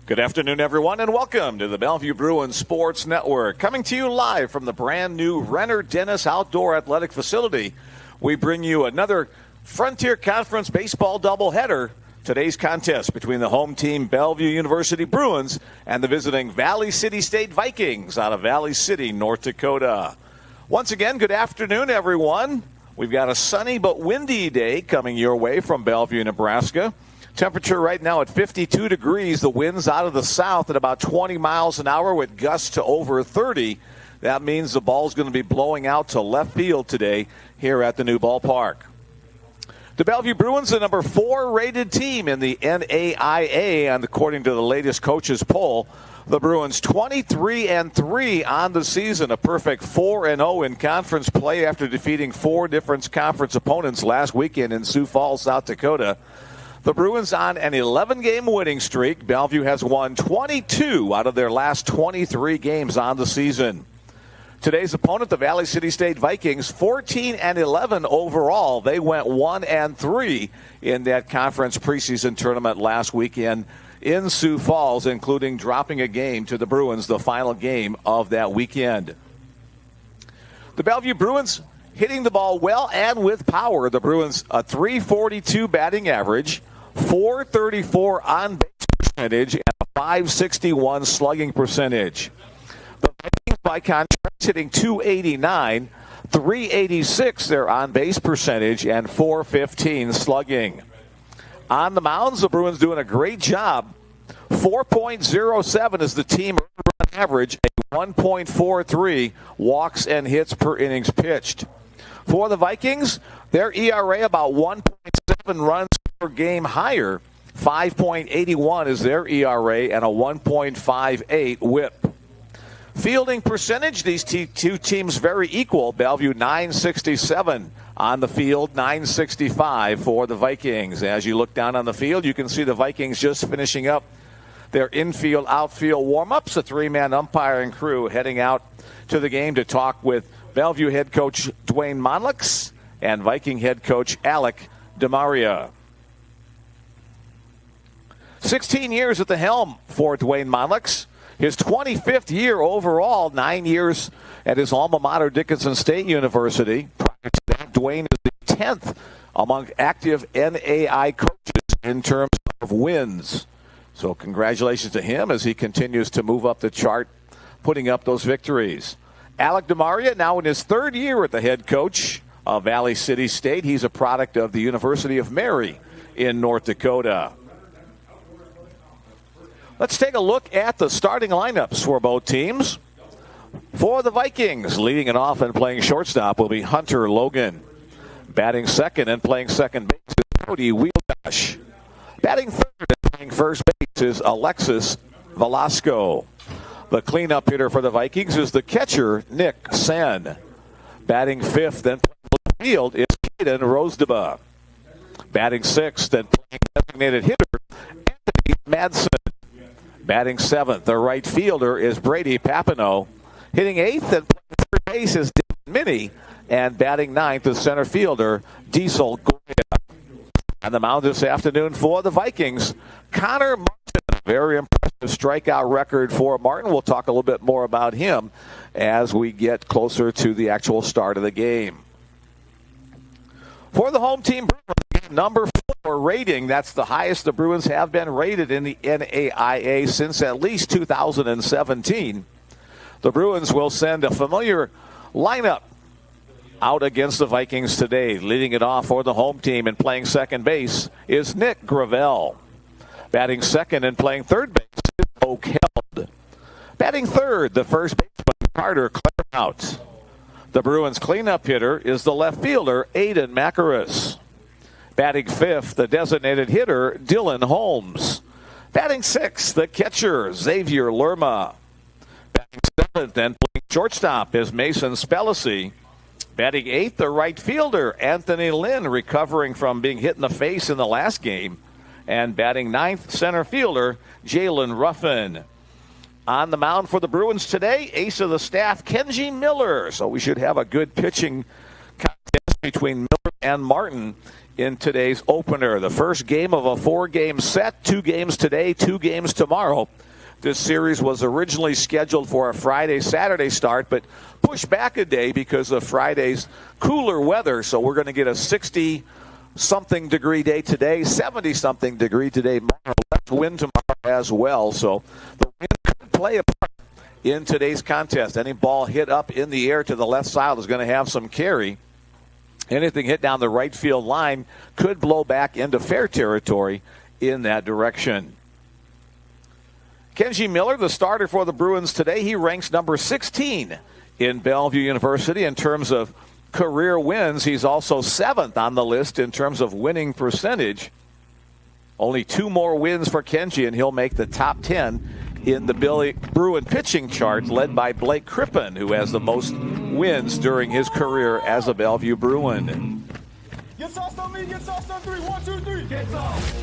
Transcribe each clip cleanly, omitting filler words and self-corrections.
Good afternoon, everyone, and welcome to the Bellevue Bruins Sports Network. Coming to you live from the brand new Renner Dennis Outdoor Athletic Facility, we bring you another Frontier Conference baseball doubleheader. Today's contest between the home team Bellevue University Bruins and the visiting Valley City State Vikings out of Valley City, North Dakota. Once again, good afternoon, everyone. We've got a sunny but windy day coming your way from Bellevue, Nebraska. Temperature right now at 52 degrees. The wind's out of the south at about 20 miles an hour with gusts to over 30. That means the ball's going to be blowing out to left field today here at the new ballpark. The Bellevue Bruins, the number 4 rated team in the NAIA, and according to the latest coaches poll, the Bruins 23-3 on the season, a perfect 4-0 in conference play after defeating 4 different conference opponents last weekend in Sioux Falls, South Dakota. The Bruins on an 11-game winning streak. Bellevue has won 22 out of their last 23 games on the season. Today's opponent, the Valley City State Vikings, 14-11 overall. They went 1-3 in that conference preseason tournament last weekend in Sioux Falls, including dropping a game to the Bruins, the final game of that weekend. The Bellevue Bruins hitting the ball well and with power. The Bruins a .342 batting average, .434 on-base percentage, and a .561 slugging percentage. The Vikings, by contrast, hitting .289, .386 their on-base percentage, and .415 slugging. On the mounds, the Bruins doing a great job. 4.07 is the team run average, a 1.43 walks and hits per innings pitched. For the Vikings, their ERA about 1.7 runs per game higher. 5.81 is their ERA and a 1.58 whip. Fielding percentage, these two teams very equal. Bellevue 967 on the field, 965 for the Vikings. As you look down on the field, you can see the Vikings just finishing up their infield, outfield warm-ups. A 3-man umpiring crew heading out to the game to talk with Bellevue head coach Dwayne Monlix and Viking head coach Alec DeMaria. 16 years at the helm for Dwayne Monlix. His 25th year overall, 9 years at his alma mater, Dickinson State University. Prior to that, Dwayne is the 10th among active NAI coaches in terms of wins. So congratulations to him as he continues to move up the chart, putting up those victories. Alec DeMaria now in his 3rd year at the head coach of Valley City State. He's a product of the University of Mary in North Dakota. Let's take a look at the starting lineups for both teams. For the Vikings, leading it off and playing shortstop will be Hunter Logan. Batting second and playing second base is Cody Wheeldash. Batting third and playing first base is Alexis Velasco. The cleanup hitter for the Vikings is the catcher, Nick Sen. Batting fifth and playing left field is Caden Rosedeba. Batting sixth and playing designated hitter, Anthony Madsen. Batting seventh, the right fielder is Brady Papineau. Hitting eighth and playing third base is David Minnie. And batting ninth is center fielder Diesel Goya. On the mound this afternoon for the Vikings, Connor Martin. Very impressive strikeout record for Martin. We'll talk a little bit more about him as we get closer to the actual start of the game. For the home team, Bruins, number 4 rating. That's the highest the Bruins have been rated in the NAIA since at least 2017. The Bruins will send a familiar lineup out against the Vikings today. Leading it off for the home team and playing second base is Nick Gravel. Batting second and playing third base is Oak Held. Batting third, the first baseman, Carter Clairmount. The Bruins' cleanup hitter is the left fielder, Aiden Macaris. Batting fifth, the designated hitter, Dylan Holmes. Batting sixth, the catcher, Xavier Lerma. Batting seventh and playing shortstop is Mason Spellacy. Batting eighth, the right fielder, Anthony Lynn, recovering from being hit in the face in the last game. And batting ninth, center fielder, Jalen Ruffin. On the mound for the Bruins today, ace of the staff, Kenji Miller. So we should have a good pitching contest between Miller and Martin in today's opener. The first game of a 4-game set, 2 games today, 2 games tomorrow. This series was originally scheduled for a Friday-Saturday start, but pushed back a day because of Friday's cooler weather. So we're going to get a 60-something degree day today, 70-something degree today, less wind tomorrow as well. So the wind could play a part in today's contest. Any ball hit up in the air to the left side is going to have some carry. Anything hit down the right field line could blow back into fair territory in that direction. Kenji Miller, the starter for the Bruins today, he ranks number 16 in Bellevue University in terms of career wins. He's also 7th on the list in terms of winning percentage. Only 2 more wins for Kenji, and he'll make the top 10 in the Bruin pitching chart, led by Blake Crippen, who has the most wins during his career as a Bellevue Bruin. Get sauced on me, get sauced on 3. 1, 2, 3. Get sauced.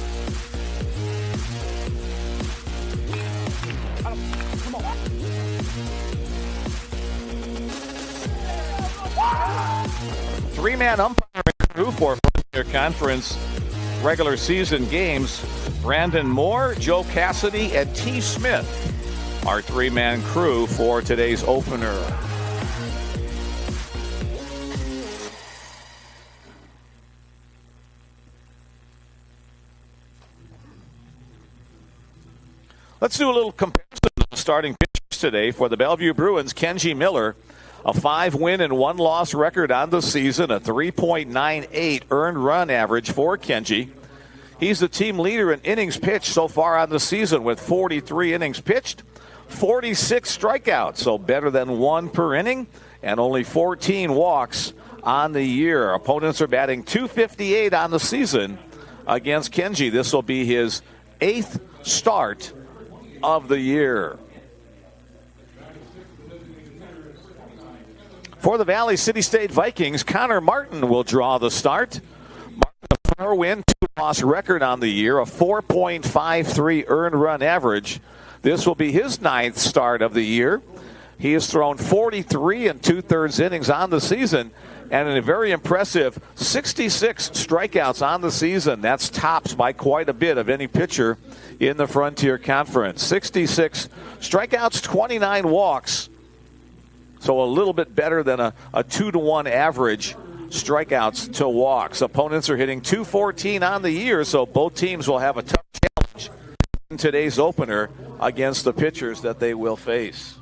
Come on. 3-man umpiring crew for their conference regular season games. Brandon Moore, Joe Cassidy, and T. Smith are 3-man crew for today's opener. Let's do a little comparison of the starting pitchers today for the Bellevue Bruins. Kenji Miller, a 5-win and 1-loss record on the season, a 3.98 earned run average for Kenji. He's the team leader in innings pitched so far on the season with 43 innings pitched, 46 strikeouts, so better than 1 per inning, and only 14 walks on the year. Opponents are batting .258 on the season against Kenji. This will be his 8th start of the year. For the Valley City State Vikings, Connor Martin will draw the start. Martin, a 4-win, 2-loss record on the year, a 4.53 earned run average. This will be his 9th start of the year. He has thrown 43 2/3 innings on the season, and in a very impressive 66 strikeouts on the season. That's tops by quite a bit of any pitcher in the Frontier Conference. 66 strikeouts, 29 walks. So a little bit better than a 2-to-1 average strikeouts to walks. Opponents are hitting .214 on the year, so both teams will have a tough challenge in today's opener against the pitchers that they will face.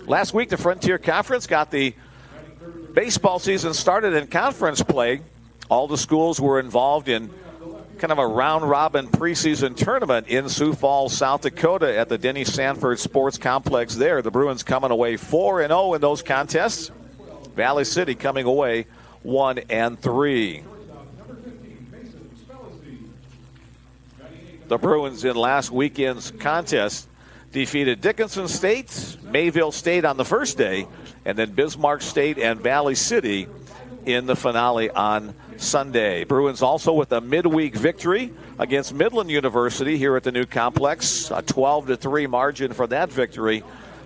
Last week, the Frontier Conference got the baseball season started in conference play. All the schools were involved in kind of a round-robin preseason tournament in Sioux Falls, South Dakota at the Denny Sanford Sports Complex there. The Bruins coming away 4-0 in those contests. Valley City coming away 1-3. The Bruins in last weekend's contest defeated Dickinson State, Mayville State on the first day, and then Bismarck State and Valley City in the finale on Sunday. Bruins also with a midweek victory against Midland University here at the new complex, a 12-3 margin for that victory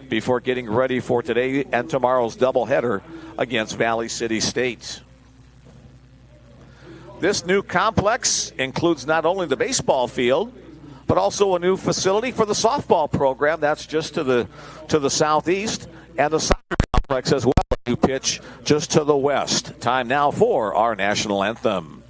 before getting ready for today and tomorrow's doubleheader against Valley City State. This new complex includes not only the baseball field, but also a new facility for the softball program. That's just to the southeast, and the soccer complex as well, a new pitch just to the west. Time now for our national anthem.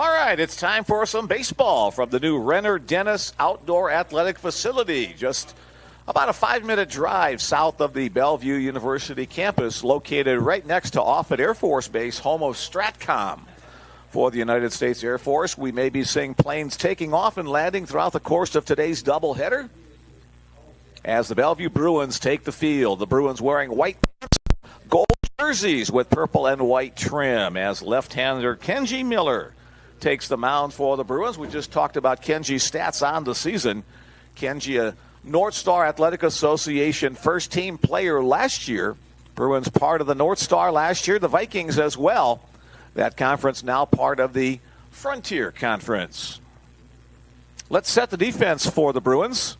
All right, it's time for some baseball from the new Renner Dennis Outdoor Athletic Facility. Just about a 5-minute drive south of the Bellevue University campus, located right next to Offutt Air Force Base, home of STRATCOM. For the United States Air Force, we may be seeing planes taking off and landing throughout the course of today's doubleheader. As the Bellevue Bruins take the field, the Bruins wearing white pants, gold jerseys with purple and white trim, as left-hander Kenji Miller takes the mound for the Bruins. We just talked about Kenji's stats on the season. Kenji, a North Star Athletic Association first-team player last year. Bruins part of the North Star last year. The Vikings as well. That conference now part of the Frontier Conference. Let's set the defense for the Bruins.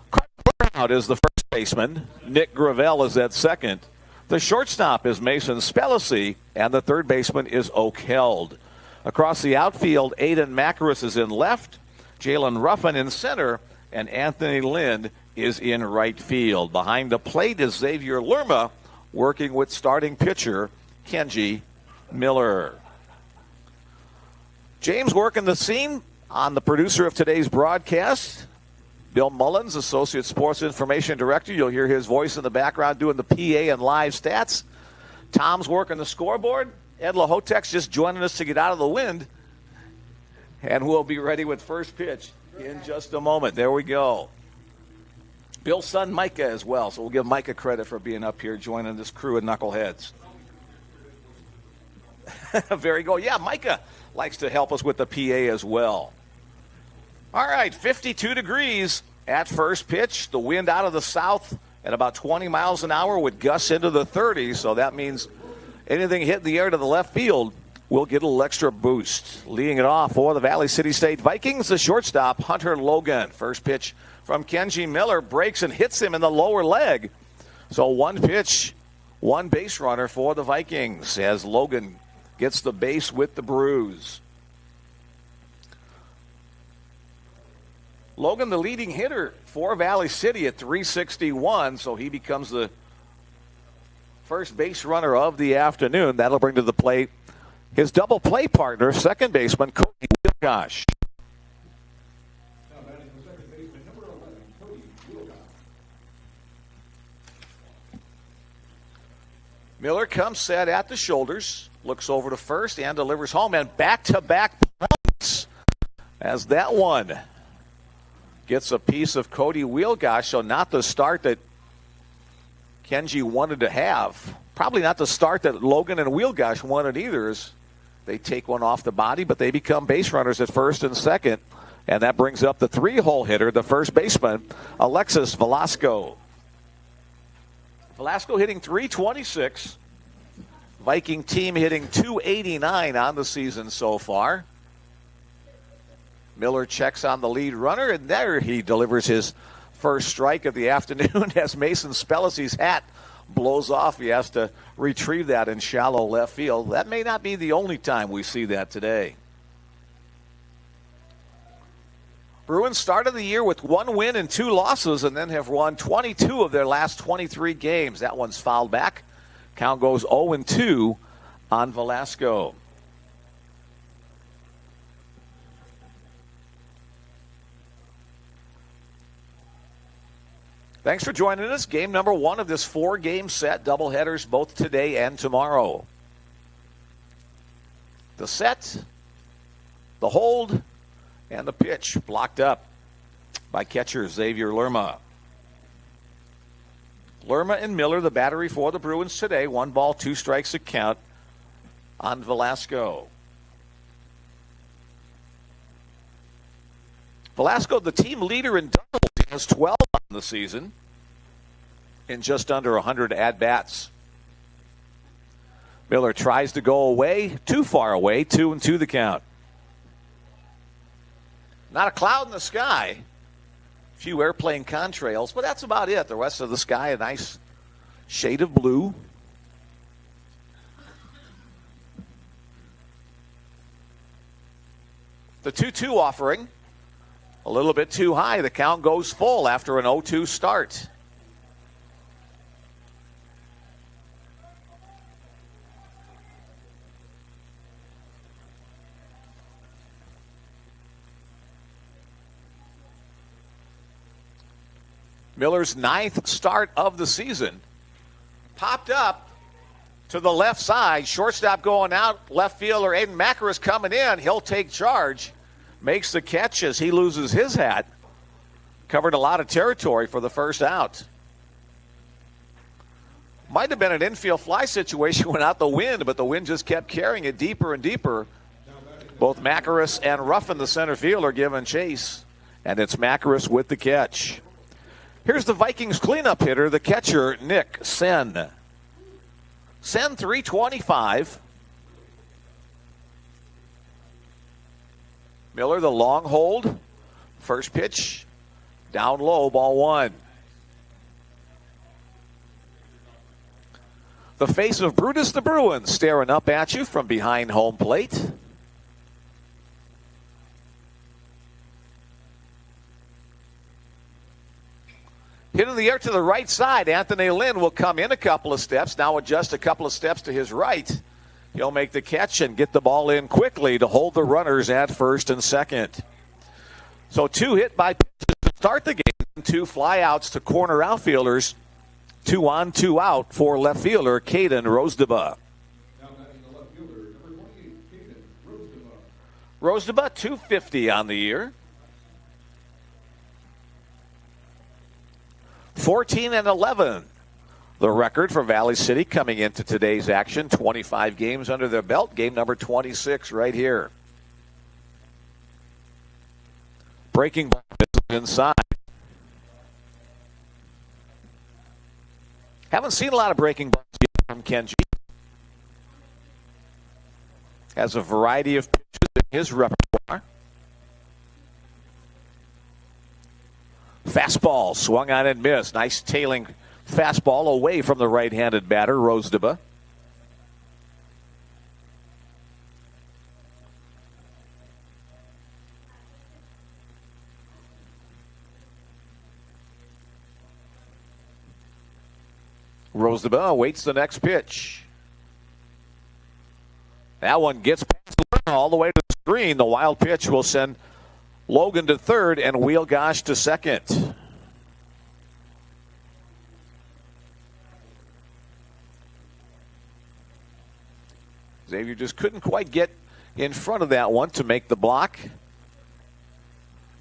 Carter Brown is the first baseman. Nick Gravel is at second. The shortstop is Mason Spellacy, and the third baseman is Oak Held. Across the outfield, Aiden Macaris is in left, Jalen Ruffin in center, and Anthony Lind is in right field. Behind the plate is Xavier Lerma, working with starting pitcher Kenji Miller. James working the scene on the producer of today's broadcast, Bill Mullins, Associate Sports Information Director. You'll hear his voice in the background doing the PA and live stats. Tom's working the scoreboard. Ed Lahotek's just joining us to get out of the wind. And we'll be ready with first pitch in just a moment. There we go. Bill's son Micah as well. So we'll give Micah credit for being up here joining this crew of knuckleheads. Very good. Yeah, Micah likes to help us with the PA as well. All right, 52 degrees at first pitch. The wind out of the south at about 20 miles an hour with gusts into the 30s. So that means anything hitting the air to the left field will get a little extra boost. Leading it off for the Valley City State Vikings, the shortstop, Hunter Logan. First pitch from Kenji Miller, breaks and hits him in the lower leg. So one pitch, one base runner for the Vikings as Logan gets the base with the bruise. Logan, the leading hitter for Valley City at .361, so he becomes the first base runner of the afternoon. That'll bring to the plate his double play partner, second baseman Cody Wilgosh. Miller comes set at the shoulders, looks over to first and delivers home, and back-to-back points as that one gets a piece of Cody Wilgosh. So not the start that Kenji wanted to have. Probably not the start that Logan and Wilgosh wanted either, as they take one off the body, but they become base runners at first and second. And that brings up the three-hole hitter, the first baseman, Alexis Velasco. Velasco hitting .326. Viking team hitting .289 on the season so far. Miller checks on the lead runner, and there he delivers his first strike of the afternoon as Mason Spellacy's hat blows off. He has to retrieve that in shallow left field. That may not be the only time we see that today. Bruins started the year with 1 win and 2 losses, and then have won 22 of their last 23 games. That one's fouled back. Count goes 0-2 on Velasco. Thanks for joining us. Game number 1 of this 4-game set. Doubleheaders both today and tomorrow. The set, the hold, and the pitch blocked up by catcher Xavier Lerma. Lerma and Miller, the battery for the Bruins today. 1 ball, 2 strikes to count on Velasco. Velasco, the team leader in doubles, has 12 on the season in just under 100 at-bats. Miller tries to go away, too far away, 2-2 the count. Not a cloud in the sky. A few airplane contrails, but that's about it. The rest of the sky, a nice shade of blue. The 2-2 offering, a little bit too high. The count goes full after an 0-2 start. Miller's 9th start of the season. Popped up to the left side. Shortstop going out. Left fielder Aiden Macaris coming in. He'll take charge. Makes the catch as he loses his hat. Covered a lot of territory for the first out. Might have been an infield fly situation without the wind, but the wind just kept carrying it deeper and deeper. Both Macaris and Ruffin, the center fielder, giving chase. And it's Macaris with the catch. Here's the Vikings cleanup hitter, the catcher, Nick Sen. Sen, 325. Miller, the long hold. First pitch, down low, ball one. The face of Brutus the Bruin staring up at you from behind home plate. Hit in the air to the right side. Anthony Lynn will come in a couple of steps. Now adjust a couple of steps to his right. He'll make the catch and get the ball in quickly to hold the runners at first and second. So 2 hit by pitches to start the game. 2 flyouts to corner outfielders. 2 on, 2 out for left fielder Caden Rosedeba. Now batting the left fielder, number 28, Caden Rosedeba, 250 on the year. 14-11, the record for Valley City coming into today's action. 25 games under their belt. Game number 26 right here. Breaking ball inside. Haven't seen a lot of breaking balls yet from Kenji. Has a variety of pitches in his repertoire. Fastball swung on and missed. Nice tailing fastball away from the right-handed batter, Rosedeba. Rosedeba awaits the next pitch. That one gets past the runner all the way to the screen. The wild pitch will send Logan to third and Wheelgosh to second. Xavier just couldn't quite get in front of that one to make the block.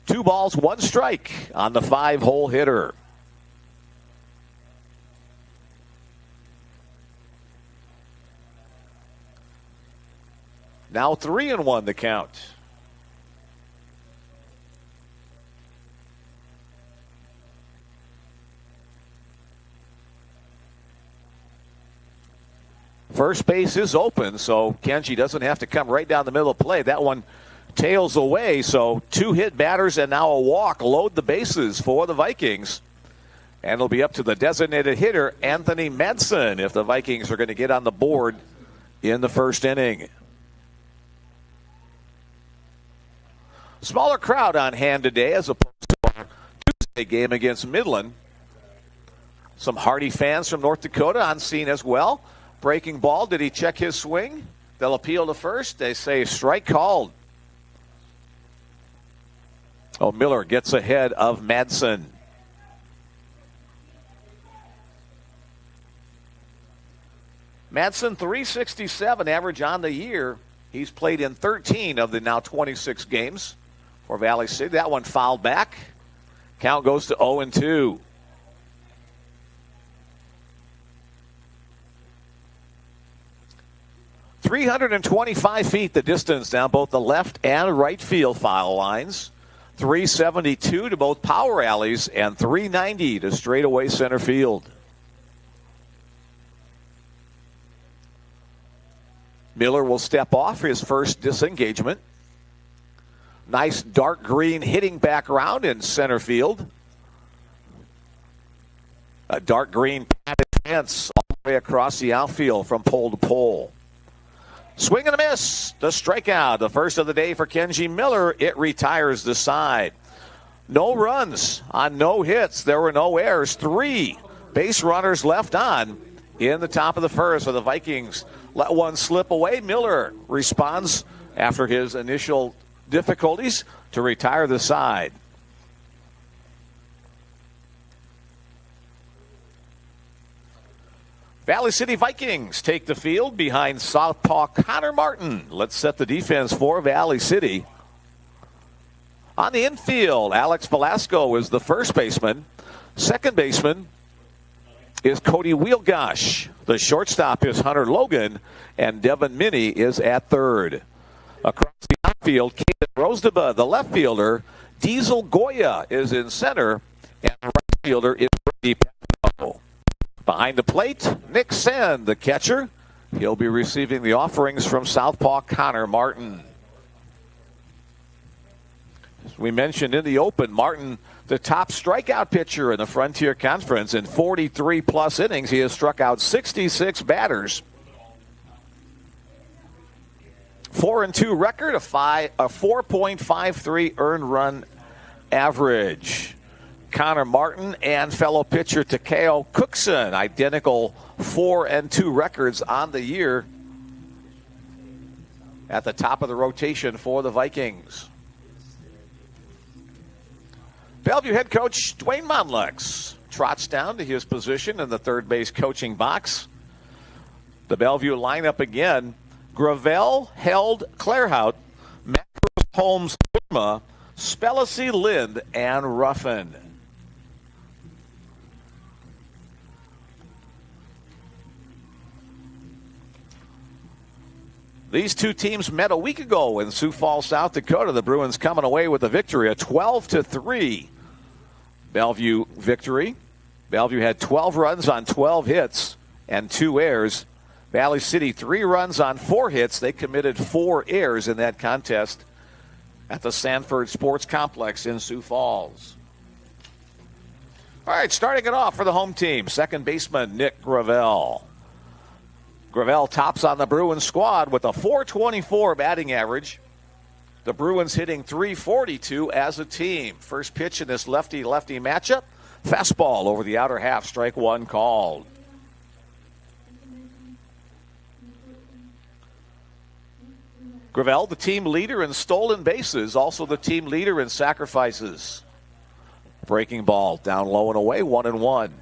2 balls, 1 strike on the 5-hole hitter. Now 3-1 the count. First base is open, so Kenji doesn't have to come right down the middle of play. That one tails away, so 2 hit batters and now a walk load the bases for the Vikings. And it'll be up to the designated hitter, Anthony Madsen, if the Vikings are going to get on the board in the first inning. Smaller crowd on hand today as opposed to our Tuesday game against Midland. Some Hardy fans from North Dakota on scene as well. Breaking ball. Did he check his swing? They'll appeal to first. They say strike called. Oh, Miller gets ahead of Madsen. Madsen, 367 average on the year. He's played in 13 of the now 26 games for Valley City. That one fouled back. Count goes to 0-2. .325 the distance down both the left and right field foul lines. 372 to both power alleys and 390 to straightaway center field. Miller will step off his first disengagement. Nice dark green hitting background in center field. A dark green padded fence all the way across the outfield from pole to pole. Swing and a miss. The strikeout, the first of the day for Kenji Miller. It retires the side. No runs on no hits. There were no errors. 3 base runners left on in the top of the first. So the Vikings let one slip away. Miller responds after his initial difficulties to retire the side. Valley City Vikings take the field behind southpaw Connor Martin. Let's set the defense for Valley City. On the infield, Alex Velasco is the first baseman. Second baseman is Cody Wheelgosh. The shortstop is Hunter Logan, and Devin Minnie is at third. Across the outfield, Caden Rosdeba, the left fielder. Diesel Goya is in center, and the right fielder is Brady Pepino. Behind the plate, Nick Sen, the catcher. He'll be receiving the offerings from southpaw Connor Martin. As we mentioned in the open, Martin, the top strikeout pitcher in the Frontier Conference. In 43-plus innings, he has struck out 66 batters. 4-2 record, a 4.53 earned run average. Connor Martin and fellow pitcher Takeo Cookson, identical 4-2 records on the year at the top of the rotation for the Vikings. Bellevue head coach Dwayne Monlex trots down to his position in the third base coaching box. The Bellevue lineup again: Gravel, Held, Clairhout, Macros, Holmes, Burma, Spellacy, Lind, and Ruffin. These two teams met a week ago in Sioux Falls, South Dakota. The Bruins coming away with a victory, a 12-3 Bellevue victory. Bellevue had 12 runs on 12 hits and 2 errors. Valley City 3 runs on 4 hits. They committed 4 errors in that contest at the Sanford Sports Complex in Sioux Falls. All right, starting it off for the home team, second baseman Nick Gravel. Gravel tops on the Bruins squad with a .424 batting average. The Bruins hitting .342 as a team. First pitch in this lefty-lefty matchup. Fastball over the outer half, strike one called. Gravel, the team leader in stolen bases, also the team leader in sacrifices. Breaking ball down low and away, 1-1.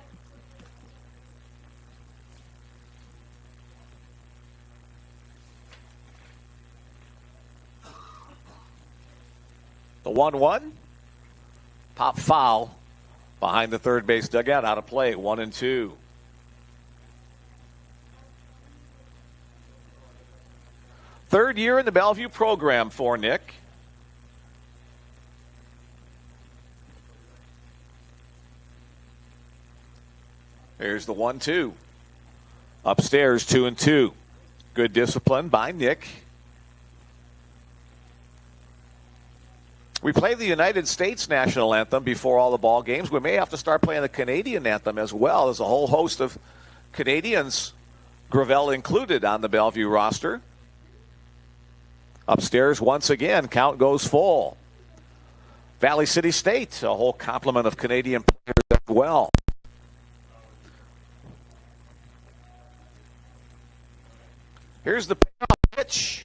The 1-1, pop foul behind the third base dugout, out of play, 1-2. Third year in the Bellevue program for Nick. Here's the 1-2. Upstairs, 2-2. Good discipline by Nick. We play the United States national anthem before all the ball games. We may have to start playing the Canadian anthem as well. There's a whole host of Canadians, Gravel included, on the Bellevue roster. Upstairs, once again, count goes full. Valley City State, a whole complement of Canadian players as well. Here's the pitch.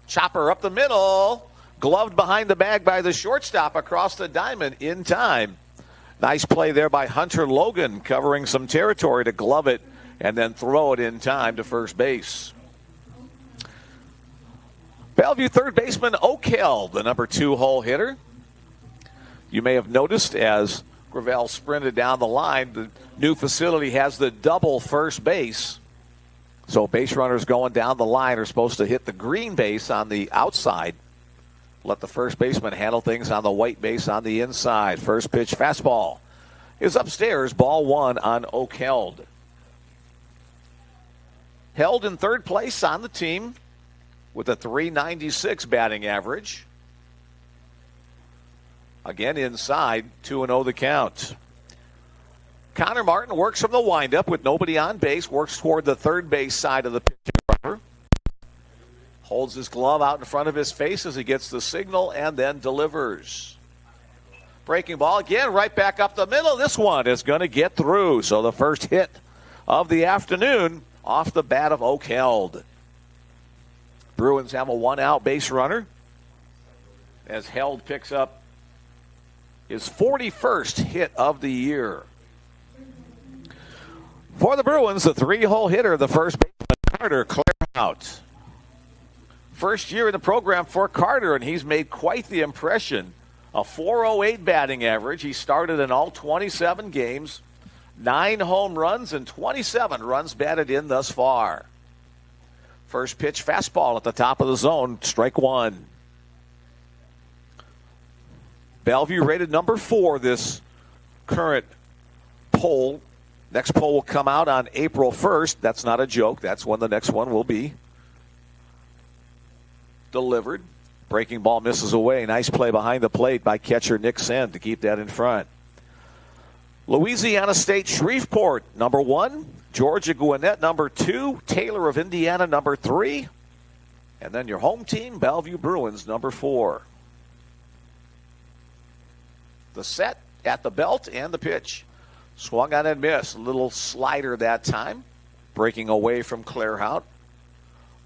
Chopper up the middle. Gloved behind the bag by the shortstop across the diamond in time. Nice play there by Hunter Logan, covering some territory to glove it and then throw it in time to first base. Bellevue third baseman O'Kell, the number 2 hole hitter. You may have noticed as Gravel sprinted down the line, the new facility has the double first base. So base runners going down the line are supposed to hit the green base on the outside. Let the first baseman handle things on the white base on the inside. First pitch fastball is upstairs. Ball 1 on O'Kell. Held in third place on the team with a .396 batting average. Again inside, 2-0 the count. Connor Martin works from the windup with nobody on base, works toward the third base side of the pitching rubber. Holds his glove out in front of his face as he gets the signal and then delivers. Breaking ball again, right back up the middle. This one is going to get through. So the first hit of the afternoon off the bat of O'Kell. Bruins have a 1-out base runner as Held picks up his 41st hit of the year. For the Bruins, the 3-hole hitter, the first baseman, Carter Clairhout. First year in the program for Carter, and he's made quite the impression. A .408 batting average. He started in all 27 games, 9 home runs, and 27 runs batted in thus far. First pitch, fastball at the top of the zone, strike one. Bellevue rated number 4 this current poll. Next poll will come out on April 1st. That's not a joke. That's when the next one will be delivered. Breaking ball misses away. Nice play behind the plate by catcher Nick Senn to keep that in front. Louisiana State Shreveport, number 1. Georgia Gwinnett, number 2. Taylor of Indiana, number 3. And then your home team, Bellevue Bruins, number 4. The set at the belt and the pitch. Swung on and missed. A little slider that time. Breaking away from Clairhout.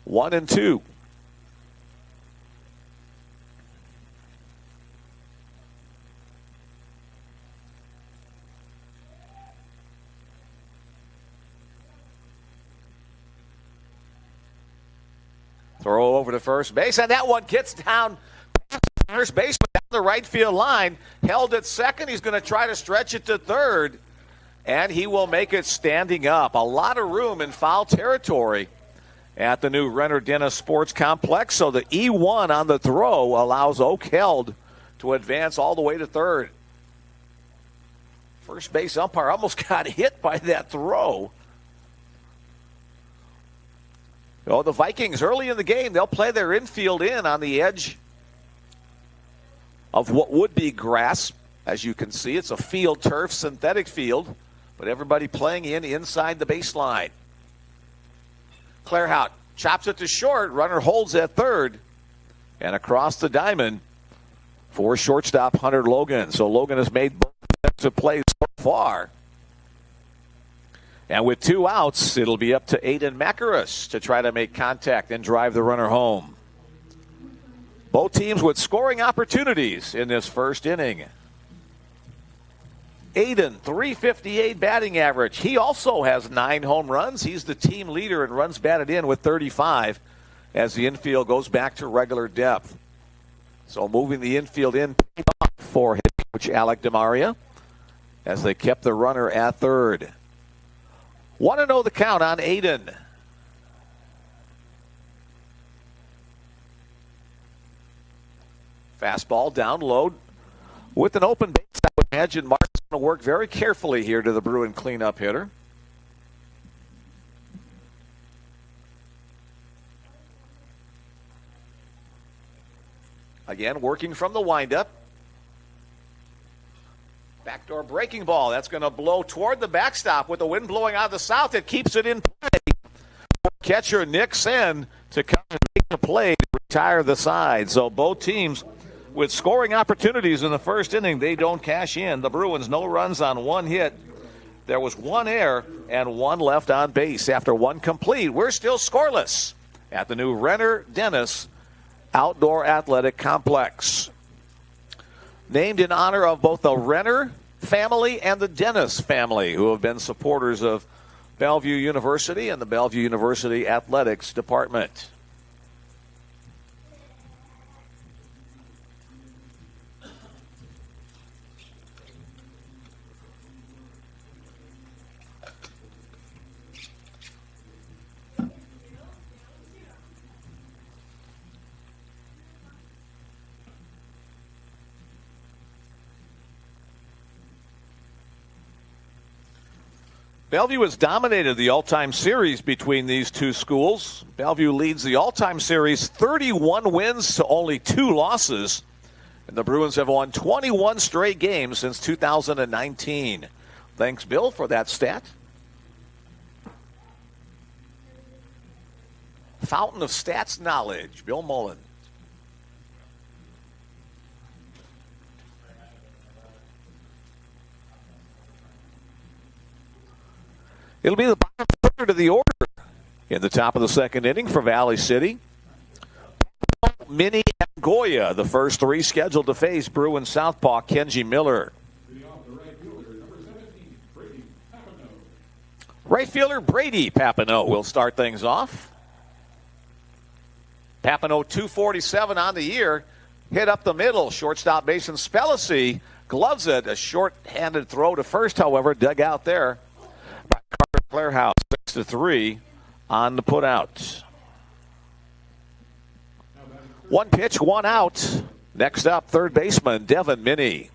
1-2. Throw over to first base, and that one gets down past first baseman down the right field line. Held at second. He's going to try to stretch it to third, and he will make it standing up. A lot of room in foul territory at the new Renner Dennis Sports Complex. So the E1 on the throw allows Oak Held to advance all the way to third. First base umpire almost got hit by that throw. Oh, the Vikings early in the game, they'll play their infield in on the edge of what would be grass. As you can see, it's a field turf, synthetic field, but everybody playing inside the baseline. Clairhout chops it to short. Runner holds at third. And across the diamond for shortstop Hunter Logan. So Logan has made both defensive plays so far. And with 2 outs, it'll be up to Aiden Macaris to try to make contact and drive the runner home. Both teams with scoring opportunities in this first inning. Aiden, .358 batting average. He also has 9 home runs. He's the team leader in runs batted in with 35 as the infield goes back to regular depth. So moving the infield in paid off for head coach Alec DeMaria as they kept the runner at third. 1-0 the count on Aiden. Fastball down low with an open base. I would imagine Mark's going to work very carefully here to the Bruin cleanup hitter. Again, working from the windup. Backdoor breaking ball. That's going to blow toward the backstop with the wind blowing out of the south. It keeps it in play. Catcher Nick Senn to come and make the play to retire the side. So both teams with scoring opportunities in the first inning, they don't cash in. The Bruins, no runs on 1 hit. There was 1 error and 1 left on base. After 1 complete, we're still scoreless at the new Renner Dennis Outdoor Athletic Complex. Named in honor of both the Renner family and the Dennis family, who have been supporters of Bellevue University and the Bellevue University Athletics Department. Bellevue has dominated the all-time series between these two schools. Bellevue leads the all-time series 31 wins to only 2 losses. And the Bruins have won 21 straight games since 2019. Thanks, Bill, for that stat. Fountain of stats knowledge, Bill Mullen. It'll be the bottom third of the order in the top of the second inning for Valley City. Minnie and Goya, the first 3 scheduled to face Bruin southpaw Kenji Miller. Right fielder Brady Papineau will start things off. Papineau 247 on the year. Hit up the middle. Shortstop Mason Spellacy gloves it. A short-handed throw to first, however, dug out there by Carter Clarehouse. 6-3 on the putout. One pitch, one out. Next up, third baseman Devin Minnie.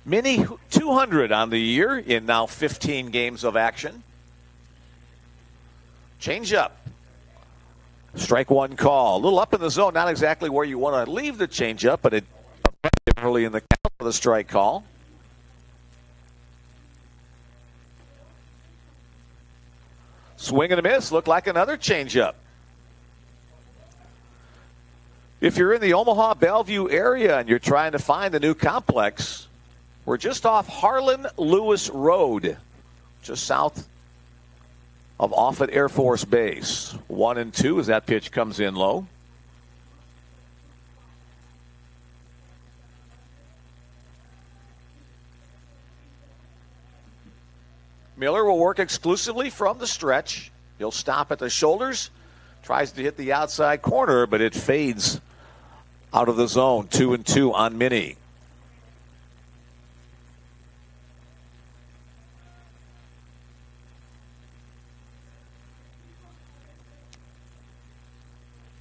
Minnie 200 on the year in now 15 games of action. Change up. Strike one call. A little up in the zone, not exactly where you want to leave the change up, but it early in the count for the strike call. Swing and a miss. Looked like another changeup. If you're in the Omaha Bellevue area and you're trying to find a new complex, we're just off Harlan Lewis Road, just south of Offutt Air Force Base. 1-2 as that pitch comes in low. Miller will work exclusively from the stretch. He'll stop at the shoulders, tries to hit the outside corner, but it fades out of the zone. 2-2 on Minnie.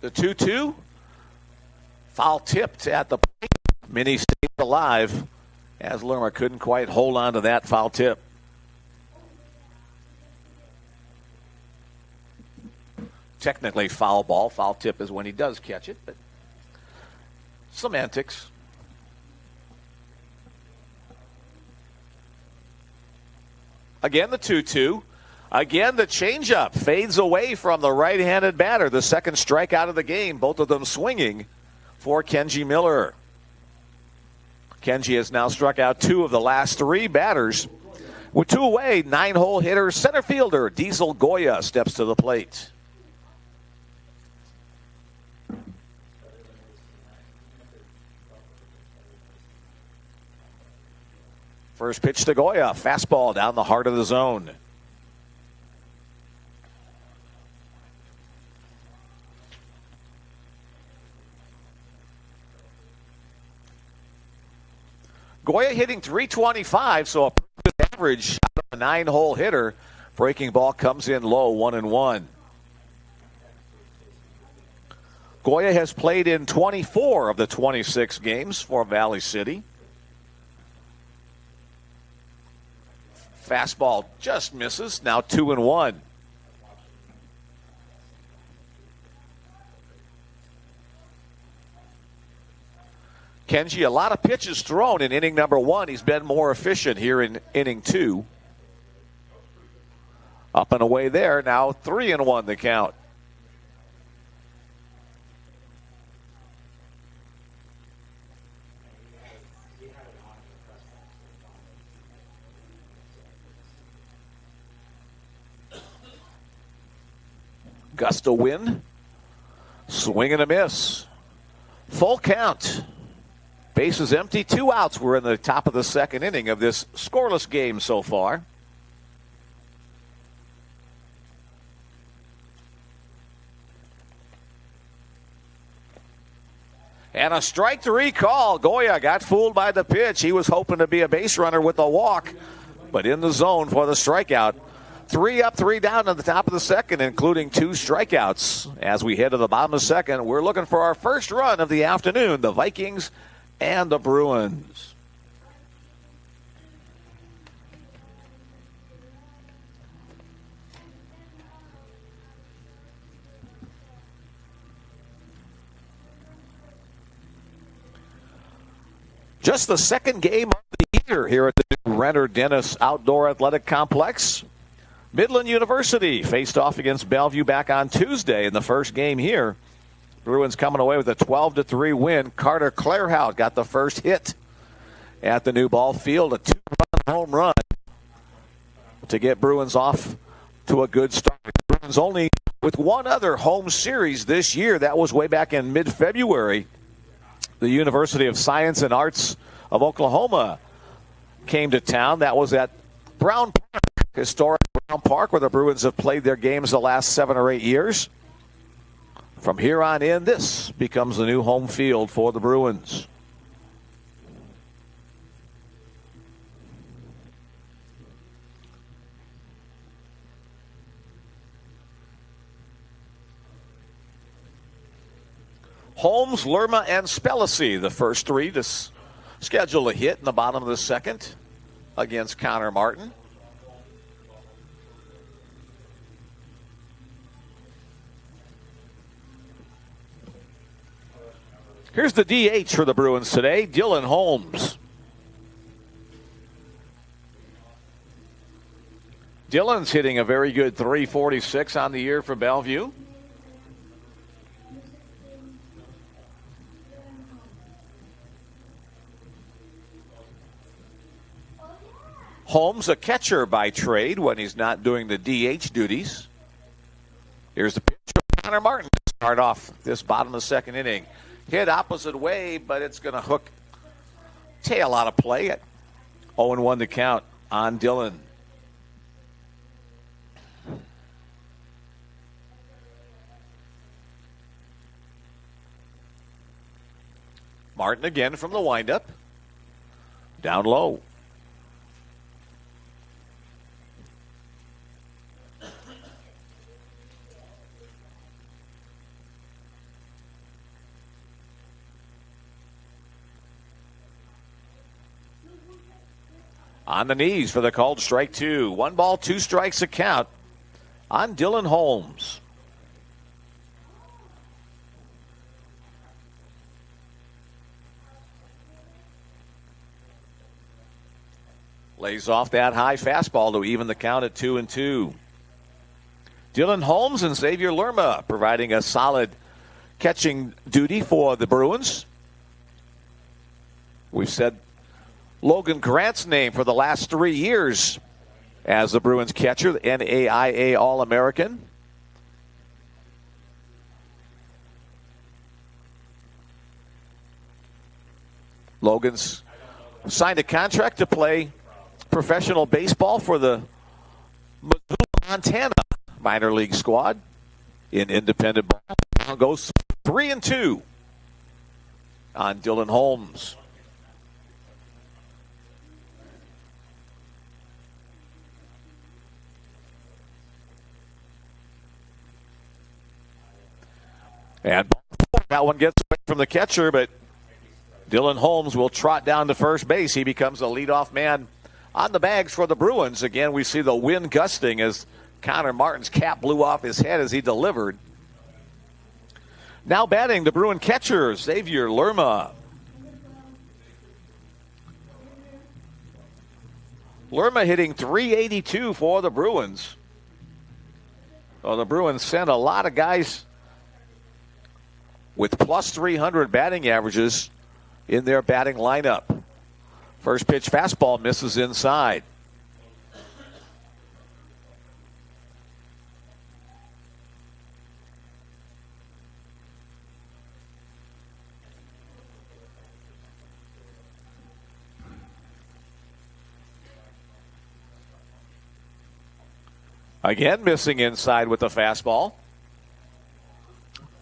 The 2-2, foul tipped at the plate. Minnie stayed alive as Lerma couldn't quite hold on to that foul tip. Technically foul ball. Foul tip is when he does catch it, but semantics. Again, the 2-2. Again, the changeup fades away from the right-handed batter. The second strikeout of the game, both of them swinging for Kenji Miller. Kenji has now struck out two of the last three batters. With two away, 9-hole hitter, center fielder Diesel Goya steps to the plate. First pitch to Goya, fastball down the heart of the zone. Goya hitting .325, so a good average out of a 9-hole hitter. Breaking ball comes in low, 1-1. Goya has played in 24 of the 26 games for Valley City. Fastball just misses, now 2-1. Kenji, a lot of pitches thrown in inning number one. He's been more efficient here in inning two. Up and away there, now 3-1 the count. Gust of wind. Swing and a miss. Full count. Bases empty, 2 outs. We're in the top of the second inning of this scoreless game so far. And a strike three call. Goya got fooled by the pitch. He was hoping to be a base runner with a walk, but in the zone for the strikeout. 3 up, 3 down at the top of the second, including 2 strikeouts. As we head to the bottom of the second, we're looking for our first run of the afternoon, the Vikings and the Bruins. Just the second game of the year here at the new Renner Dennis Outdoor Athletic Complex. Midland University faced off against Bellevue back on Tuesday in the first game here. Bruins coming away with a 12-3 win. Carter Clarehouse got the first hit at the new ball field, a 2-run home run to get Bruins off to a good start. Bruins only with one other home series this year. That was way back in mid-February the University of Science and Arts of Oklahoma came to town. That was at Brown Park, historic Brown Park, where the Bruins have played their games the last 7 or 8 years. From here on in, this becomes the new home field for the Bruins. Holmes, Lerma, and Spellacy, the first three to schedule a hit in the bottom of the second against Connor Martin. Here's the DH for the Bruins today, Dylan Holmes. Dylan's hitting a very good .346 on the year for Bellevue. Holmes, a catcher by trade when he's not doing the DH duties. Here's the pitch from Connor Martin to start off this bottom of the second inning. Hit opposite way, but it's going to hook tail out of play at 0-1 to count on Dylan. Martin again from the windup. Down low. On the knees for the called strike two. 1 ball, 2 strikes a count on Dylan Holmes. Lays off that high fastball to even the count at 2-2. Dylan Holmes and Xavier Lerma providing a solid catching duty for the Bruins. We've said Logan Grant's name for the last 3 years as the Bruins catcher, the NAIA All-American. Logan's signed a contract to play professional baseball for the Missoula, Montana minor league squad in independent ball. Now goes 3-2 on Dylan Holmes. And that one gets away from the catcher, but Dylan Holmes will trot down to first base. He becomes the leadoff man on the bags for the Bruins. Again, we see the wind gusting as Connor Martin's cap blew off his head as he delivered. Now batting the Bruin catcher, Xavier Lerma. Lerma hitting .382 for the Bruins. Well, the Bruins sent a lot of guys with plus 300 batting averages in their batting lineup. First pitch fastball misses inside. Again missing inside with the fastball.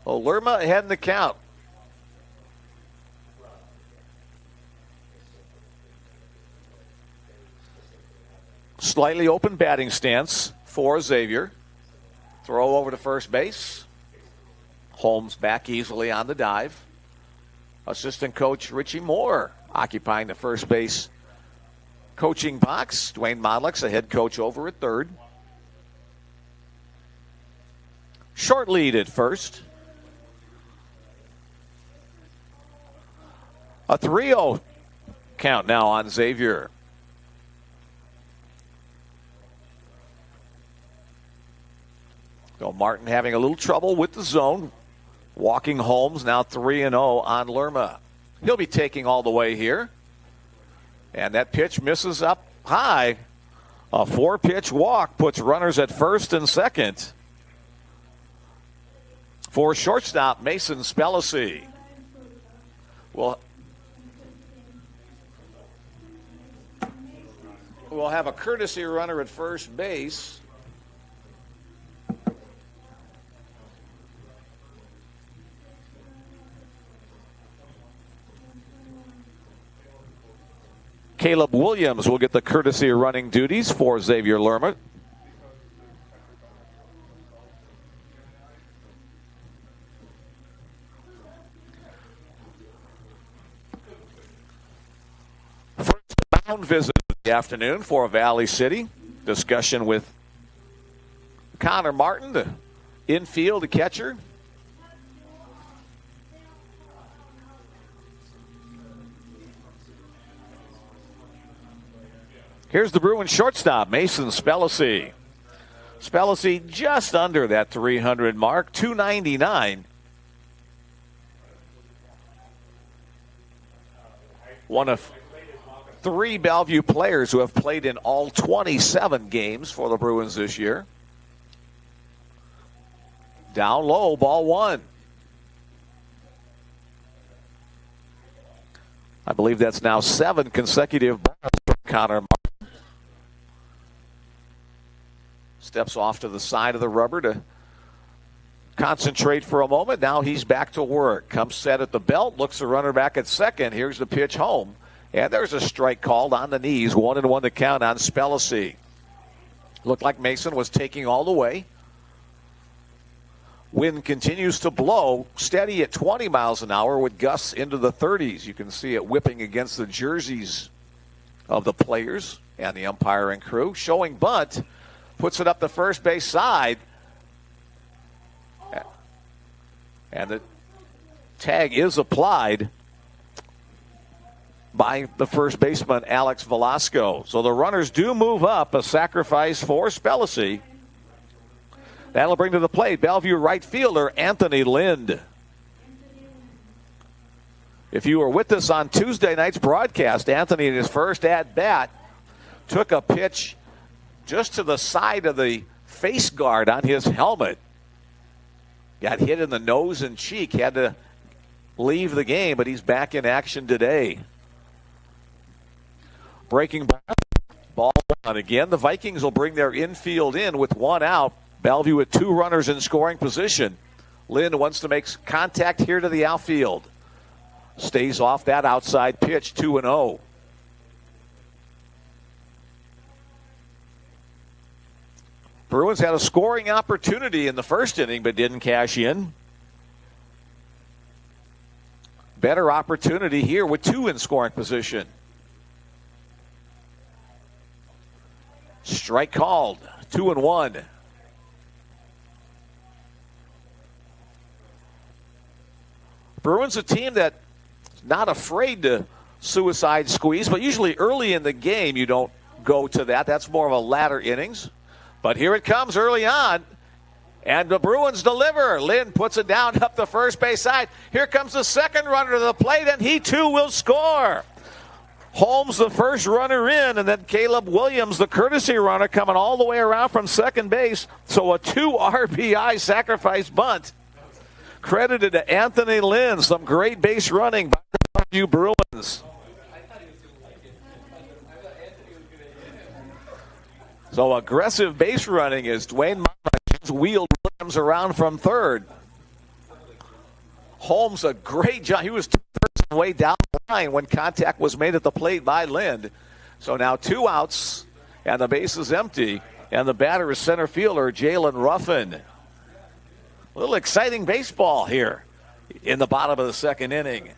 Well, Lerma ahead in the count. Slightly open batting stance for Xavier. Throw over to first base. Holmes back easily on the dive. Assistant coach Richie Moore occupying the first base coaching box. Dwayne Modlick's the head coach over at third. Short lead at first. A 3-0 count now on Xavier. So Martin having a little trouble with the zone. Walking Holmes now 3-0 on Lerma. He'll be taking all the way here. And that pitch misses up high. A 4-pitch walk puts runners at first and second. For shortstop Mason Spellacy. We'll have a courtesy runner at first base. Caleb Williams will get the courtesy running duties for Xavier Lerma. First mound visit of the afternoon for Valley City. Discussion with Connor Martin, the infield catcher. Here's the Bruins shortstop, Mason Spellacy. Spellacy just under that 300 mark, 299. One of three Bellevue players who have played in all 27 games for the Bruins this year. Down low, ball one. I believe that's now 7 consecutive balls for Connor Martin. Steps off to the side of the rubber to concentrate for a moment. Now he's back to work. Comes set at the belt, looks the runner back at second. Here's the pitch home. And there's a strike called on the knees. 1-1 to count on Spellacy. Looked like Mason was taking all the way. Wind continues to blow, steady at 20 miles an hour with gusts into the 30s. You can see it whipping against the jerseys of the players and the umpire and crew. Showing bunt. Puts it up the first base side. And the tag is applied by the first baseman, Alex Velasco. So the runners do move up, a sacrifice for Spellacy. That'll bring to the plate Bellevue right fielder Anthony Lind. If you were with us on Tuesday night's broadcast, Anthony in his first at-bat took a pitch just to the side of the face guard on his helmet. Got hit in the nose and cheek. Had to leave the game, but he's back in action today. Breaking ball on again. The Vikings will bring their infield in with one out. Bellevue with 2 runners in scoring position. Lynn wants to make contact here to the outfield. Stays off that outside pitch, 2-0. Bruins had a scoring opportunity in the first inning, but didn't cash in. Better opportunity here with 2 in scoring position. Strike called, 2-1. Bruins a team that's not afraid to suicide squeeze, but usually early in the game you don't go to that. That's more of a latter innings. But here it comes early on, and the Bruins deliver. Lynn puts it down up the first base side. Here comes the second runner to the plate, and he too will score. Holmes, the first runner in, and then Caleb Williams, the courtesy runner, coming all the way around from second base. So a 2 RBI sacrifice bunt. Credited to Anthony Lynn. Some great base running by the Bellevue Bruins. So aggressive base running as Dwayne Monmouth wheeled Williams around from third. Holmes, a great job. He was 2/3 of the way down the line when contact was made at the plate by Lind. So now 2 outs, and the base is empty. And the batter is center fielder Jalen Ruffin. A little exciting baseball here in the bottom of the second inning.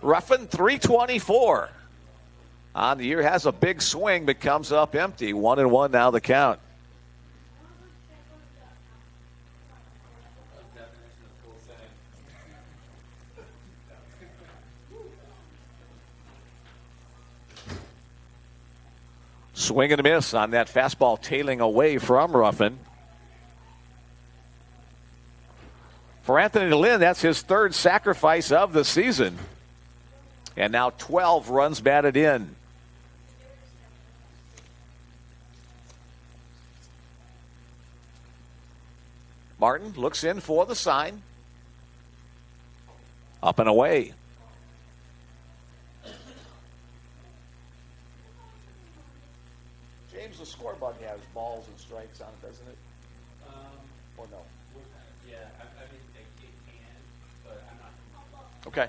Ruffin, 324. On the year, has a big swing, but comes up empty. 1-1 now the count. Swing and a miss on that fastball tailing away from Ruffin. For Anthony Lynn, that's his 3rd sacrifice of the season. And now 12 runs batted in. Martin looks in for the sign. Up and away. James, the scoreboard has balls and strikes on it, doesn't it? Or no? Yeah, I mean, it can, but I'm not. Okay.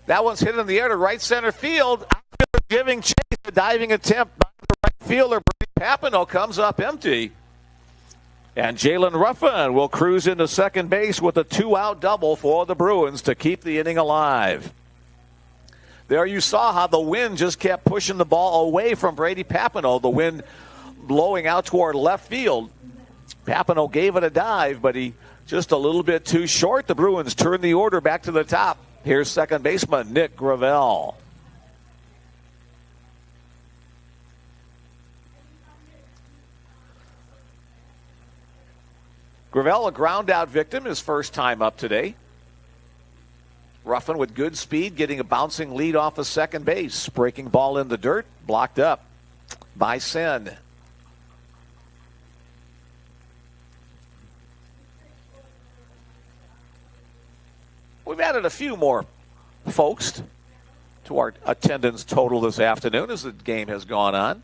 That one's hit in the air to right center field. Outfielder giving chase. A diving attempt by the right fielder. Brady Papineau comes up empty. And Jalen Ruffin will cruise into second base with a 2-out double for the Bruins to keep the inning alive. There you saw how the wind just kept pushing the ball away from Brady Papineau. The wind blowing out toward left field. Papineau gave it a dive, but he just a little bit too short. The Bruins turn the order back to the top. Here's second baseman Nick Gravel. Gravel, a ground-out victim, his first time up today. Ruffin with good speed, getting a bouncing lead off of second base. Breaking ball in the dirt, blocked up by Sen. We've added a few more folks to our attendance total this afternoon as the game has gone on.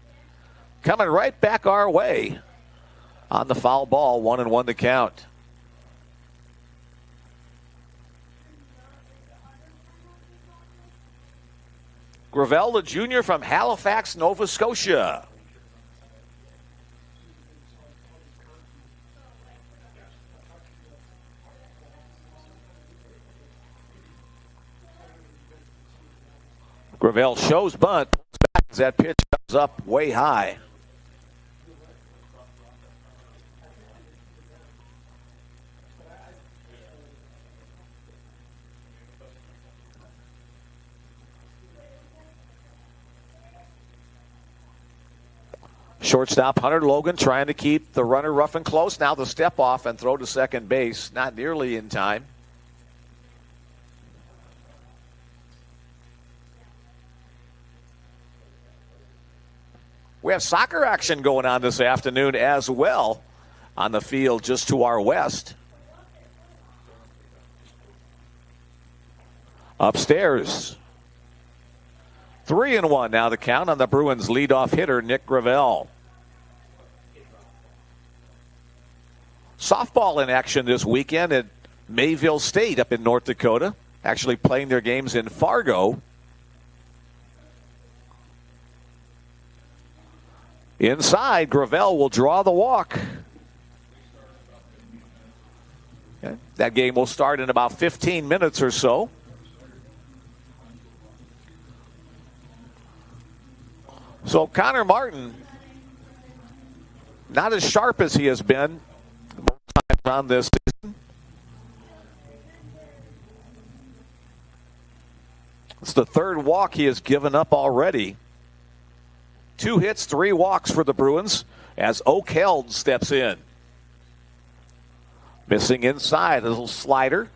Coming right back our way on the foul ball, 1-1 to count. Gravel, the junior from Halifax, Nova Scotia. Gravel shows bunt. As that pitch comes up way high. Shortstop Hunter Logan trying to keep the runner Ruffin close. Now the step off and throw to second base. Not nearly in time. We have soccer action going on this afternoon as well on the field just to our west. Upstairs. 3-1 now the count on the Bruins leadoff hitter, Nick Gravel. Softball in action this weekend at Mayville State up in North Dakota. Actually playing their games in Fargo. Inside, Gravel will draw the walk. Okay. That game will start in about 15 minutes or so. So Connor Martin, not as sharp as he has been most times on this season. It's the third walk he has given up already. 2 hits, 3 walks for the Bruins as Oak Held steps in. Missing inside, a little slider.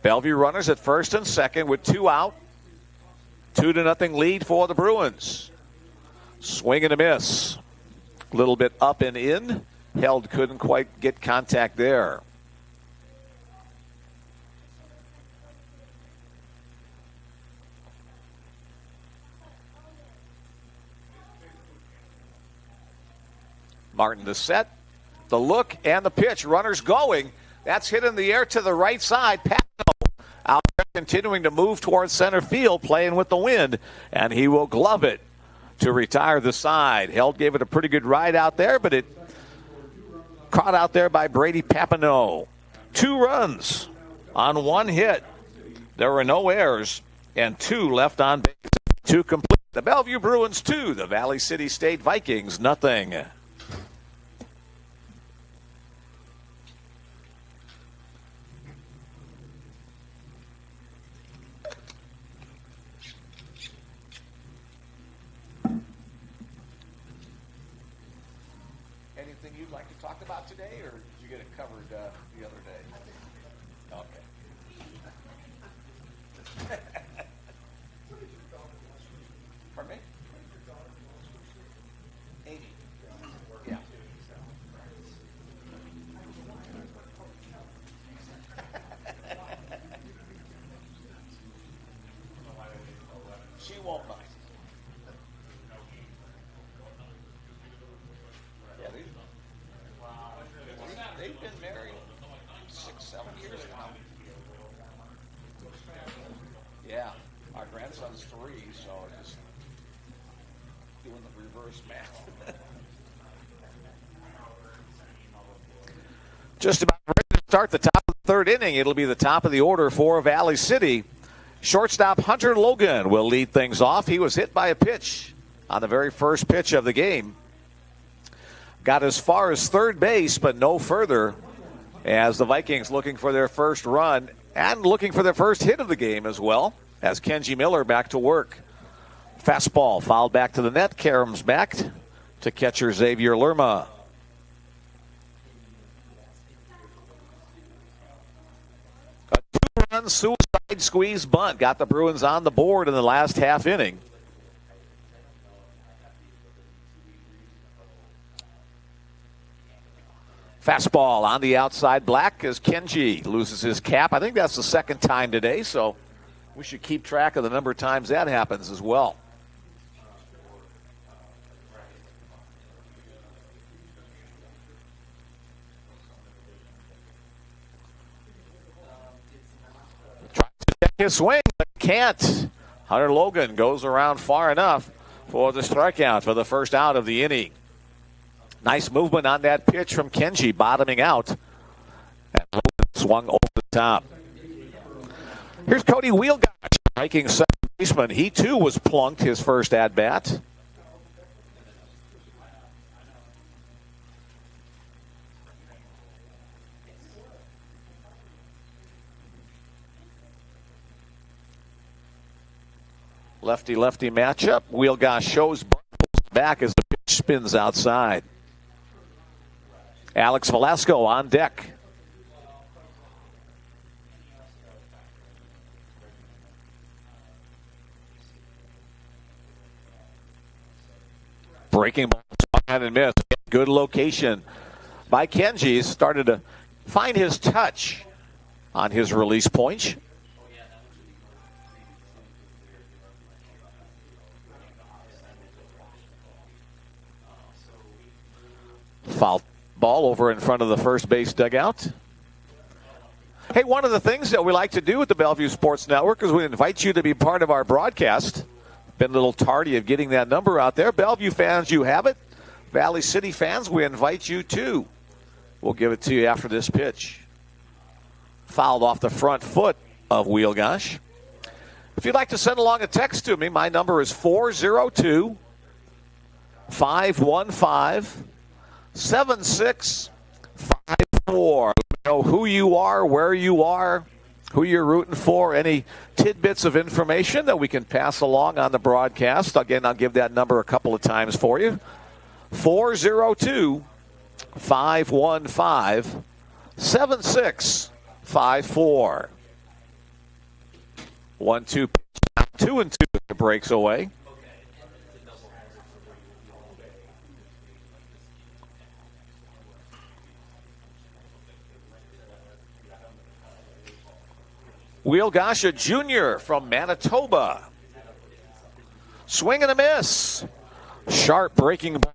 Bellevue runners at first and second with 2 out. 2-0 lead for the Bruins. Swing and a miss. A little bit up and in. Held couldn't quite get contact there. Martin the set, the look, and the pitch. Runners going. That's hit in the air to the right side. Papineau out there continuing to move towards center field, playing with the wind, and he will glove it to retire the side. Held gave it a pretty good ride out there, but it caught out there by Brady Papineau. 2 runs on 1 hit. There were no errors and 2 left on base to complete. The Bellevue Bruins 2, the Valley City State Vikings 0. Anything you'd like to talk about today, or did you get it covered the other day? She won't mind. Yeah, they've been married 6-7 years now. Yeah, our grandson's 3, so just doing the reverse math. Just about ready to start the top of the third inning. It'll be the top of the order for Valley City. Shortstop Hunter Logan will lead things off. He was hit by a pitch on the very first pitch of the game. Got as far as third base, but no further, as the Vikings looking for their first run and looking for their first hit of the game as well, as Kenji Miller back to work. Fastball fouled back to the net. Karams back to catcher Xavier Lerma. A 2-run suicide squeeze bunt got the Bruins on the board in the last half inning. Fastball on the outside black as Kenji loses his cap. I think that's the second time today, so we should keep track of the number of times that happens as well. Tries to take his swing, but can't. Hunter Logan goes around far enough for the strikeout for the first out of the inning. Nice movement on that pitch from Kenji, bottoming out. And Logan swung over the top. Here's Cody Wheelgosh, striking second baseman. He, too, was plunked his first at-bat. Lefty-lefty matchup. Wheelgosh shows back as the pitch spins outside. Alex Velasco on deck. Breaking ball, and miss. Good location by Kenji. He's started to find his touch on his release point. Foul ball over in front of the first base dugout. Hey, one of the things that we like to do at the Bellevue Sports Network is we invite you to be part of our broadcast. Been a little tardy of getting that number out there. Bellevue fans, you have it. Valley City fans, we invite you too. We'll give it to you after this pitch. Fouled off the front foot of Wheelgosh. If you'd like to send along a text to me, my number is 402-515-7654. Know who you are, where you are, who you're rooting for, any tidbits of information that we can pass along on the broadcast. Again, I'll give that number a couple of times for you. 402-515-7654. 1-2 pitch, 2-2 breaks away. Wheelgosh, a junior from Manitoba. Swing and a miss. Sharp breaking ball.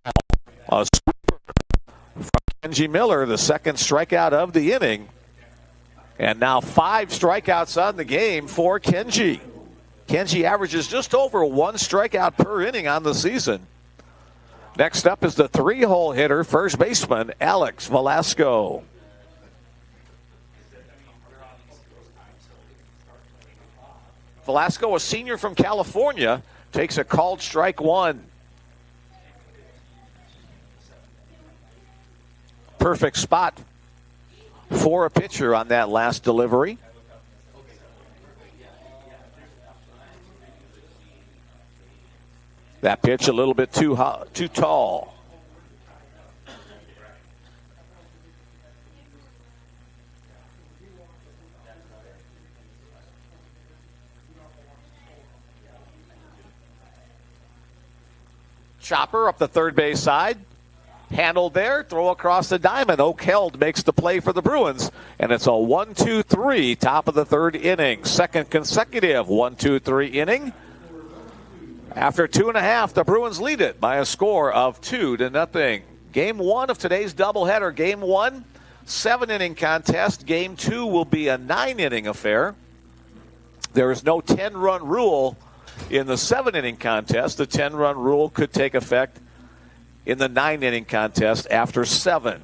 A sweeper from Kenji Miller, the second strikeout of the inning. And now 5 strikeouts on the game for Kenji. Kenji averages just over 1 strikeout per inning on the season. Next up is the 3-hole hitter, first baseman, Alex Velasco. Velasco, a senior from California, takes a called strike 1. Perfect spot for a pitcher on that last delivery. That pitch a little bit too tall. Chopper up the third base side. Handled there. Throw across the diamond. Oak-Held makes the play for the Bruins. And it's a 1-2-3 top of the third inning. Second consecutive 1-2-3 inning. After 2.5, the Bruins lead it by a score of 2-0. Game 1 of today's doubleheader. Game 1, 7-inning contest. Game 2 will be a 9-inning affair. There is no 10-run rule in the 7-inning contest. The 10-run rule could take effect in the 9-inning contest after 7.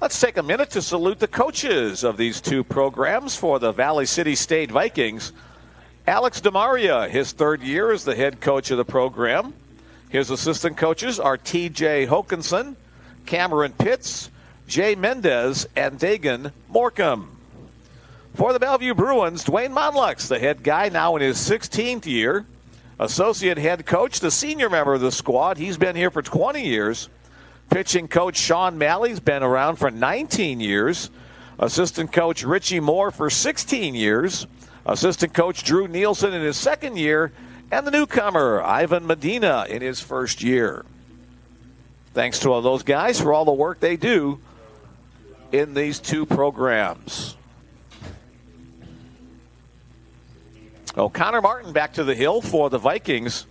Let's take a minute to salute the coaches of these two programs for the Valley City State Vikings. Alex DeMaria, his third year as the head coach of the program. His assistant coaches are T.J. Hokinson, Cameron Pitts, Jay Mendez, and Dagan Morcom. For the Bellevue Bruins, Dwayne Monlux, the head guy, now in his 16th year. Associate head coach, the senior member of the squad. He's been here for 20 years. Pitching coach Sean Malley's been around for 19 years. Assistant coach Richie Moore for 16 years. Assistant coach Drew Nielsen in his second year. And the newcomer, Ivan Medina, in his first year. Thanks to all those guys for all the work they do in these two programs. Oh, Connor Martin back to the hill for the Vikings.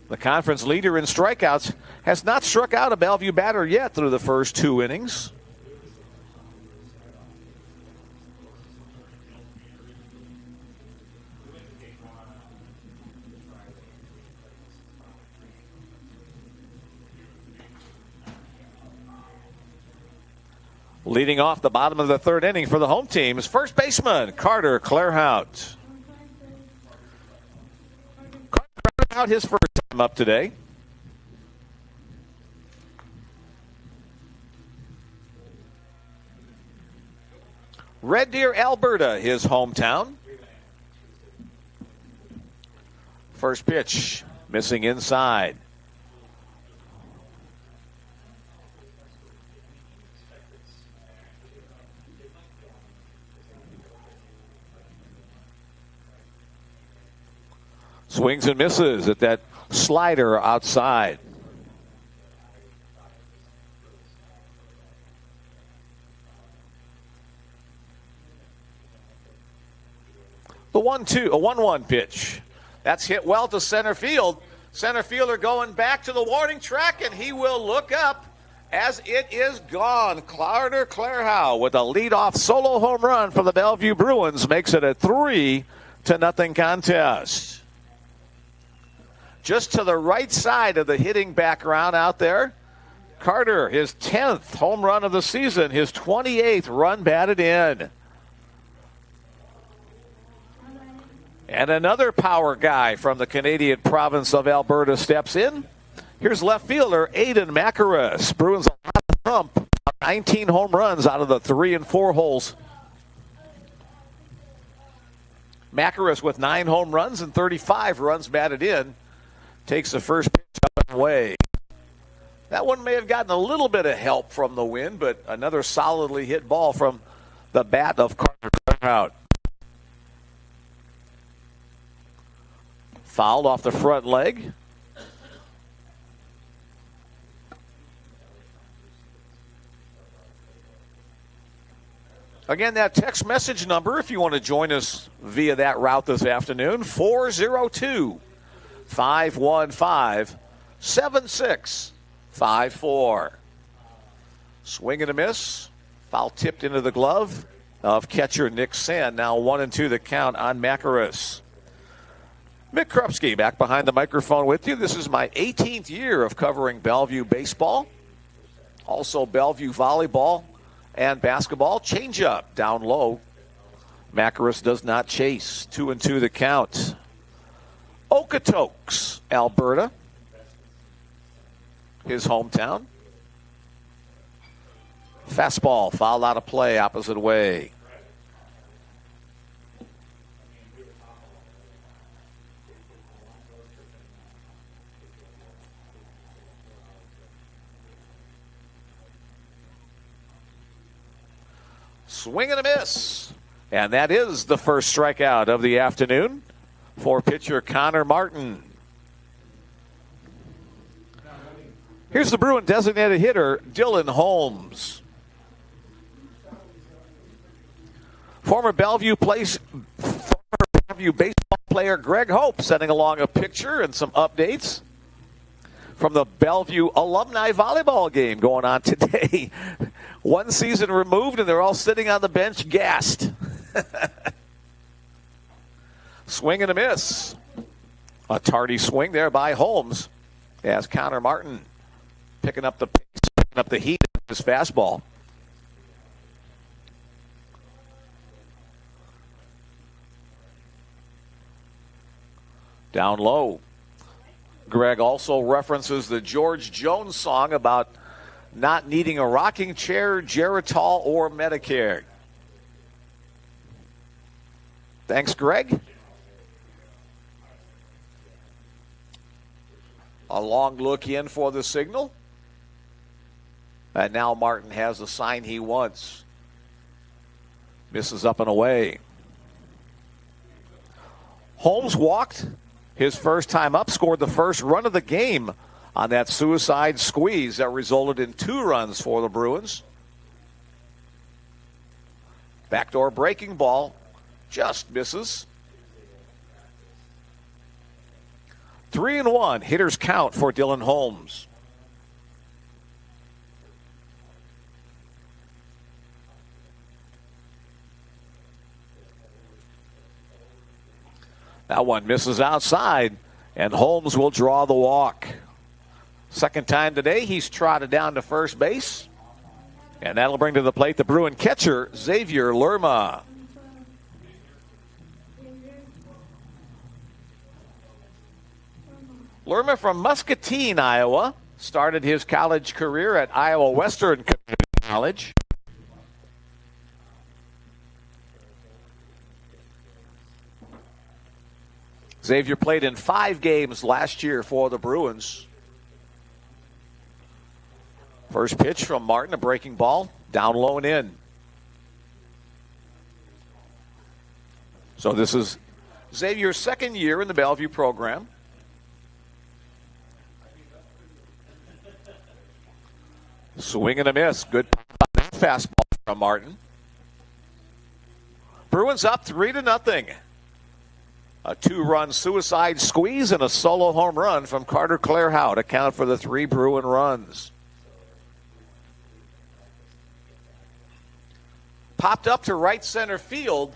The conference leader in strikeouts has not struck out a Bellevue batter yet through the first 2 innings. Leading off the bottom of the third inning for the home team is first baseman Carter Clairhout. Out his first time up today. Red Deer, Alberta, his hometown. First pitch, missing inside. Swings and misses at that slider outside. The 1-2, a 1-1 pitch. That's hit well to center field. Center fielder going back to the warning track, and he will look up as it is gone. Carter Clairhout with a leadoff solo home run for the Bellevue Bruins makes it a 3-0 contest. Just to the right side of the hitting background out there, Carter, his 10th home run of the season, his 28th run batted in. And another power guy from the Canadian province of Alberta steps in. Here's left fielder Aiden Macaris. Bruins on the hump, 19 home runs out of the 3 and 4 holes. Macaris with 9 home runs and 35 runs batted in. Takes the first pitch up and away. That one may have gotten a little bit of help from the wind, but another solidly hit ball from the bat of Carter Clairhout. Fouled off the front leg. Again, that text message number, if you want to join us via that route this afternoon, 402-515-7654. Swing and a miss. Foul tipped into the glove of catcher Nick Sand. Now 1-2 the count on Macaris. Mick Krupski back behind the microphone with you. This is my 18th year of covering Bellevue baseball. Also Bellevue volleyball and basketball. Changeup down low. Macaris does not chase. 2-2 the count. Okotoks, Alberta. His hometown. Fastball fouled out of play opposite way. Swing and a miss. And that is the first strikeout of the afternoon for pitcher Connor Martin. Here's the Bruin designated hitter, Dylan Holmes. Former Bellevue baseball player Greg Hope sending along a picture and some updates from the Bellevue alumni volleyball game going on today. One season removed, and they're all sitting on the bench gassed. Swing and a miss. A tardy swing there by Holmes as Connor Martin picking up the pace, picking up the heat of his fastball. Down low. Greg also references the George Jones song about not needing a rocking chair, Geritol, or Medicare. Thanks, Greg. A long look in for the signal. And now Martin has the sign he wants. Misses up and away. Holmes walked his first time up, scored the first run of the game on that suicide squeeze that resulted in 2 runs for the Bruins. Backdoor breaking ball just misses. 3-1 hitters count for Dylan Holmes. That one misses outside, and Holmes will draw the walk. Second time today, he's trotted down to first base, and that'll bring to the plate the Bruin catcher, Xavier Lerma. Lerma from Muscatine, Iowa, started his college career at Iowa Western Community College. Xavier played in 5 games last year for the Bruins. First pitch from Martin, a breaking ball, down low and in. So this is Xavier's second year in the Bellevue program. Swing and a miss. Good fastball from Martin. Bruins up 3-0. A 2-run suicide squeeze and a solo home run from Carter Clairhout account for the 3 Bruin runs. Popped up to right center field.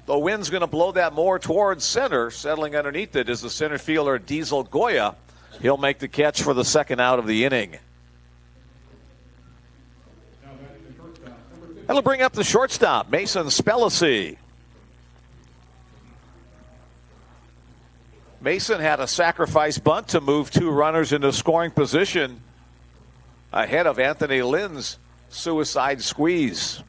The wind's going to blow that more towards center. Settling underneath it is the center fielder Diesel Goya. He'll make the catch for the second out of the inning. That'll bring up the shortstop, Mason Spellacy. Mason had a sacrifice bunt to move 2 runners into scoring position ahead of Anthony Lynn's suicide squeeze.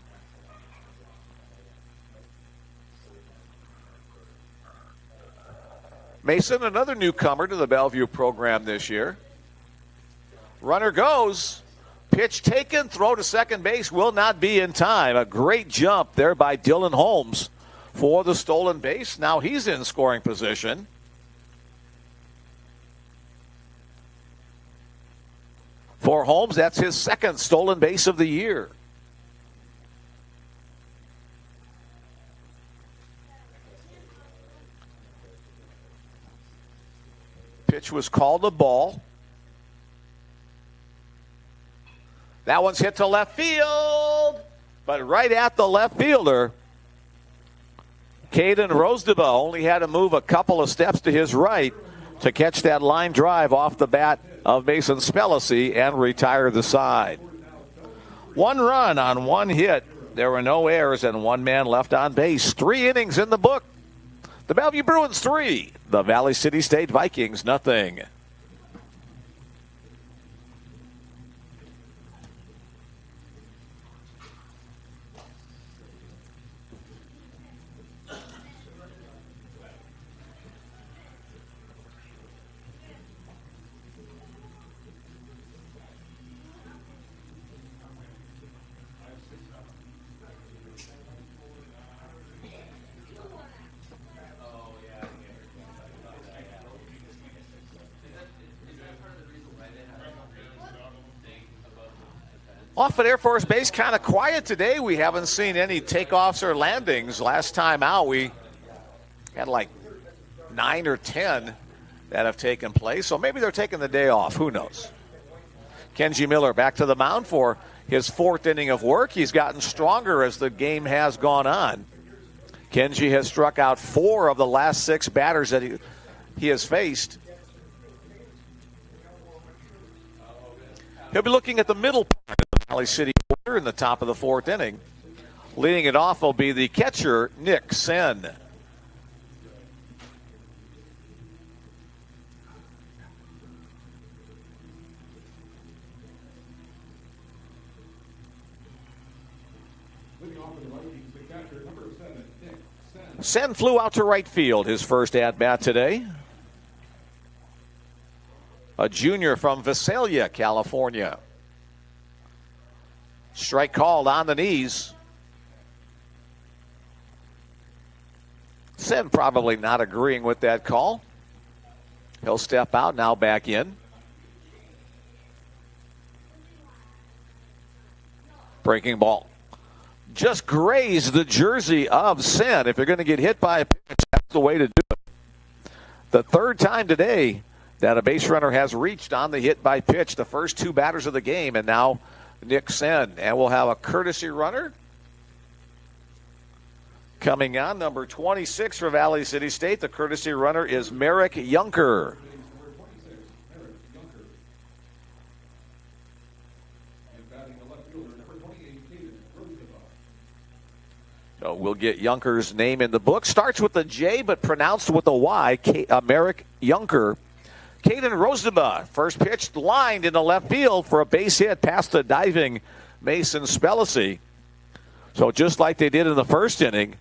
Mason, another newcomer to the Bellevue program this year. Runner goes. Pitch taken, throw to second base will not be in time. A great jump there by Dylan Holmes for the stolen base. Now he's in scoring position. For Holmes, that's his second stolen base of the year. Pitch was called a ball. That one's hit to left field, but right at the left fielder. Caden Rosdeba only had to move a couple of steps to his right to catch that line drive off the bat of Mason Spellacy and retire the side. 1 run on 1 hit. There were no errors and 1 man left on base. 3 innings in the book. The Bellevue Bruins 3, the Valley City State Vikings 0. Off at Air Force Base, kind of quiet today. We haven't seen any takeoffs or landings. Last time out, we had like 9 or 10 that have taken place. So maybe they're taking the day off. Who knows? Kenji Miller back to the mound for his 4th inning of work. He's gotten stronger as the game has gone on. Kenji has struck out 4 of the last 6 batters that he has faced. He'll be looking at the middle part of the Valley City order in the top of the 4th inning. Leading it off will be the catcher, Nick Sen. Sen flew out to right field, his first at-bat today. A junior from Visalia, California. Strike called on the knees. Sen probably not agreeing with that call. He'll step out, now back in. Breaking ball. Just grazed the jersey of Sen. If you're going to get hit by a pitch, that's the way to do it. The 3rd time today that a base runner has reached on the hit by pitch, the first 2 batters of the game, and now Nick Sen. And we'll have a courtesy runner coming on, number 26 for Valley City State. The courtesy runner is Merrick Yunker. So we'll get Yunker's name in the book. Starts with a J, but pronounced with a Y. Merrick Yunker. Caden Rosdeba, first pitch lined in the left field for a base hit past the diving Mason Spellacy. So just like they did in the first inning,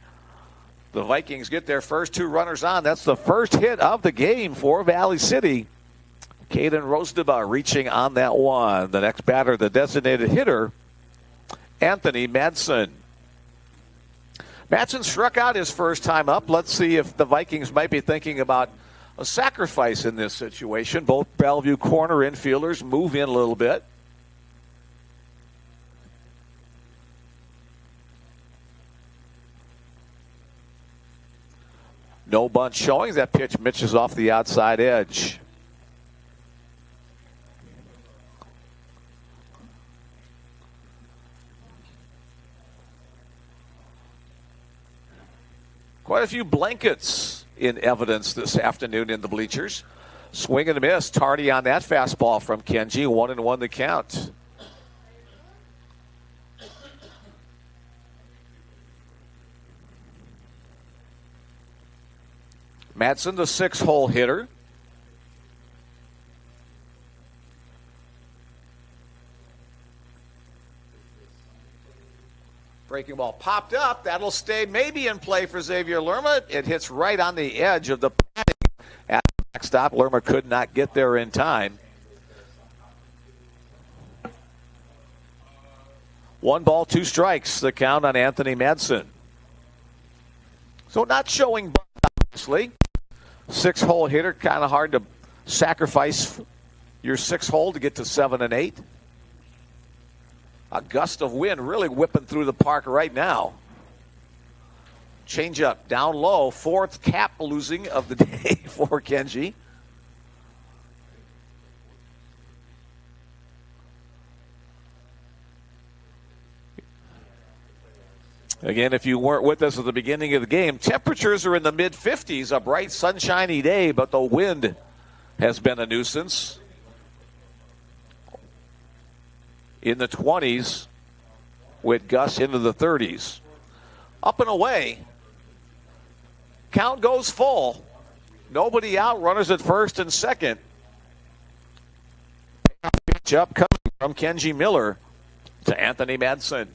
the Vikings get their first 2 runners on. That's the first hit of the game for Valley City. Caden Rosdeba reaching on that one. The next batter, the designated hitter, Anthony Madsen. Madsen struck out his first time up. Let's see if the Vikings might be thinking about a sacrifice in this situation. Both Bellevue corner infielders move in a little bit. No bunt showing. That pitch misses off the outside edge. Quite a few blankets in evidence this afternoon in the bleachers. Swing and a miss. Tardy on that fastball from Kenji. 1-1 the count. Madsen, the 6-hole hitter. Breaking ball popped up. That'll stay maybe in play for Xavier Lerma. It hits right on the edge of the padding at the backstop. Lerma could not get there in time. 1 ball, 2 strikes, the count on Anthony Madsen. So not showing bunt, obviously. 6-hole hitter, kind of hard to sacrifice your 6-hole to get to 7 and 8. A gust of wind really whipping through the park right now. Change up, down low, 4th cap losing of the day for Kenji. Again, if you weren't with us at the beginning of the game, temperatures are in the mid-50s, a bright, sunshiny day, but the wind has been a nuisance. In the 20s with gusts into the 30s. Up and away. Count goes full. Nobody out. Runners at first and second. Pitch up coming from Kenji Miller to Anthony Madsen.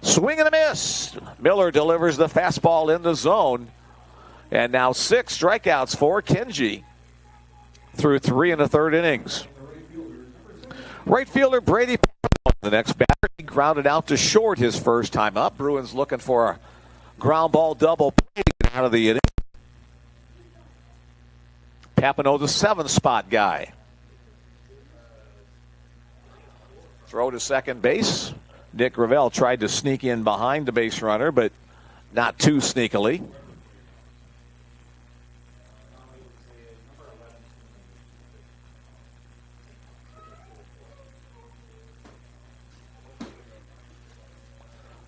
Swing and a miss. Miller delivers the fastball in the zone. And now 6 strikeouts for Kenji through 3 1/3 innings. Right fielder Brady, the next batter, he grounded out to short his first time up. Bruins looking for a ground ball double play to get out of the inning. Papineau, the 7 spot guy. Throw to second base. Nick Gravel tried to sneak in behind the base runner, but not too sneakily.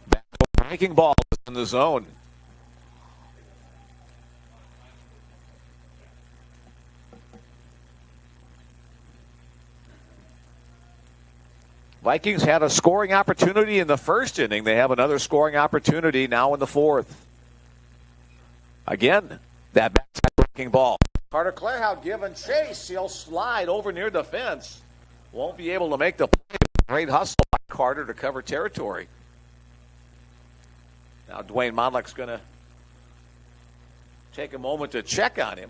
Back to a breaking ball in the zone. Vikings had a scoring opportunity in the first inning. They have another scoring opportunity now in the fourth. Again, that backside breaking ball. Carter Clairhout giving chase. He'll slide over near the fence. Won't be able to make the play. Great hustle by Carter to cover territory. Now Dwayne Modlick's going to take a moment to check on him.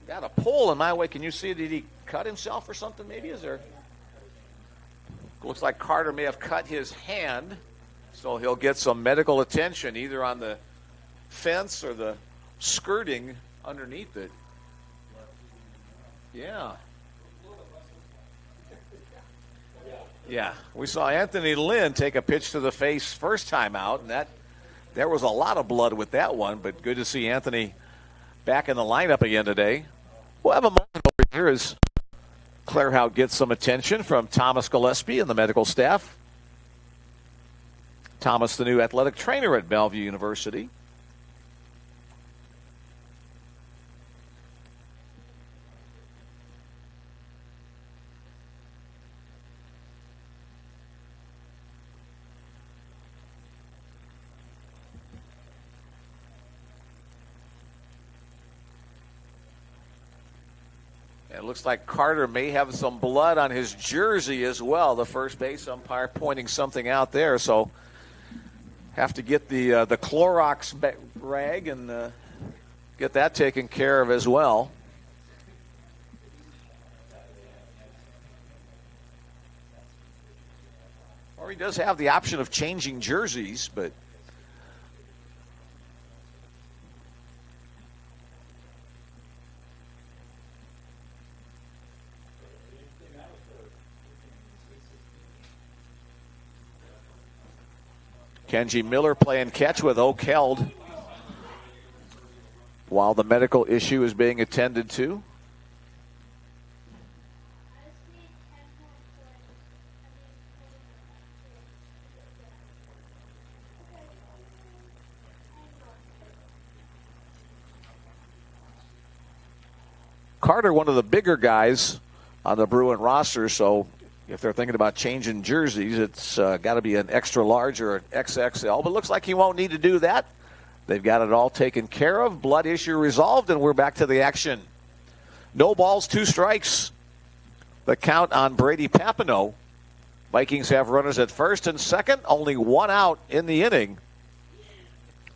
Got a pole in my way. Can you see? Did he cut himself or something? Maybe is there? Looks like Carter may have cut his hand, so he'll get some medical attention either on the fence or the skirting underneath it. Yeah. Yeah. We saw Anthony Lynn take a pitch to the face first time out, and there was a lot of blood with that one, but good to see Anthony back in the lineup again today. We'll have a moment over here as Clairhout gets some attention from Thomas Gillespie and the medical staff. Thomas, the new athletic trainer at Bellevue University. It looks like Carter may have some blood on his jersey as well. The first base umpire pointing something out there. So have to get the Clorox rag and get that taken care of as well. Or he does have the option of changing jerseys, but Kenji Miller playing catch with Oak held while the medical issue is being attended to. Carter, one of the bigger guys on the Bruin roster, so if they're thinking about changing jerseys, it's got to be an extra large or an XXL. But it looks like he won't need to do that. They've got it all taken care of. Blood issue resolved, and we're back to the action. No balls, 2 strikes. The count on Brady Papineau. Vikings have runners at first and second. Only 1 out in the inning.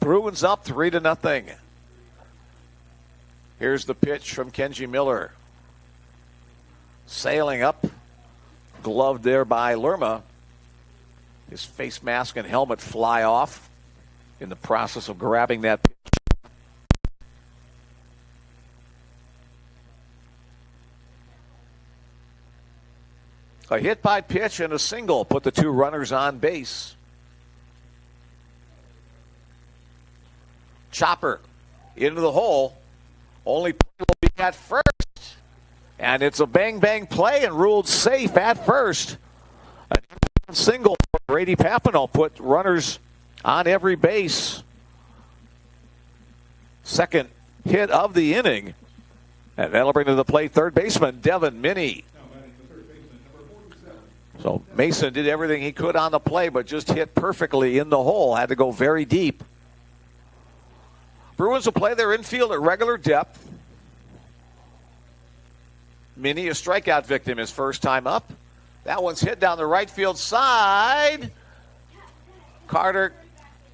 Bruins up 3-0. Here's the pitch from Kenji Miller. Sailing up. Gloved there by Lerma. His face mask and helmet fly off in the process of grabbing that pitch. A hit by pitch and a single put the 2 runners on base. Chopper into the hole. Only play will be at first. And it's a bang-bang play and ruled safe at first. A single for Brady Papineau put runners on every base. Second hit of the inning. And that'll bring to the plate third baseman Devin Minnie. So Mason did everything he could on the play, but just hit perfectly in the hole. Had to go very deep. Bruins will play their infield at regular depth. Minnie, a strikeout victim, his first time up. That one's hit down the right field side. Carter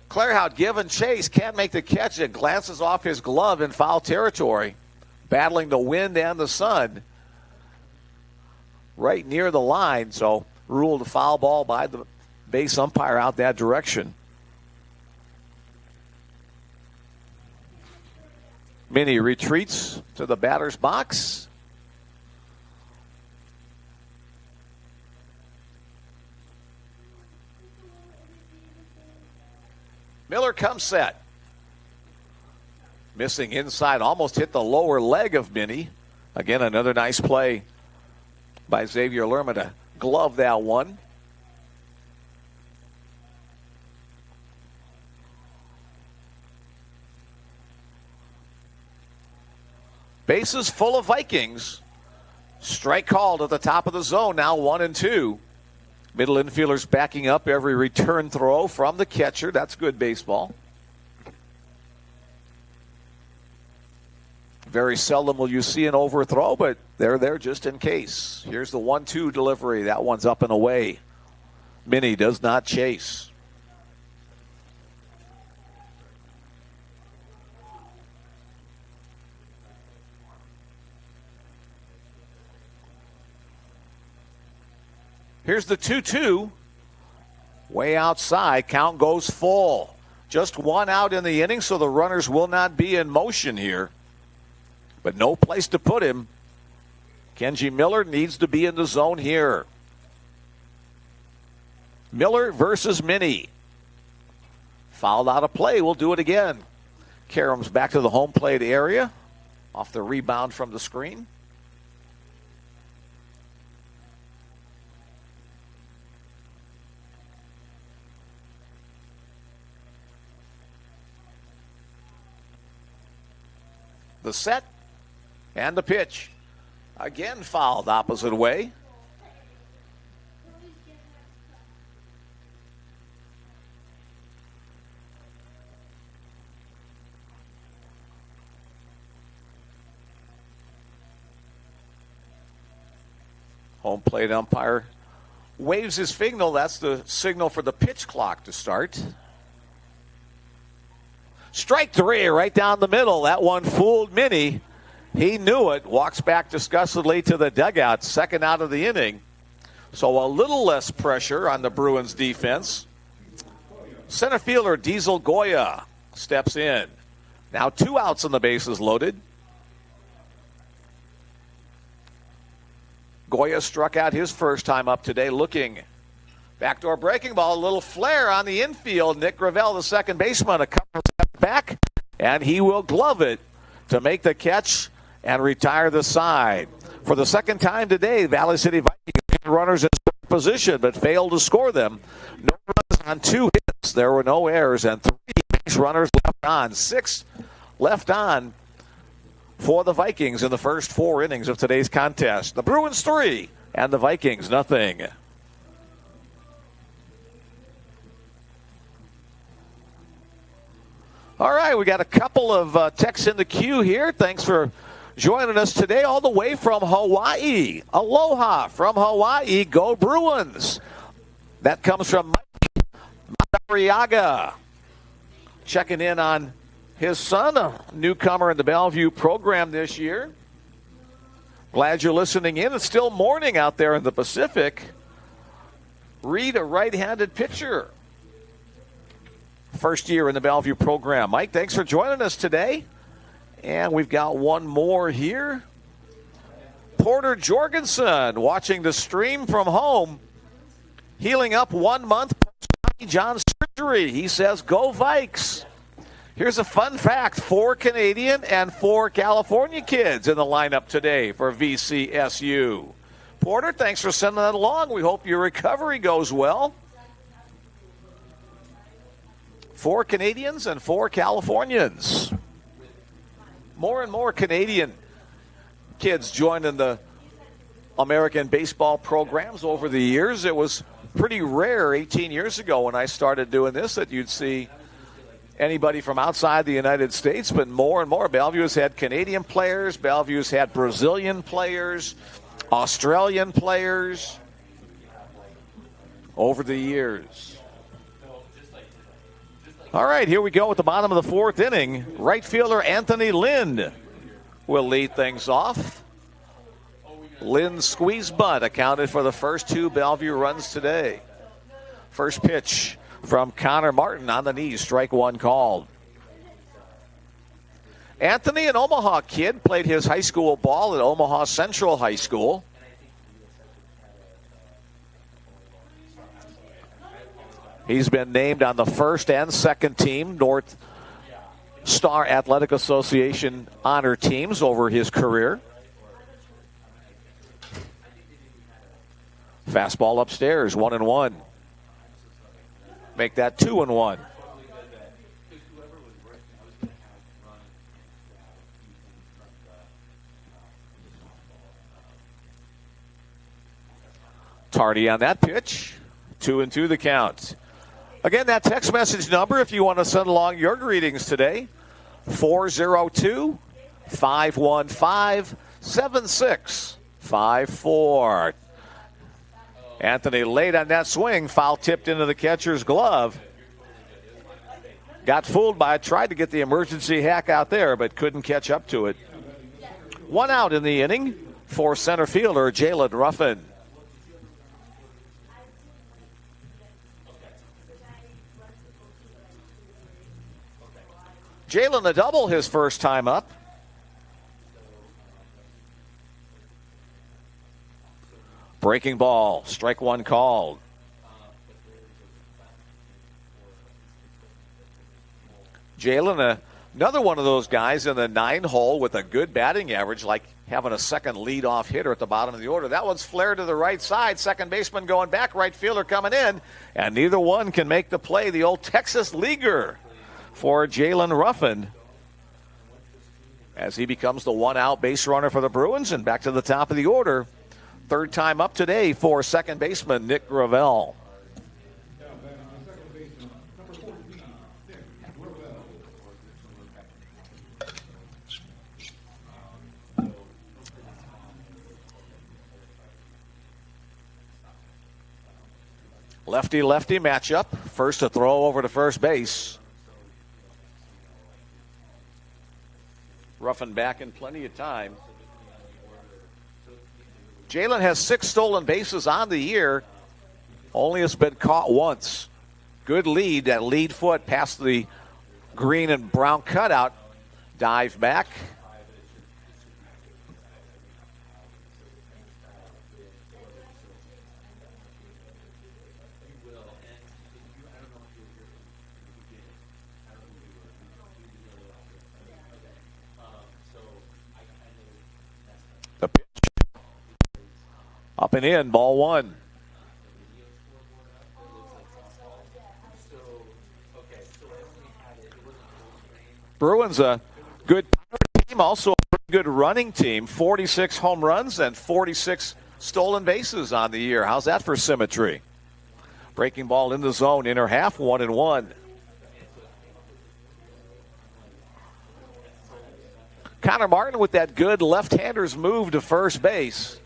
Clairhout giving chase, can't make the catch. It glances off his glove in foul territory. Battling the wind and the sun. Right near the line, so ruled a foul ball by the base umpire out that direction. Minnie retreats to the batter's box. Miller comes set. Missing inside, almost hit the lower leg of Minnie. Again, another nice play by Xavier Lerma to glove that one. Bases full of Vikings. Strike called at the top of the zone, now 1-2. Middle infielders backing up every return throw from the catcher. That's good baseball. Very seldom will you see an overthrow, but they're there just in case. Here's the 1-2 delivery. That one's up and away. Minnie does not chase. Here's the 2-2. Way outside. Count goes full. Just one out in the inning, so the runners will not be in motion here. But no place to put him. Kenji Miller needs to be in the zone here. Miller versus Minnie. Fouled out of play. We'll do it again. Karams back to the home plate area. Off the rebound from the screen. The set and the pitch. Again fouled opposite way. Home plate umpire waves his signal. That's the signal for the pitch clock to start. Strike three right down the middle. That one fooled Minnie. He knew it. Walks back disgustedly to the dugout. Second out of the inning. So a little less pressure on the Bruins defense. Center fielder Diesel Goya steps in. Now 2 outs and the bases loaded. Goya struck out his first time up today looking. Backdoor breaking ball, a little flare on the infield. Nick Gravel, the second baseman, a couple steps back, and he will glove it to make the catch and retire the side. For the second time today, Valley City Vikings had runners in scoring position but failed to score them. No runs on 2 hits. There were no errors and 3 base runners left on. 6 left on for the Vikings in the first 4 innings of today's contest. The Bruins 3 and the Vikings nothing. All right, we got a couple of texts in the queue here. Thanks for joining us today all the way from Hawaii. Aloha from Hawaii. Go Bruins. That comes from Mike Madariaga. Checking in on his son, a newcomer in the Bellevue program this year. Glad you're listening in. It's still morning out there in the Pacific. Reed, a right-handed pitcher. First year in the Bellevue program. Mike, thanks for joining us today. And we've got one more here. Porter Jorgensen watching the stream from home. Healing up 1 month post-Tommy John surgery. He says, go Vikes. Here's a fun fact. 4 Canadian and 4 California kids in the lineup today for VCSU. Porter, thanks for sending that along. We hope your recovery goes well. 4 Canadians and 4 Californians. More and more Canadian kids joining the American baseball programs over the years. It was pretty rare 18 years ago when I started doing this that you'd see anybody from outside the United States, but more and more. Bellevue's had Canadian players. Bellevue's had Brazilian players, Australian players over the years. All right, here we go at the bottom of the 4th inning. Right fielder Anthony Lind will lead things off. Lind's squeeze bunt accounted for the first 2 Bellevue runs today. First pitch from Connor Martin on the knees. Strike one called. Anthony, an Omaha kid, played his high school ball at Omaha Central High School. He's been named on the first and second team North Star Athletic Association honor teams over his career. Fastball upstairs, 1-1. Make that 2-1. Tardy on that pitch. 2-2 the count. Again, that text message number, if you want to send along your greetings today, 402-515-7654. Anthony late on that swing, foul tipped into the catcher's glove. Got fooled by it, tried to get the emergency hack out there, but couldn't catch up to it. One out in the inning for center fielder Jalen Ruffin. Jalen a double his first time up. Breaking ball, strike one called. Jalen, another one of those guys in the 9-hole with a good batting average, like having a second leadoff hitter at the bottom of the order. That one's flared to the right side. Second baseman going back, right fielder coming in, and neither one can make the play. The old Texas leaguer for Jalen Ruffin as he becomes the one-out base runner for the Bruins, and back to the top of the order. Third time up today for second baseman Nick Gravel. Lefty-lefty matchup. First to throw over to first base. Ruffin back in plenty of time. Jalen has 6 stolen bases on the year. Only has been caught once. Good lead. That lead foot past the green and brown cutout. Dive back. The pitch. Up and in, ball one. Bruins a good team, also a pretty good running team. 46 home runs and 46 stolen bases on the year. How's that for symmetry? Breaking ball in the zone, inner half, 1-1. Connor Martin with that good left-hander's move to first base.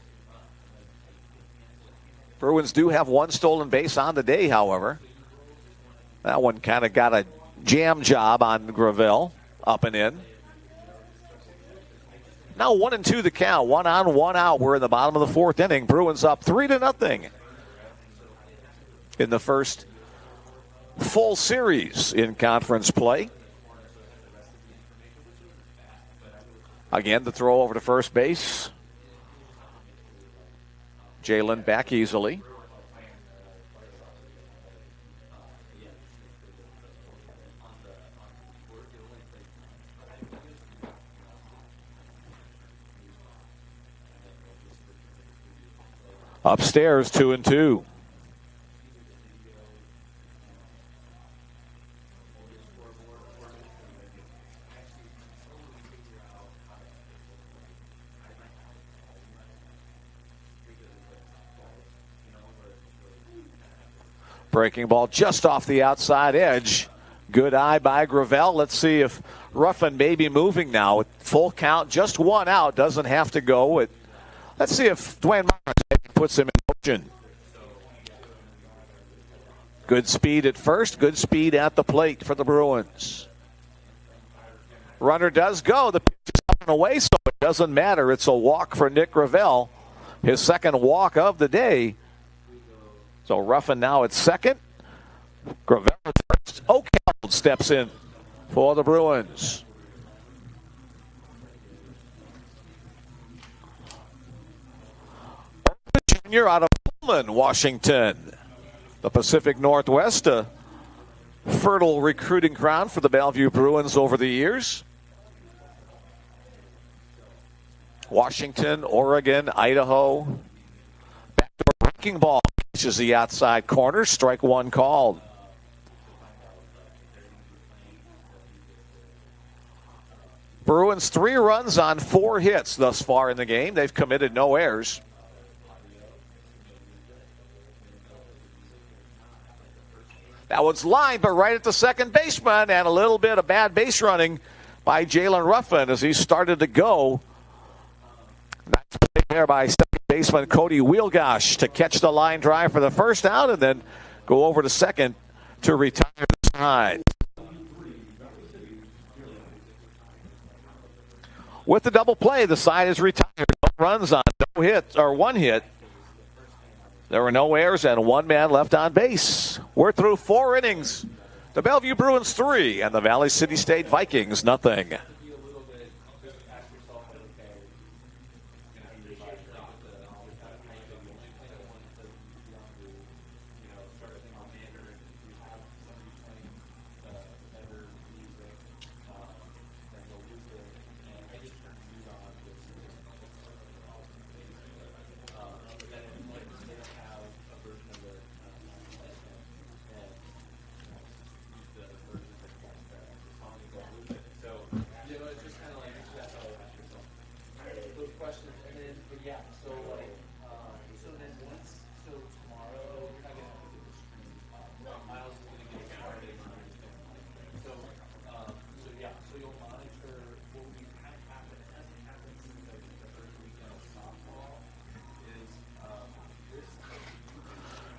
Bruins do have 1 stolen base on the day, however. That one kind of got a jam job on Gravel, up and in. Now 1-2 the count. 1 on, 1 out. We're in the bottom of the 4th inning. Bruins up 3-0 in the first full series in conference play. Again, the throw over to first base. Jalen back easily. Upstairs, 2-2. Breaking ball just off the outside edge. Good eye by Gravel. Let's see if Ruffin may be moving now. Full count, just 1 out. Doesn't have to go. Let's see if Dwayne Marks puts him in motion. Good speed at first. Good speed at the plate for the Bruins. Runner does go. The pitch is up and away, so it doesn't matter. It's a walk for Nick Gravel. His second walk of the day. So Ruffin now at second. Gravel first. Oakeld steps in for the Bruins. Junior out of Pullman, Washington. The Pacific Northwest, a fertile recruiting ground for the Bellevue Bruins over the years. Washington, Oregon, Idaho. Backdoor breaking ball catches the outside corner. Strike one called. Bruins 3 runs on 4 hits thus far in the game. They've committed no errors. That one's lined, but right at the second baseman, and a little bit of bad base running by Jalen Ruffin as he started to go. Nice play there by second baseman Cody Wielgosh to catch the line drive for the first out and then go over to second to retire the side. With the double play, the side is retired. No runs on no hits, or 1 hit. There were no errors and 1 man left on base. We're through 4 innings. The Bellevue Bruins 3 and the Valley City State Vikings nothing.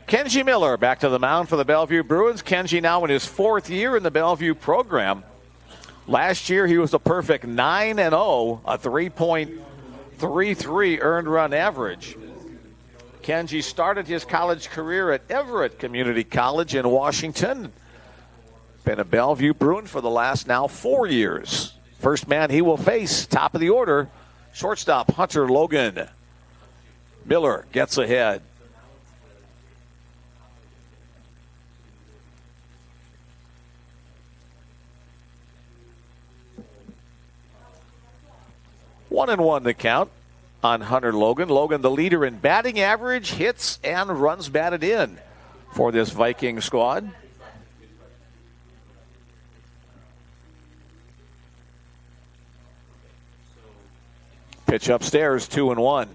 Kenji Miller back to the mound for the Bellevue Bruins. Kenji now in his 4th year in the Bellevue program. Last year he was a perfect 9-0, a 3.33 earned run average. Kenji started his college career at Everett Community College in Washington. Been a Bellevue Bruin for the last now 4 years. First man he will face, top of the order, shortstop Hunter Logan. Miller gets ahead. One and one the count on Hunter Logan. Logan, the leader in batting average, hits, and runs batted in for this Viking squad. Pitch upstairs, 2-1.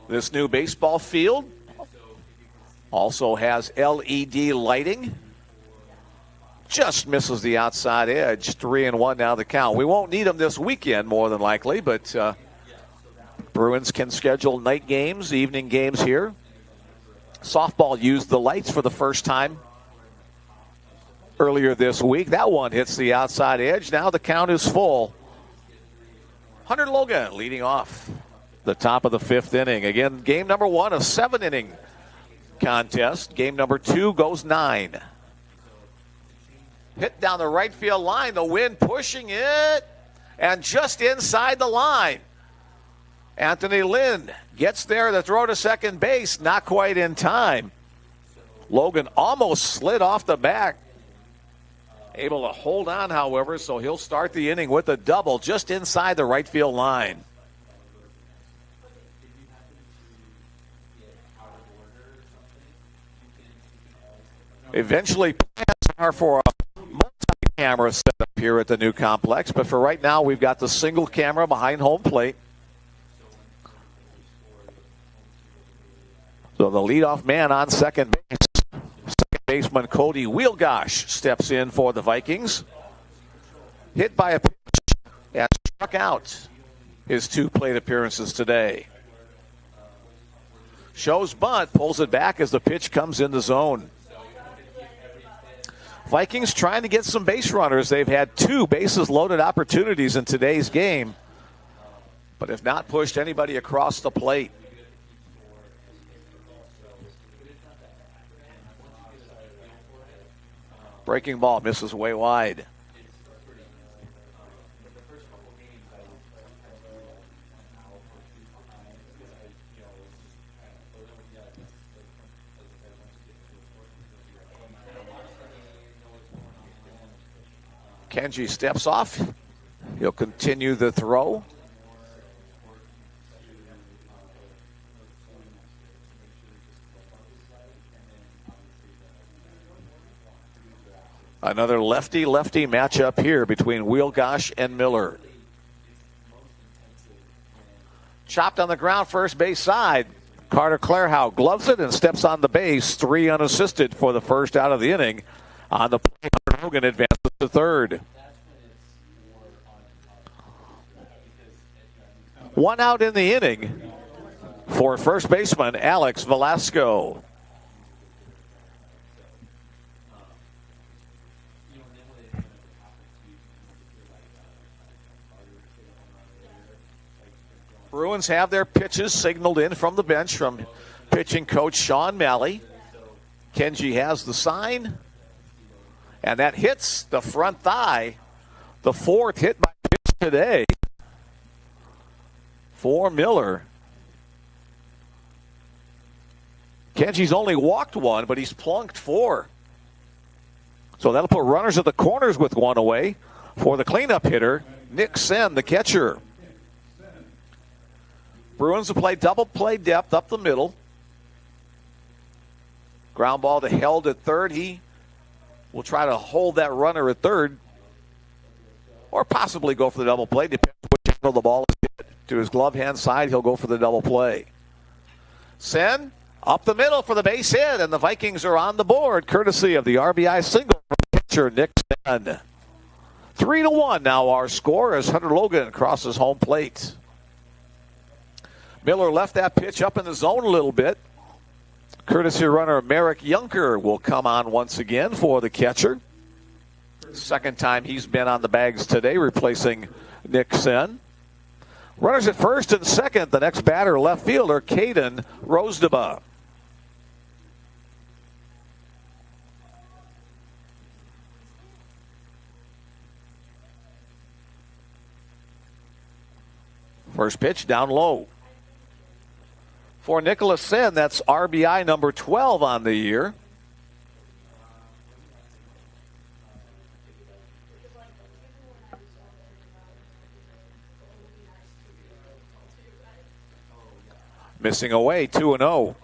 This new baseball field also has LED lighting. Just misses the outside edge. 3-1 now the count. We won't need them this weekend more than likely, but Bruins can schedule night games, evening games here. Softball used the lights for the first time earlier this week. That one hits the outside edge. Now the count is full. Hunter Logan leading off the top of the 5th inning. Again, game number 1, a 7-inning contest. Game number 2 goes 9. Hit down the right field line. The wind pushing it. And just inside the line. Anthony Lynn gets there to throw to second base. Not quite in time. Logan almost slid off the back. Able to hold on, however, so he'll start the inning with a double just inside the right field line. Eventually, plans are for a multi-camera setup here at the new complex, but for right now, we've got the single camera behind home plate. So the leadoff man on second base, second baseman Cody Wielgosh steps in for the Vikings. Hit by a pitch and struck out his 2 plate appearances today. Shows bunt, pulls it back as the pitch comes in the zone. Vikings trying to get some base runners. They've had 2 bases loaded opportunities in today's game, but have not pushed anybody across the plate. Breaking ball misses way wide. Kenji steps off. He'll continue the throw. Another lefty-lefty matchup here between Wheelgosh and Miller. Chopped on the ground, first base side. Carter Clarehow gloves it and steps on the base. 3 unassisted for the first out of the inning. On the play, Hunter Logan advances to third. 1 out in the inning for first baseman Alex Velasco. Bruins have their pitches signaled in from the bench from pitching coach Sean Malley. Kenji has the sign, and that hits the front thigh. The 4th hit by pitch today for Miller. Kenji's only walked 1, but he's plunked 4. So that'll put runners at the corners with 1 away for the cleanup hitter, Nick Sen, the catcher. Bruins will play double play depth up the middle. Ground ball to Held at third. He will try to hold that runner at third or possibly go for the double play. Depends which angle the ball is hit. To his glove hand side, he'll go for the double play. Sen up the middle for the base hit, and the Vikings are on the board courtesy of the RBI single from pitcher Nick Sen. 3-1 now our score as Hunter Logan crosses home plate. Miller left that pitch up in the zone a little bit. Courtesy runner Merrick Yunker will come on once again for the catcher. Second time he's been on the bags today, replacing Nick Sen. Runners at first and second. The next batter, left fielder Caden Rosdeba. First pitch down low. For Nicholas Sen, that's RBI number 12 on the year. Missing away, 2-0.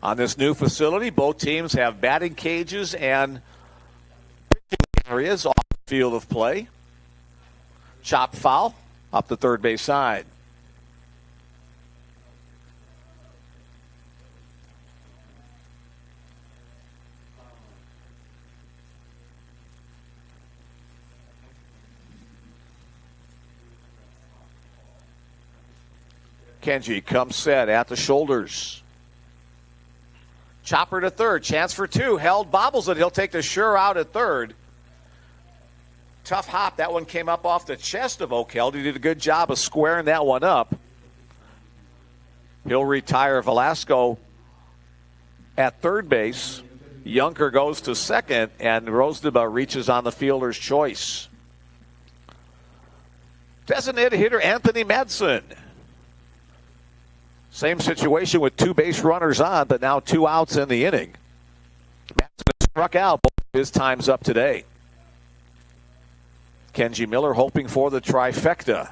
On this new facility, both teams have batting cages and areas off the field of play. Chop foul up the third base side. Kenji comes set at the shoulders. Chopper to third. Chance for 2. Held, bobbles it. He'll take the sure out at third. Tough hop. That one came up off the chest of Oakeld. He did a good job of squaring that one up. He'll retire Velasco at third base. Yunker goes to second, and Rosdeba reaches on the fielder's choice. Designated hitter Anthony Madsen. Same situation with 2 base runners on, but now 2 outs in the inning. Madsen struck out both of his times up today. Kenji Miller hoping for the trifecta.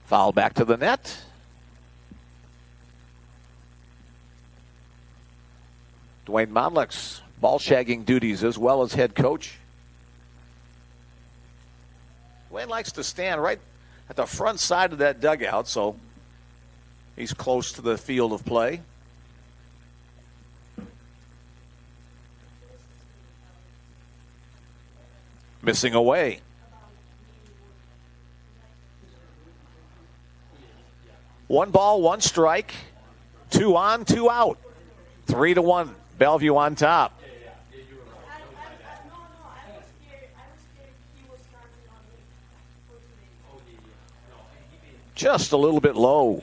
Foul back to the net. Dwayne Monlick's ball shagging duties as well as head coach. Dwayne likes to stand right at the front side of that dugout, so he's close to the field of play. Missing away. 1 ball, 1 strike. 2 on, 2 out. 3-1. Bellevue on top. Just a little bit low.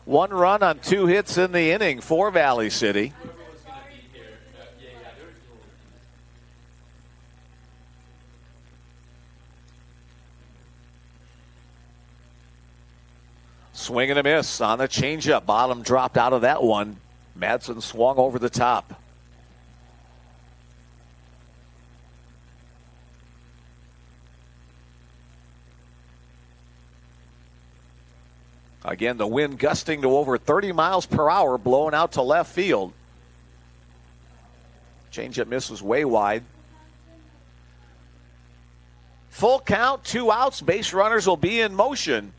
1 run on 2 hits in the inning for Valley City. Swing and a miss on the changeup. Bottom dropped out of that one. Madsen swung over the top. Again, the wind gusting to over 30 miles per hour, blowing out to left field. Changeup misses way wide. Full count, 2 outs. Base runners will be in motion.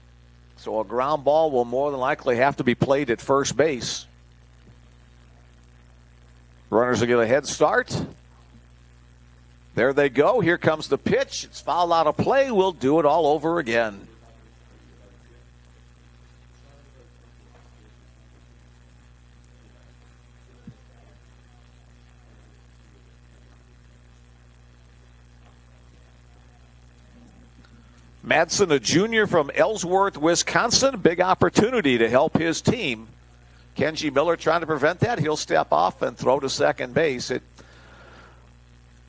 So a ground ball will more than likely have to be played at first base. Runners will get a head start. There they go. Here comes the pitch. It's fouled out of play. We'll do it all over again. Madsen, a junior from Ellsworth, Wisconsin. Big opportunity to help his team. Kenji Miller trying to prevent that. He'll step off and throw to second base. It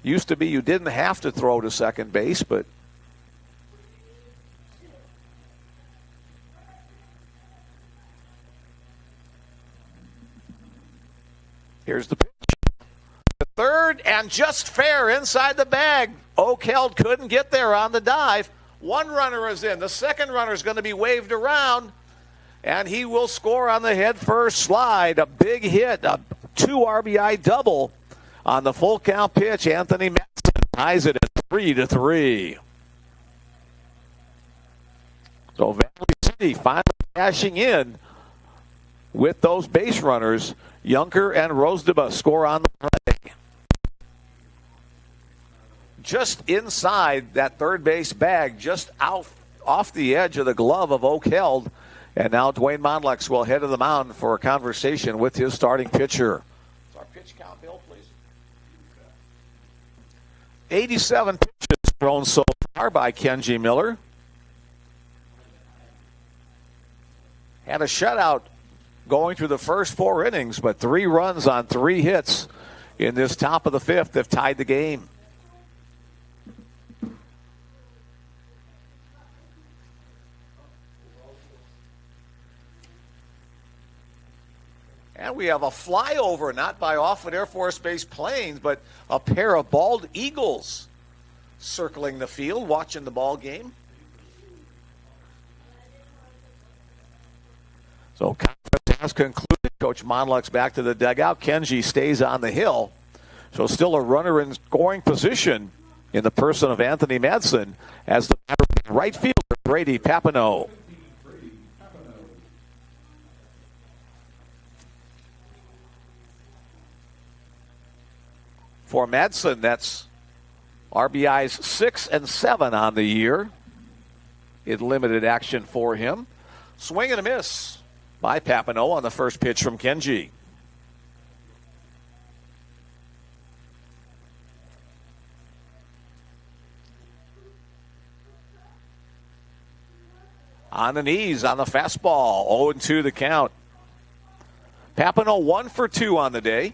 used to be you didn't have to throw to second base, but here's the pitch. The third, and just fair inside the bag. Oakheld couldn't get there on the dive. 1 runner is in. The second runner is going to be waved around, and he will score on the head first slide. A big hit, a 2 RBI double on the full count pitch. Anthony Madsen ties it at 3-3. So Valley City finally cashing in with those base runners. Junker and Rosdeba score on the play. Just inside that third base bag, just out off the edge of the glove of Oakheld. And now Dwayne Mondlex will head to the mound for a conversation with his starting pitcher. Is our pitch count, Bill, please? 87 pitches thrown so far by Kenji Miller. Had a shutout going through the first 4 innings, but 3 runs on 3 hits in this top of the 5th have tied the game. And we have a flyover, not by Offutt Air Force Base planes, but a pair of bald eagles circling the field, watching the ball game. So conference has concluded. Coach Mondlex back to the dugout. Kenji stays on the hill. So still a runner in scoring position in the person of Anthony Madsen as the right fielder, Brady Papineau. For Madsen, that's RBIs 6 and 7 on the year in limited action for him. Swing and a miss by Papineau on the first pitch from Kenji. On the knees on the fastball. 0-2 the count. Papineau 1 for 2 on the day.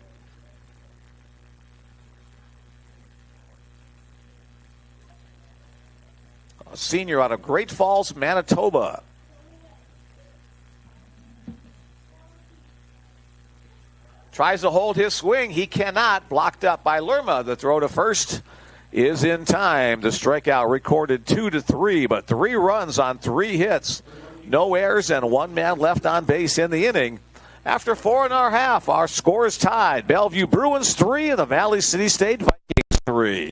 A senior out of Great Falls, Manitoba. Tries to hold his swing. He cannot. Blocked up by Lerma. The throw to first is in time. The strikeout recorded 2-3, but 3 runs on 3 hits. No errors and 1 man left on base in the inning. After 4.5, our score is tied. Bellevue Bruins 3 and the Valley City State Vikings 3.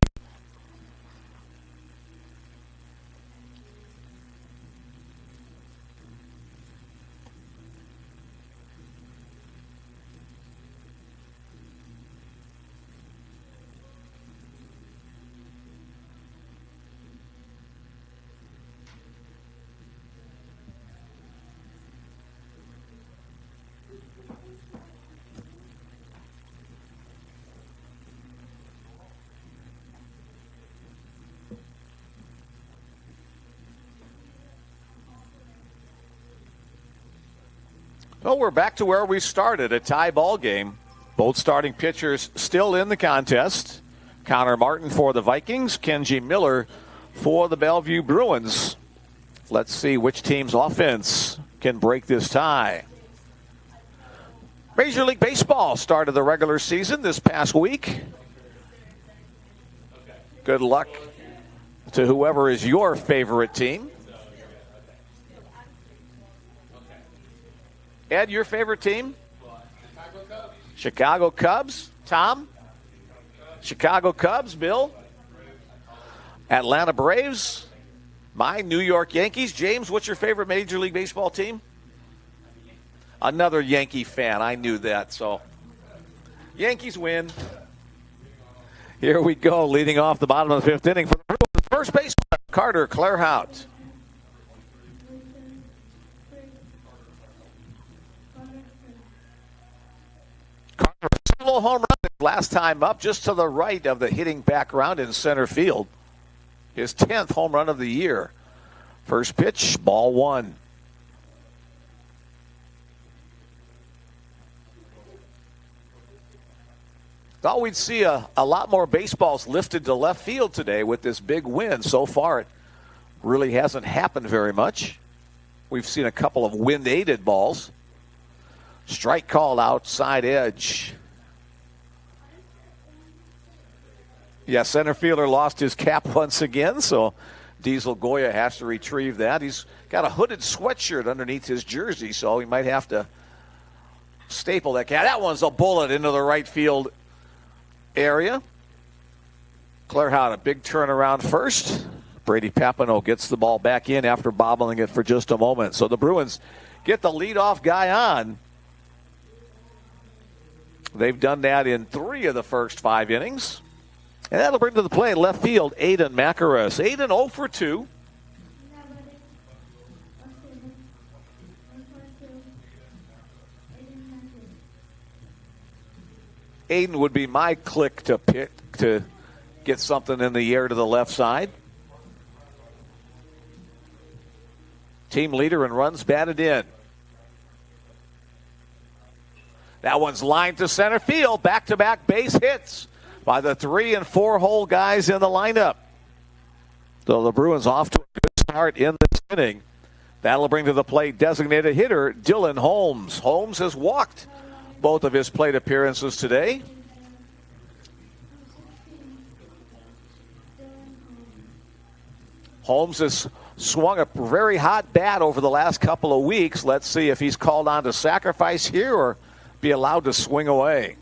Well, we're back to where we started, a tie ball game. Both starting pitchers still in the contest. Connor Martin for the Vikings, Kenji Miller for the Bellevue Bruins. Let's see which team's offense can break this tie. Major League Baseball started the regular season this past week. Good luck to whoever is your favorite team. Ed, your favorite team? Chicago Cubs. Tom? Chicago Cubs. Bill? Atlanta Braves. My New York Yankees. James, what's your favorite Major League Baseball team? Another Yankee fan. I knew that. So, Yankees win. Here we go, leading off the bottom of the fifth inning for the Bruins. First baseman, Carter Clairhout. Carter, a solo home run last time up, just to the right of the hitting background in center field. His 10th home run of the year. First pitch, ball one. Thought we'd see a lot more baseballs lifted to left field today with this big win. So far, it really hasn't happened very much. We've seen a couple of wind-aided balls. Strike called outside edge. Yeah, center fielder lost his cap once again, so Diesel Goya has to retrieve that. He's got a hooded sweatshirt underneath his jersey, so he might have to staple that cap. That one's a bullet into the right field area. Clairhout, a big turnaround first. Brady Papineau gets the ball back in after bobbling it for just a moment. So the Bruins get the leadoff guy on. They've done that in 3 of the first 5 innings. And that'll bring to the plate left field Aiden Macaris. Aiden 0 for 2. Aiden would be my click to pick to get something in the air to the left side. Team leader in runs batted in. That one's lined to center field. Back-to-back base hits by the 3 and 4 hole guys in the lineup. So the Bruins off to a good start in this inning. That'll bring to the plate designated hitter Dylan Holmes. Holmes has walked both of his plate appearances today. Holmes has swung a very hot bat over the last couple of weeks. Let's see if he's called on to sacrifice here or be allowed to swing away.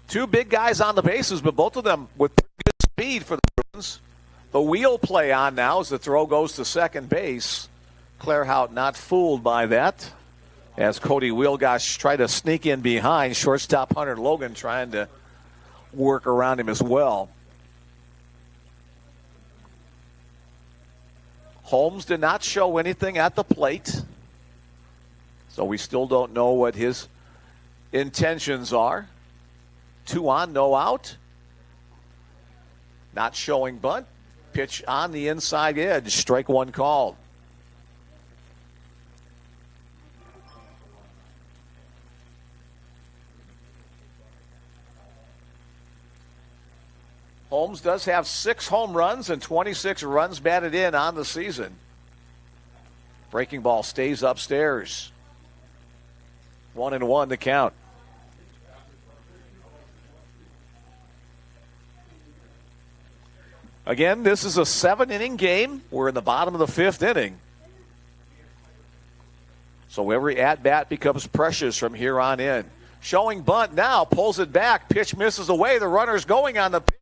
Two big guys on the bases, but both of them with pretty good speed for the Bruins. The wheel play on now as the throw goes to second base. Clairhout not fooled by that as Cody Wielgosh tried to sneak in behind. Shortstop Hunter Logan trying to work around him as well. Holmes did not show anything at the plate, so we still don't know what his intentions are. 2 on, no out. Not showing bunt. Pitch on the inside edge. Strike one called. Holmes does have 6 home runs and 26 runs batted in on the season. Breaking ball stays upstairs. 1-1 to count. Again, this is a 7-inning game. We're in the bottom of the 5th inning. So every at-bat becomes precious from here on in. Showing bunt now, pulls it back. Pitch misses away. The runner's going on the pitch.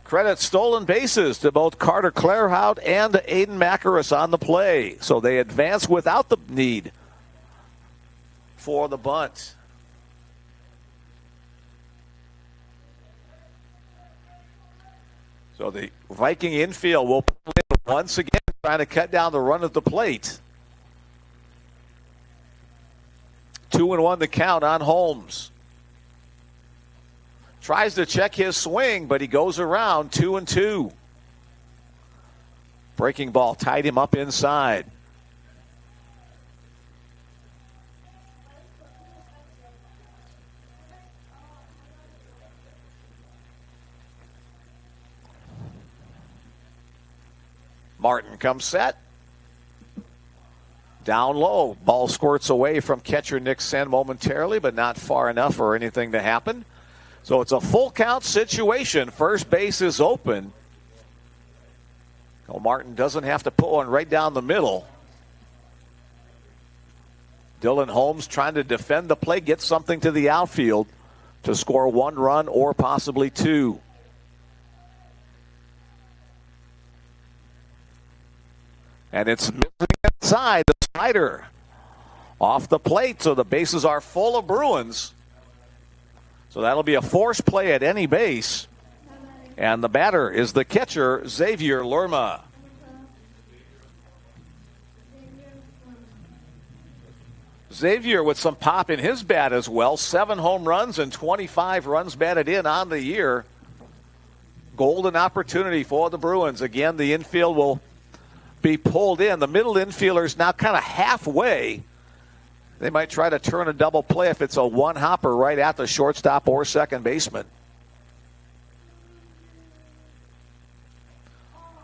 Credit stolen bases to both Carter Clairhout and Aiden Macaris on the play. So they advance without the need for the bunt. So the Viking infield will pull in once again, trying to cut down the run at the plate. 2-1 the count on Holmes. Tries to check his swing, but he goes around 2-2. Breaking ball tied him up inside. Martin comes set. Down low. Ball squirts away from catcher Nick Sen momentarily, but not far enough for anything to happen. So it's a full count situation. First base is open. Oh, Martin doesn't have to put one right down the middle. Dylan Holmes trying to defend the play, get something to the outfield to score 1 run or possibly 2. And it's missing inside the slider off the plate, so the bases are full of Bruins. So that'll be a force play at any base. And the batter is the catcher, Xavier Lerma. Xavier with some pop in his bat as well. 7 home runs and 25 runs batted in on the year. Golden opportunity for the Bruins. Again, the infield will be pulled in. The middle infielder's now kind of halfway. They might try to turn a double play if it's a one-hopper right at the shortstop or second baseman.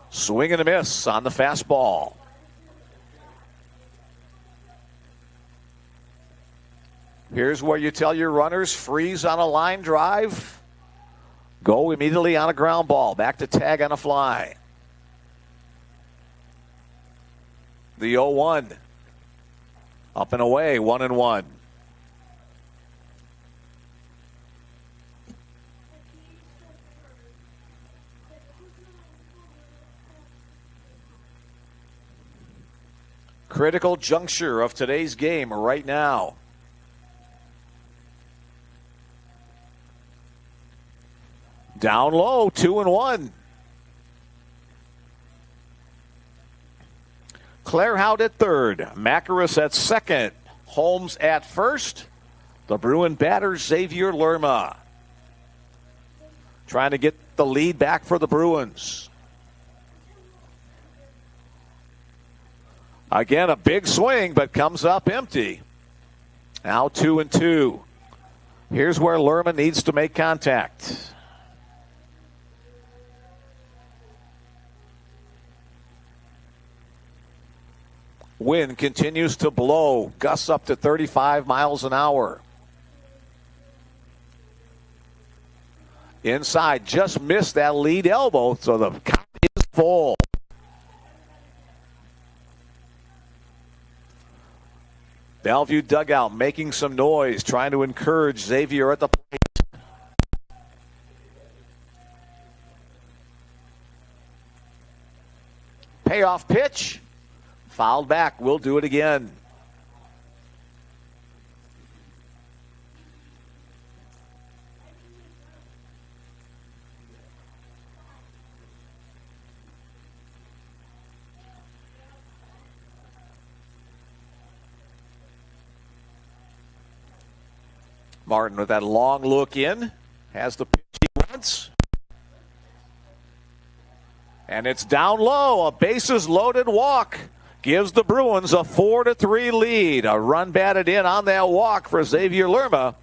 Swing and a miss on the fastball. Here's where you tell your runners, freeze on a line drive. Go immediately on a ground ball. Back to tag on a fly. The 0-1. Up and away, 1-1. Critical juncture of today's game right now. Down low, 2-1. Clairhout at third. Macaris at second. Holmes at first. The Bruin batter, Xavier Lerma. Trying to get the lead back for the Bruins. Again, a big swing, but comes up empty. Now 2-2. Here's where Lerma needs to make contact. Wind continues to blow, gusts up to 35 miles an hour. Inside, just missed that lead elbow, so the count is full. Bellevue dugout making some noise, trying to encourage Xavier at the plate. Payoff pitch. Fouled back. We'll do it again. Martin with that long look in. Has the pitch he wants. And it's down low. A bases loaded walk. Gives the Bruins a 4-3 lead. A run batted in on that walk for Xavier Lerma.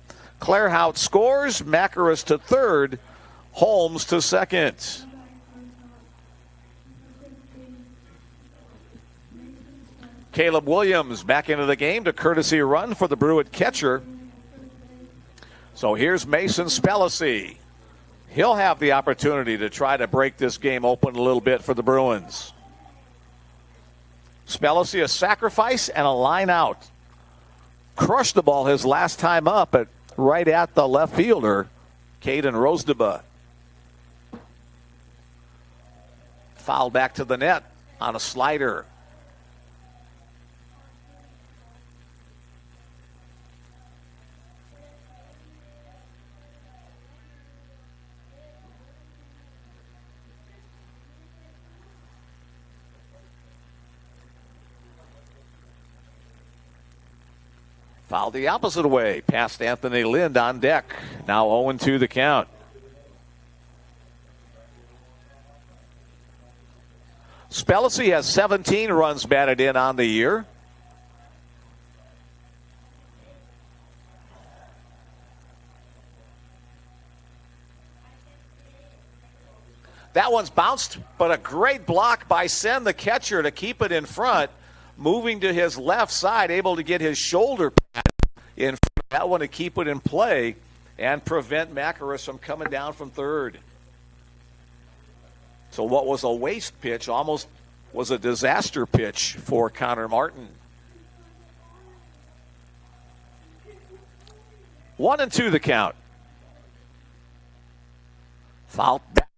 Clairhout scores. Macaris to third. Holmes to second. Caleb Williams back into the game to courtesy run for the Bruin catcher. So here's Mason Spellacy. He'll have the opportunity to try to break this game open a little bit for the Bruins. Spellacy, a sacrifice and a line out. Crushed the ball his last time up right at the left fielder, Caden Rosdeba. Foul back to the net on a slider. Foul the opposite way, past Anthony Lind on deck. Now 0-2 the count. Spellacy has 17 runs batted in on the year. That one's bounced, but a great block by Sen, the catcher, to keep it in front. Moving to his left side, able to get his shoulder pad in front of that one to keep it in play and prevent Macaris from coming down from third. So what was a waste pitch almost was a disaster pitch for Connor Martin. 1-2 the count. Foul back.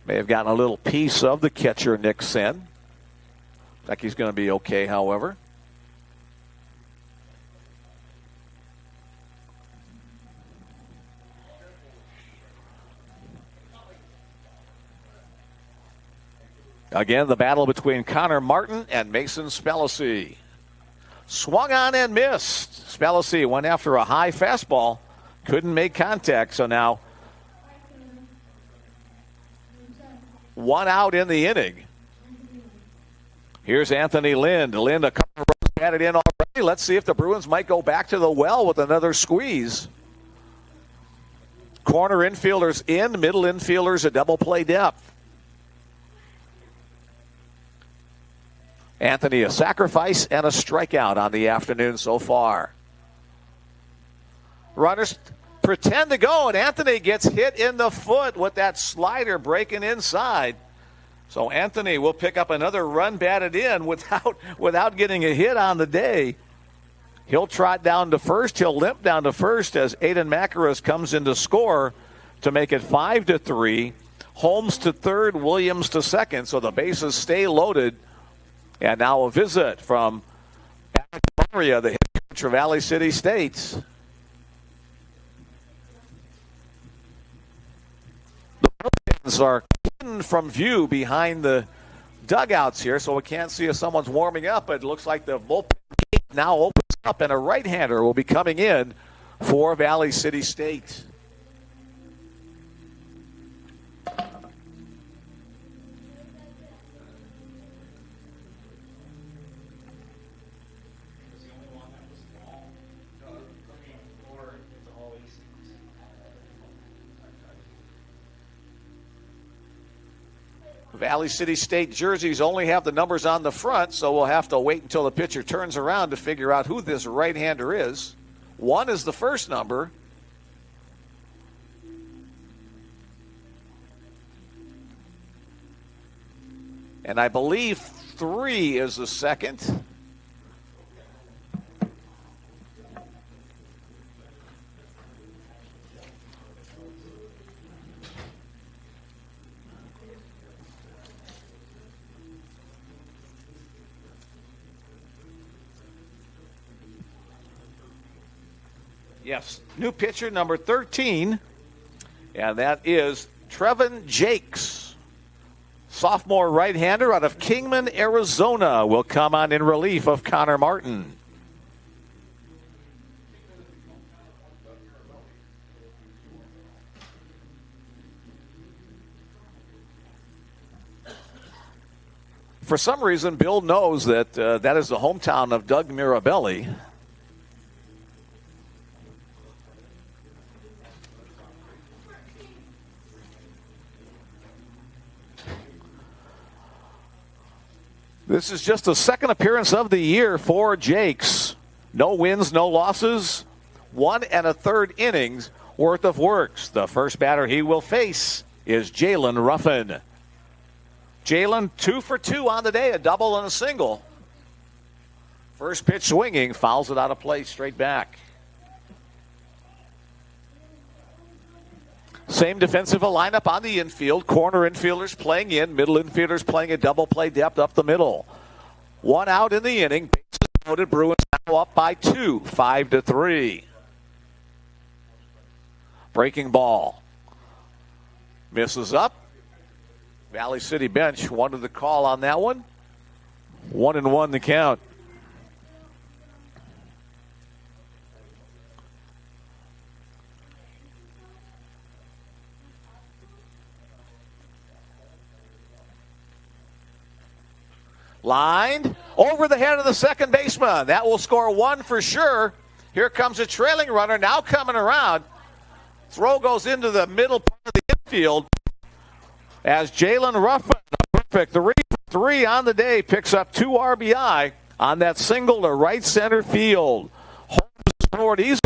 May have gotten a little piece of the catcher, Nick Sen. Looks like he's going to be okay, however. Again, the battle between Connor Martin and Mason Spellacy. Swung on and missed. Spellacy went after a high fastball. Couldn't make contact, so now one out in the inning. Here's Anthony Lind. Lind, a couple of runs batted in already. Let's see if the Bruins might go back to the well with another squeeze. Corner infielders in, middle infielders a double play depth. Anthony, a sacrifice and a strikeout on the afternoon so far. Runners pretend to go, and Anthony gets hit in the foot with that slider breaking inside. So Anthony will pick up another run batted in without getting a hit on the day. He'll trot down to first. He'll limp down to first as Aiden Macaris comes in to score to make it 5-3. Holmes to third, Williams to second. So the bases stay loaded. And now a visit from Alex Maria, the head coach of Valley City State. The bullpens are hidden from view behind the dugouts here, so we can't see if someone's warming up. It looks like the bullpen gate now opens up, and a right-hander will be coming in for Valley City State. Valley City State jerseys only have the numbers on the front, so we'll have to wait until the pitcher turns around to figure out who this right-hander is. 1 is the first number. And I believe 3 is the second. Yes, new pitcher number 13, and that is Trevin Jakes. Sophomore right-hander out of Kingman, Arizona, will come on in relief of Connor Martin. For some reason, Bill knows that that is the hometown of Doug Mirabelli. This is just the second appearance of the year for Jakes. No wins, no losses. 1 1/3 innings worth of works. The first batter he will face is Jalen Ruffin. Jalen 2 for 2 on the day, a double and a single. First pitch swinging, fouls it out of play straight back. Same defensive lineup on the infield. Corner infielders playing in. Middle infielders playing a double play depth up the middle. 1 out in the inning. Bases loaded. Bruins now up by 2. 5-3. Breaking ball. Misses up. Valley City bench wanted the call on that one. 1-1 the count. Lined over the head of the second baseman. That will score one for sure. Here comes a trailing runner now coming around. Throw goes into the middle part of the infield as Jalen Ruffin, a perfect 3-for-3 on the day, picks up 2 RBI on that single to right center field. Holmes scored easily.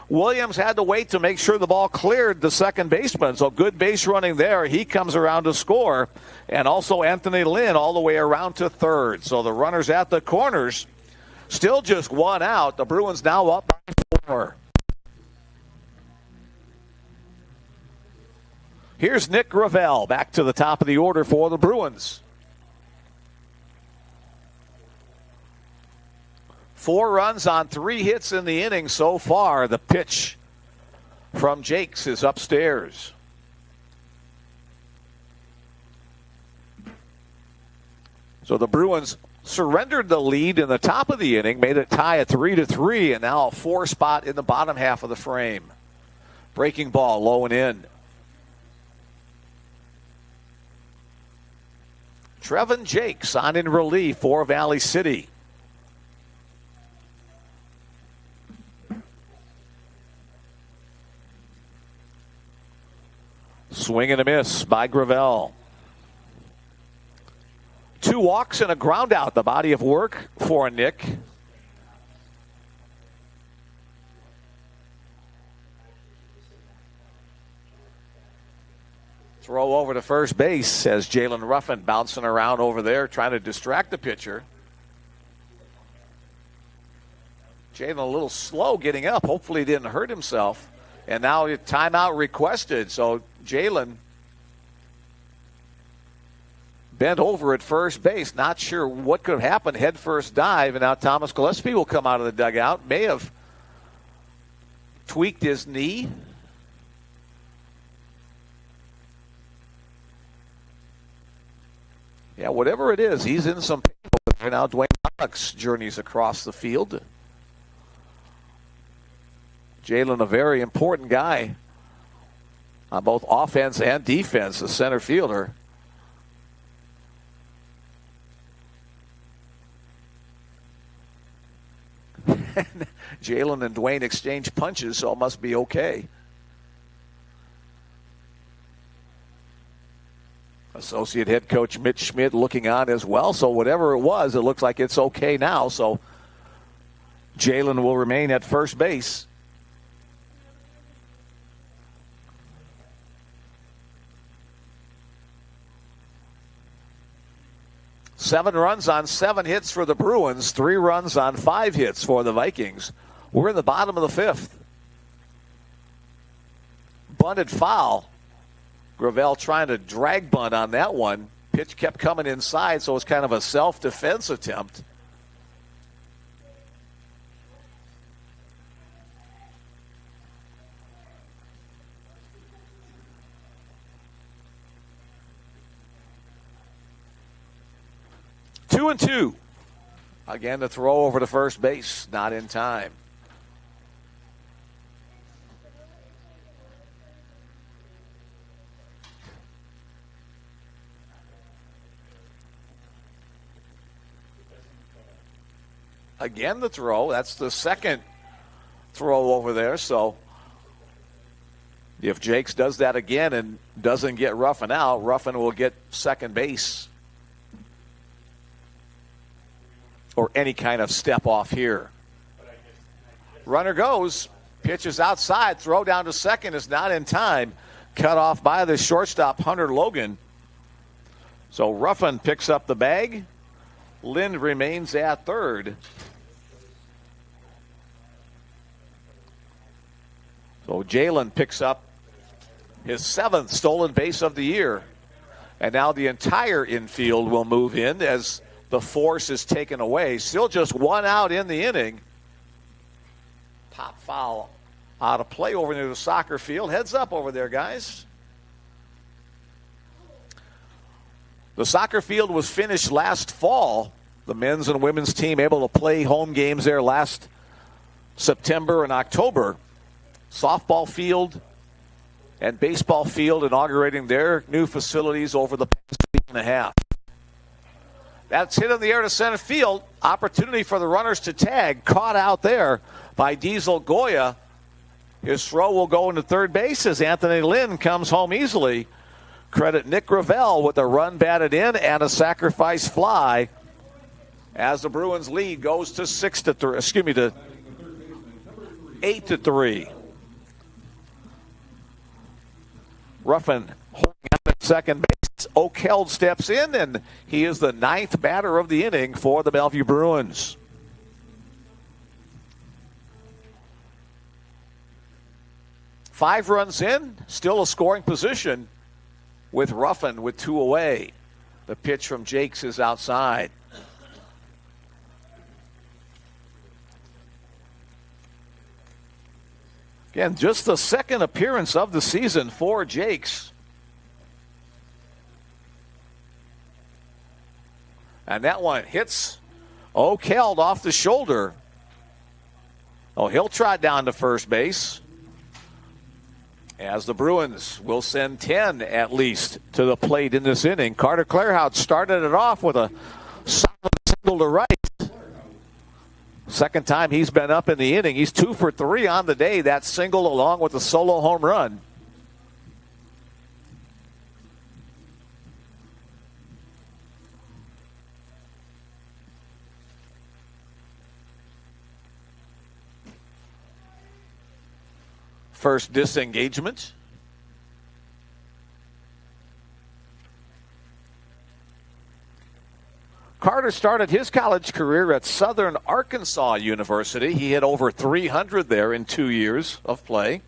Williams had to wait to make sure the ball cleared the second baseman, so good base running there. He comes around to score, and also Anthony Lynn all the way around to third. So the runners at the corners, still just 1 out. The Bruins now up by 4. Here's Nick Gravel back to the top of the order for the Bruins. 4 runs on 3 hits in the inning so far. The pitch from Jakes is upstairs. So the Bruins surrendered the lead in the top of the inning, made it tie at 3-3, and now a 4 spot in the bottom half of the frame. Breaking ball low and in. Trevin Jakes on in relief for Valley City. Swing and a miss by Gravel. 2 walks and a ground out. The body of work for Nick. Throw over to first base as Jalen Ruffin bouncing around over there trying to distract the pitcher. Jalen a little slow getting up. Hopefully he didn't hurt himself. And now a timeout requested. So Jalen bent over at first base. Not sure what could have happened. Head first dive. And now Thomas Gillespie will come out of the dugout. May have tweaked his knee. Yeah, whatever it is, he's in some pain over there. Now Dwayne Alex journeys across the field. Jalen, a very important guy on both offense and defense, the center fielder. Jalen and Dwayne exchange punches, so it must be okay. Associate head coach Mitch Schmidt looking on as well. So whatever it was, it looks like it's okay now. So Jalen will remain at first base. Seven runs on 7 hits for the Bruins. 3 runs on 5 hits for the Vikings. We're in the bottom of the 5th. Bunted foul. Gravel trying to drag bunt on that one. Pitch kept coming inside, so it was kind of a self-defense attempt. Two and two. Again, the throw over to first base, not in time. Again, the throw. That's the second throw over there. So if Jakes does that again and doesn't get Ruffin out, Ruffin will get second base. Or any kind of step off here. Runner goes. Pitch is outside. Throw down to second is not in time. Cut off by the shortstop, Hunter Logan. So Ruffin picks up the bag. Lind remains at third. So Jalen picks up his 7th stolen base of the year. And now the entire infield will move in as the force is taken away. Still just 1 out in the inning. Top foul out of play over near the soccer field. Heads up over there, guys. The soccer field was finished last fall. The men's and women's team able to play home games there last September and October. Softball field and baseball field inaugurating their new facilities over the past week and a half. That's hit in the air to center field. Opportunity for the runners to tag. Caught out there by Diesel Goya. His throw will go into third base as Anthony Lynn comes home easily. Credit Nick Gravel with a run batted in and a sacrifice fly as the Bruins lead goes to 8-3. Ruffin holding out at second base. O'Keld steps in, and he is the 9th batter of the inning for the Bellevue Bruins. Five runs in, still a scoring position with Ruffin with 2 away. The pitch from Jakes is outside. Again, just the second appearance of the season for Jakes. And that one hits O'Keld off the shoulder. Oh, he'll trot down to first base, as the Bruins will send 10 at least to the plate in this inning. Carter Clairhout started it off with a solid single to right. Second time he's been up in the inning. He's 2 for 3 on the day. That single along with a solo home run. First disengagement. Carter started his college career at Southern Arkansas University. He hit over 300 there in 2 years of play.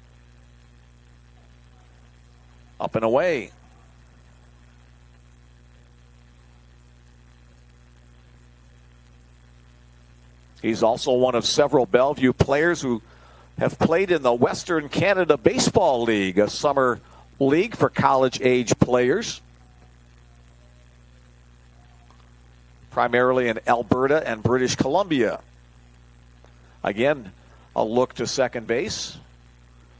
Up and away. He's also one of several Bellevue players who have played in the Western Canada Baseball League, a summer league for college-age players, primarily in Alberta and British Columbia. Again, a look to second base.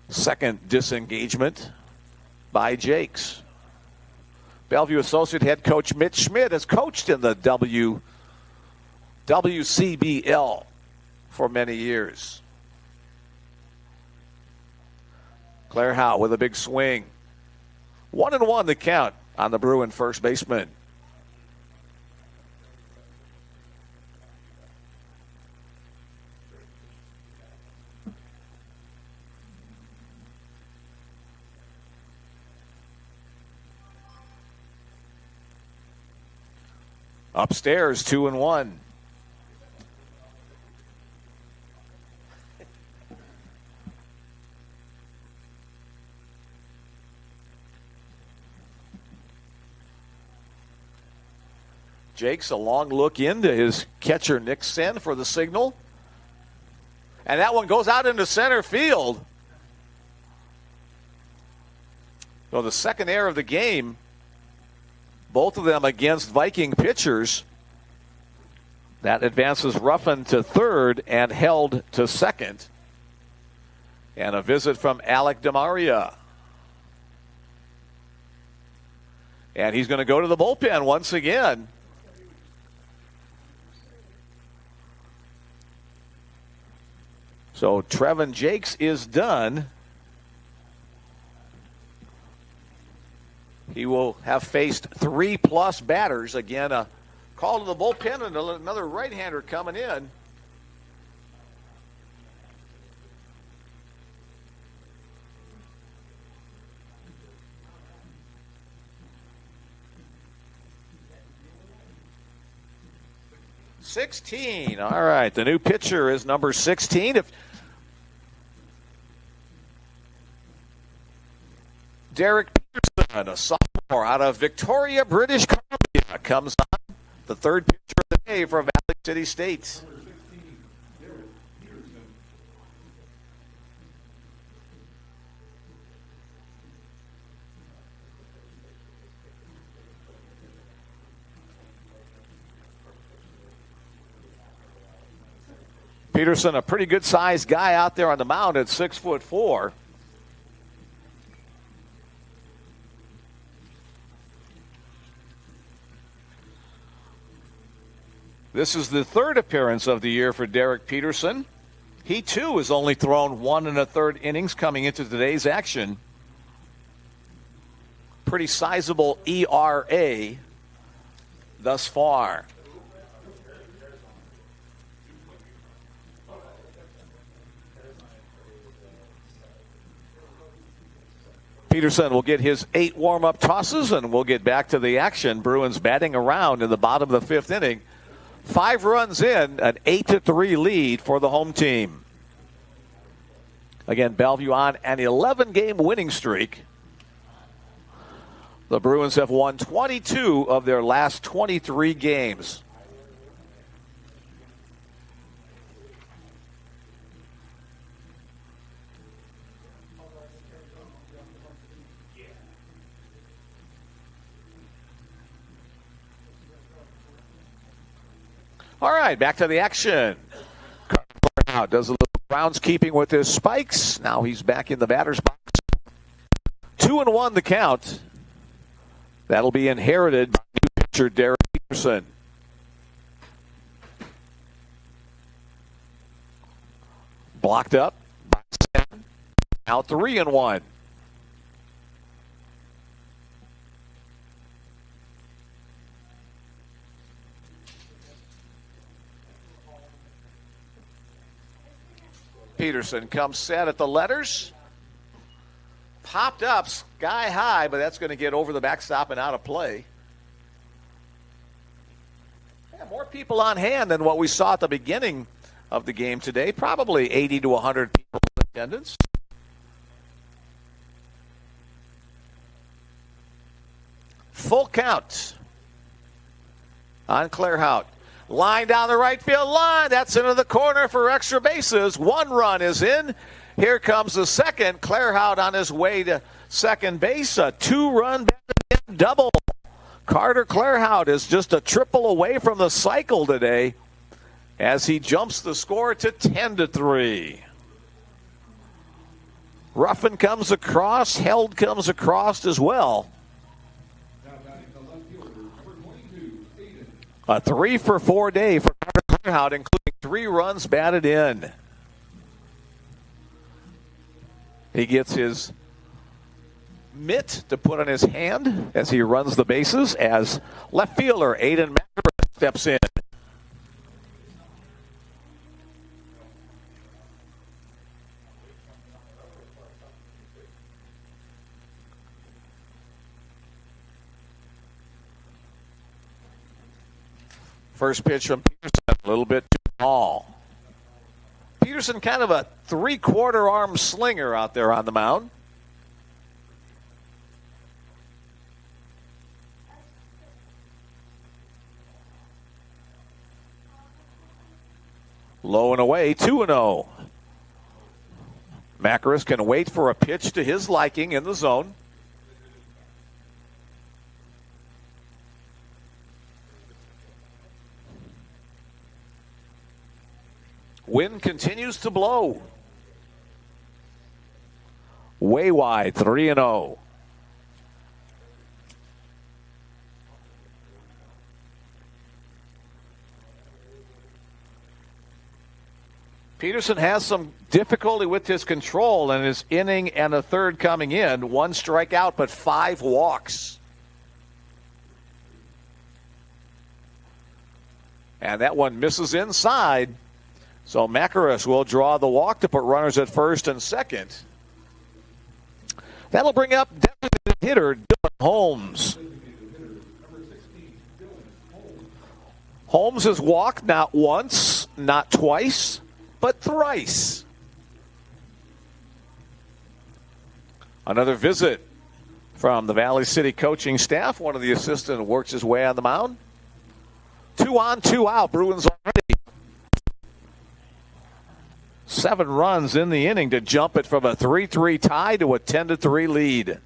Second disengagement by Jakes. Bellevue Associate Head Coach Mitch Schmidt has coached in the WCBL for many years. Clairhout with a big swing. 1-1 the count on the Bruin first baseman. Upstairs, 2-1. Jakes a long look into his catcher Nick Sen for the signal. And that one goes out into center field. So the second error of the game, both of them against Viking pitchers. That advances Ruffin to third and held to second. And a visit from Alec DeMaria. And he's going to go to the bullpen once again. So Trevin Jakes is done. He will have faced 3+ batters. Again, a call to the bullpen and another right-hander coming in. $16. All right, the new pitcher is number 16. Derek Peterson, a sophomore out of Victoria, British Columbia, comes on, the third pitcher of the day for Valley City State. Peterson, a pretty good-sized guy out there on the mound at 6'4". This is the third appearance of the year for Derek Peterson. He, too, has only thrown 1 1/3 innings coming into today's action. Pretty sizable ERA thus far. Peterson will get his 8 warm-up tosses, and we'll get back to the action. Bruins batting around in the bottom of the 5th inning. 5 runs in, an 8-3 lead for the home team. Again, Bellevue on an 11-game winning streak. The Bruins have won 22 of their last 23 games. All right, back to the action. Now does a little groundskeeping with his spikes. Now he's back in the batter's box. 2-1 the count. That'll be inherited by new pitcher Derek Peterson. Blocked up by 7. Now 3-1. Peterson comes set at the letters. Popped up sky high, but that's going to get over the backstop and out of play. Yeah, more people on hand than what we saw at the beginning of the game today. Probably 80 to 100 people in attendance. Full count on Clairhout. Line down the right field line. That's into the corner for extra bases. 1 run is in. Here comes the second. Clairhout on his way to second base. A 2-run double. Carter Clairhout is just a triple away from the cycle today as he jumps the score to 10-3. Ruffin comes across. Held comes across as well. A 3-for-4 day for Carter Clairhout, including 3 runs batted in. He gets his mitt to put on his hand as he runs the bases as left fielder Aiden Macker steps in. First pitch from Peterson, a little bit too small. Peterson kind of a 3/4 arm slinger out there on the mound. Low and away, 2-0. Macaris can wait for a pitch to his liking in the zone. Wind continues to blow. Way wide, 3-0. Peterson has some difficulty with his control in his inning and a third coming in. 1 strikeout, but 5 walks. And that one misses inside. So Macaris will draw the walk to put runners at first and second. That'll bring up designated hitter Dylan Holmes. Holmes has walked not once, not twice, but thrice. Another visit from the Valley City coaching staff. One of the assistants works his way on the mound. 2 on, 2 out. Bruins already. 7 runs in the inning to jump it from a 3-3 tie to a 10-3 lead.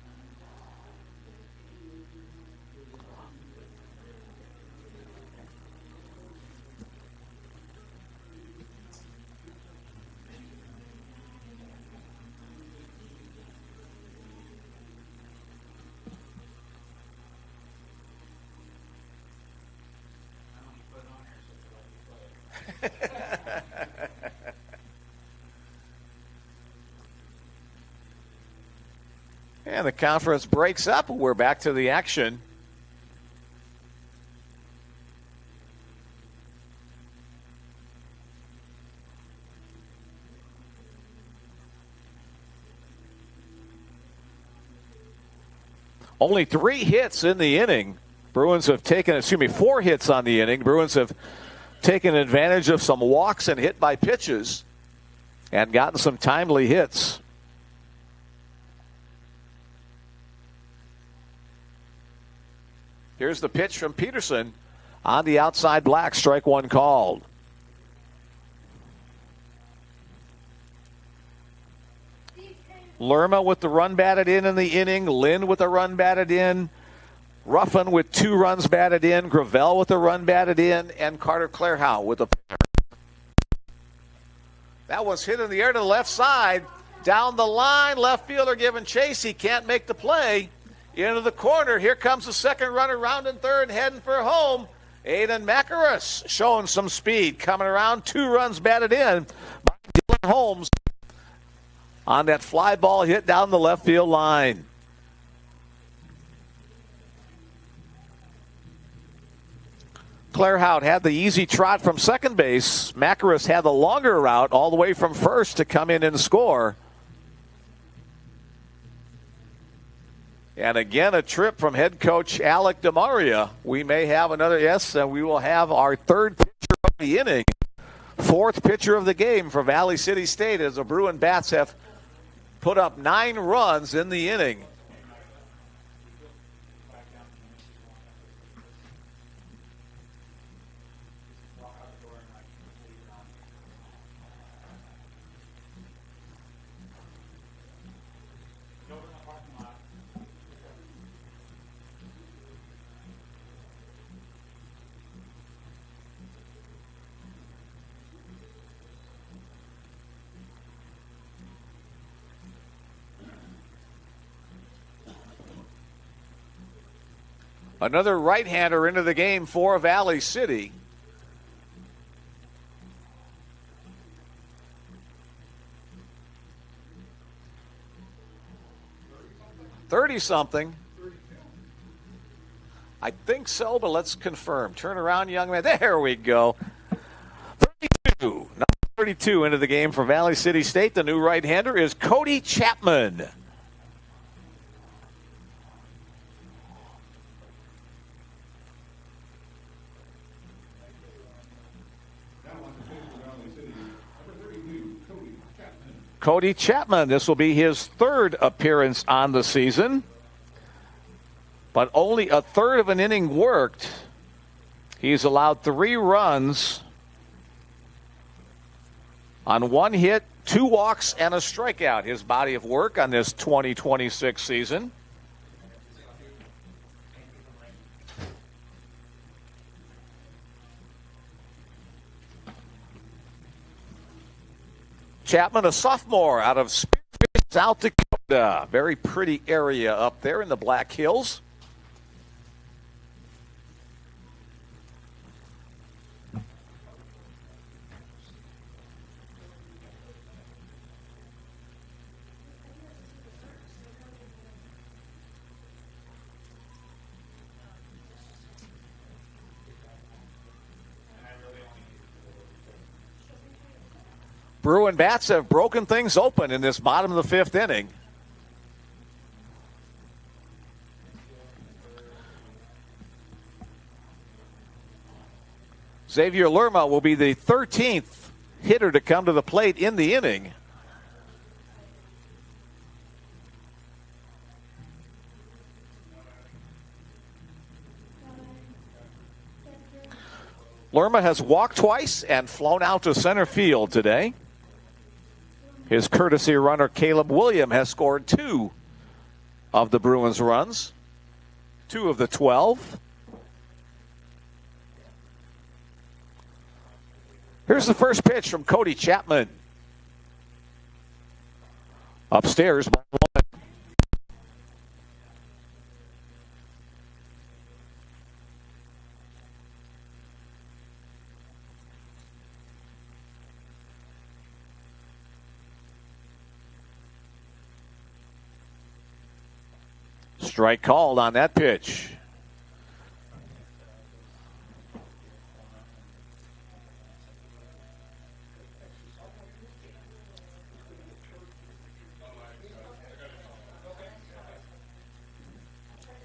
And the conference breaks up. We're back to the action. Only 3 hits in the inning. Bruins have taken, 4 hits on the inning. Bruins have taken advantage of some walks and hit by pitches and gotten some timely hits. Here's the pitch from Peterson on the outside black. Strike one called. Lerma with the run batted in the inning. Lynn with the run batted in. Ruffin with 2 runs batted in. Gravel with the run batted in. And Carter Clairhout with a pair. That one's hit in the air to the left side. Down the line. Left fielder giving chase. He can't make the play. Into the corner. Here comes the second runner, rounding third, heading for home. Aiden Macaris showing some speed. Coming around. 2 runs batted in by Dylan Holmes on that fly ball hit down the left field line. Clairhout had the easy trot from second base. Macaris had the longer route all the way from first to come in and score. And again, a trip from head coach Alec DeMaria. We may have another, and we will have our 3rd pitcher of the inning. 4th pitcher of the game for Valley City State as the Bruin Bats have put up 9 runs in the inning. Another right-hander into the game for Valley City. .30-something. I think so, but let's confirm. Turn around, young man. There we go. 32. Number 32 into the game for Valley City State. The new right-hander is Cody Chapman. Cody Chapman, this will be his 3rd appearance on the season, but only a third of an inning worked. He's allowed 3 runs on 1 hit, 2 walks, and a strikeout. His body of work on this 2026 season. Chapman, a sophomore out of Spearfish, South Dakota. Very pretty area up there in the Black Hills. Bruin Bats have broken things open in this bottom of the 5th inning. Xavier Lerma will be the 13th hitter to come to the plate in the inning. Lerma has walked twice and flown out to center field today. His courtesy runner, Caleb William, has scored 2 of the Bruins' runs, 2 of the 12. Here's the first pitch from Cody Chapman. Upstairs, ball 1. Strike called on that pitch.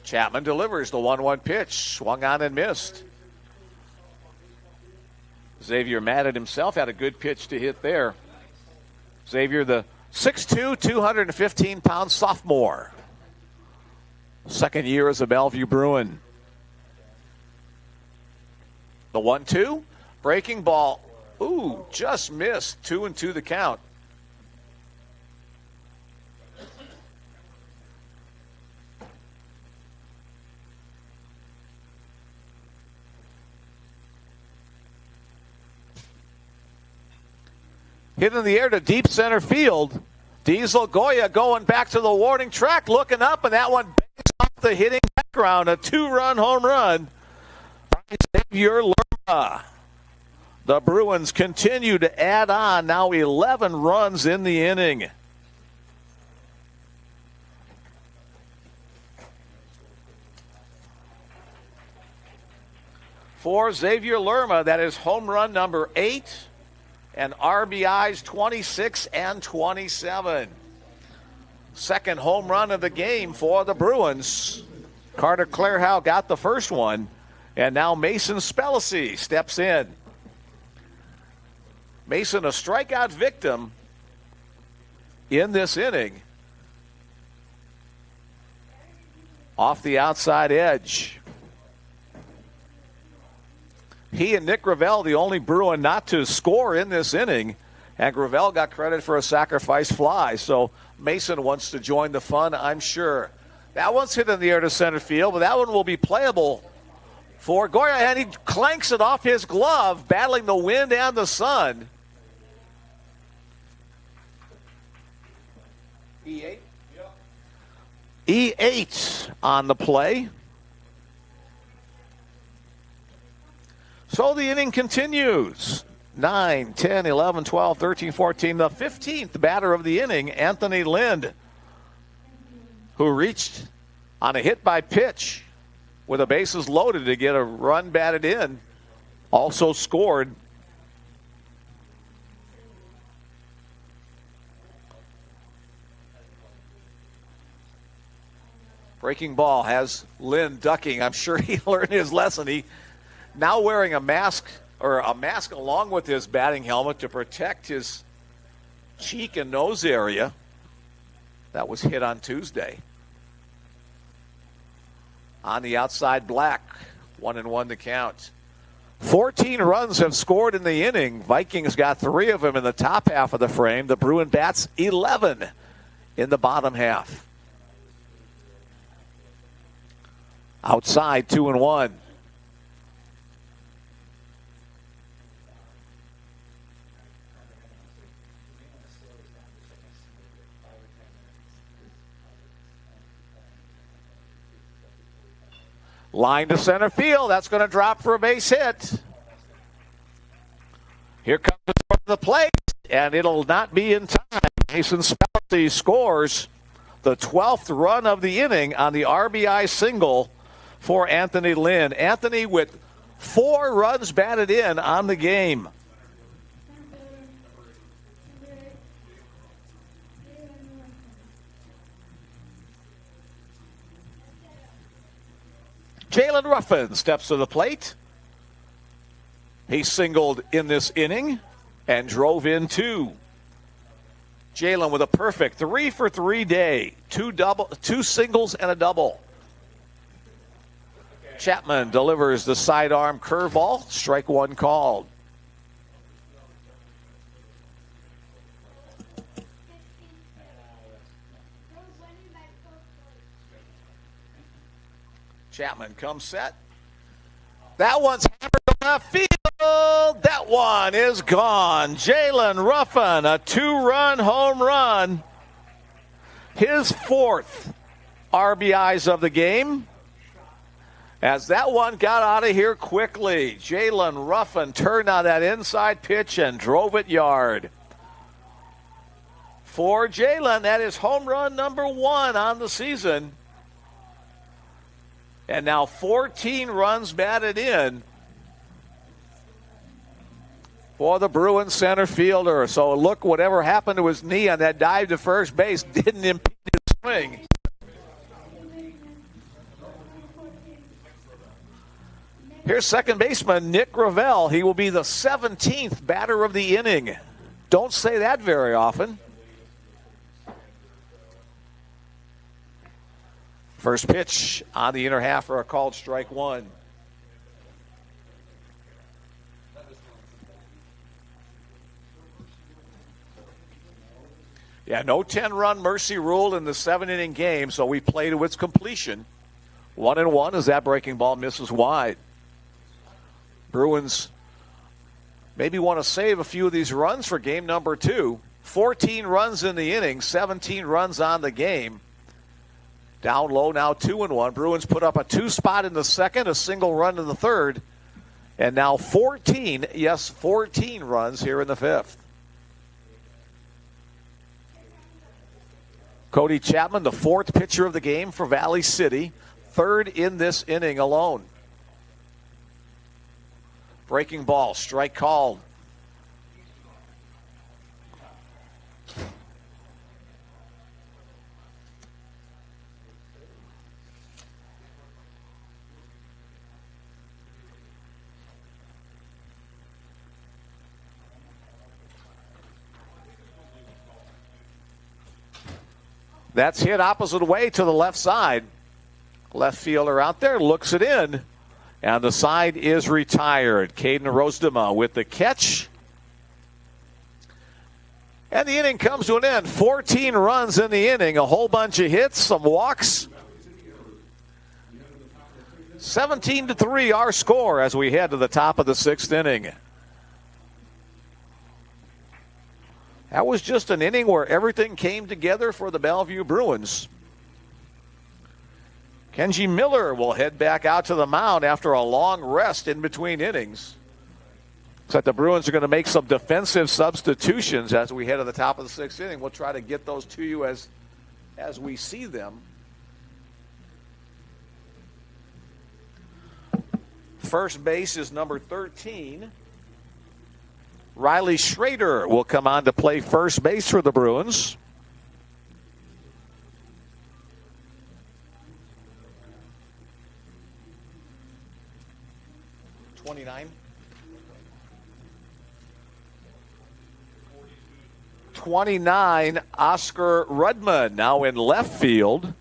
Chapman delivers the 1-1 pitch. Swung on and missed. Xavier Madden himself had a good pitch to hit there. Xavier, the 6'2", 215-pound sophomore. Second year as a Bellevue Bruin. The 1-2. Breaking ball. Ooh, just missed. 2-2 the count. Hit in the air to deep center field. Diesel Goya going back to the warning track, looking up, and that one bangs off the hitting background. A 2-run home run by Xavier Lerma. The Bruins continue to add on, now 11 runs in the inning. For Xavier Lerma, that is home run number 8. And RBIs 26 and 27. Second home run of the game for the Bruins. Carter Clarehow got the first one. And now Mason Spellacy steps in. Mason, a strikeout victim in this inning. Off the outside edge. He and Nick Gravel, the only Bruin not to score in this inning. And Gravel got credit for a sacrifice fly. So Mason wants to join the fun, I'm sure. That one's hit in the air to center field, but that one will be playable for Goya. And he clanks it off his glove, battling the wind and the sun. E8? E8 on the play. So the inning continues. 9, 10, 11, 12, 13, 14. The 15th batter of the inning, Anthony Lind, who reached on a hit by pitch with the bases loaded to get a run batted in, also scored. Breaking ball has Lind ducking. I'm sure he learned his lesson. He now wearing a mask along with his batting helmet to protect his cheek and nose area. That was hit on Tuesday. On the outside, Black. 1-1 to count. 14 runs have scored in the inning. Vikings got 3 of them in the top half of the frame. The Bruin bats 11 in the bottom half. Outside, 2-1. Line to center field. That's going to drop for a base hit. Here comes the plate, and it'll not be in time. Mason Spellacy scores the 12th run of the inning on the RBI single for Anthony Lind. Anthony with 4 runs batted in on the game. Jalen Ruffin steps to the plate. He singled in this inning and drove in 2. Jalen with a perfect 3-for-3 day. 2 singles and a double. Chapman delivers the sidearm curveball. Strike 1 called. Chapman comes set. That one's hammered to left field. That one is gone. Jalen Ruffin, a 2-run home run. His 4th RBIs of the game. As that one got out of here quickly, Jalen Ruffin turned on that inside pitch and drove it yard. For Jalen, that is home run number 1 on the season. And now 14 runs batted in for the Bruins center fielder. So look, whatever happened to his knee on that dive to first base didn't impede his swing. Here's second baseman Nick Gravel. He will be the 17th batter of the inning. Don't say that very often. First pitch on the inner half for a called strike one. Yeah, no 10-run mercy rule in the 7-inning game, so we play to its completion. 1-1 as that breaking ball misses wide. Bruins maybe want to save a few of these runs for game number 2. 14 runs in the inning, 17 runs on the game. Down low now 2-1. Bruins put up a 2 spot in the second, a single run in the third, and now 14 runs here in the fifth. Cody Chapman, the 4th pitcher of the game for Valley City, 3rd in this inning alone. Breaking ball, strike called. That's hit opposite way to the left side. Left fielder out there looks it in. And the side is retired. Caden Rosdema with the catch. And the inning comes to an end. 14 runs in the inning. A whole bunch of hits, some walks. 17-3 our score as we head to the top of the 6th inning. That was just an inning where everything came together for the Bellevue Bruins. Kenji Miller will head back out to the mound after a long rest in between innings. Looks like the Bruins are going to make some defensive substitutions as we head to the top of the 6th inning. We'll try to get those to you as we see them. First base is number 13. Riley Schrader will come on to play first base for the Bruins. '29, Oscar Rudman now in left field.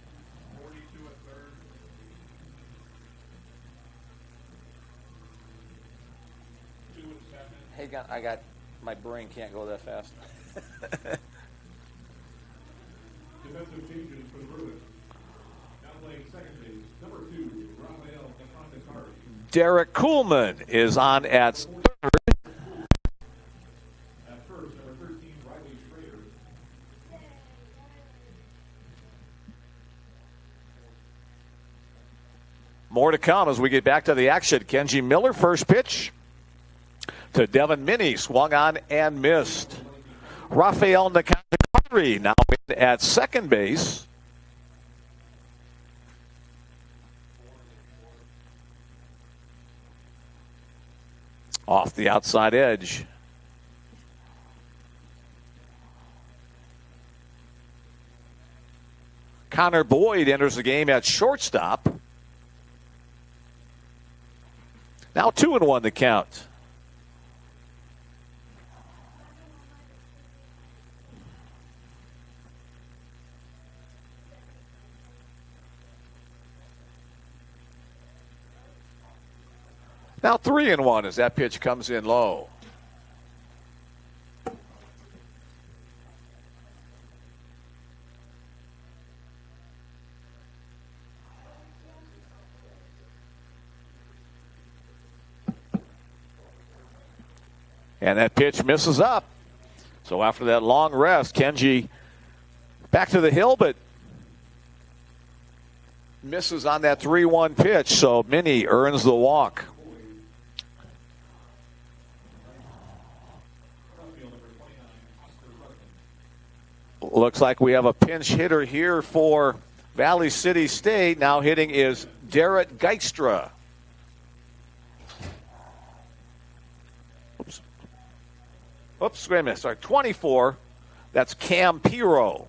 Hey, I got my brain can't go that fast. Defensive changes for the Bruins. Now playing second base, number 2, Rafael Epandekari. Derek Kuhlman is on at third. At first, number 13, Riley Schrader. More to come as we get back to the action. Kenji Miller, first pitch to Devin Minnie, swung on and missed. Rafael Nakandakari now in at second base. Off the outside edge. Connor Boyd enters the game at shortstop. Now 2-1 the count. Now 3-1 as that pitch comes in low. And that pitch misses up. So after that long rest, Kenji back to the hill, but misses on that 3-1 pitch. So Minnie earns the walk. Looks like we have a pinch hitter here for Valley City State. Now hitting is Derek Geistra. Oops, wait a minute. Sorry, 24. That's Cam Piro.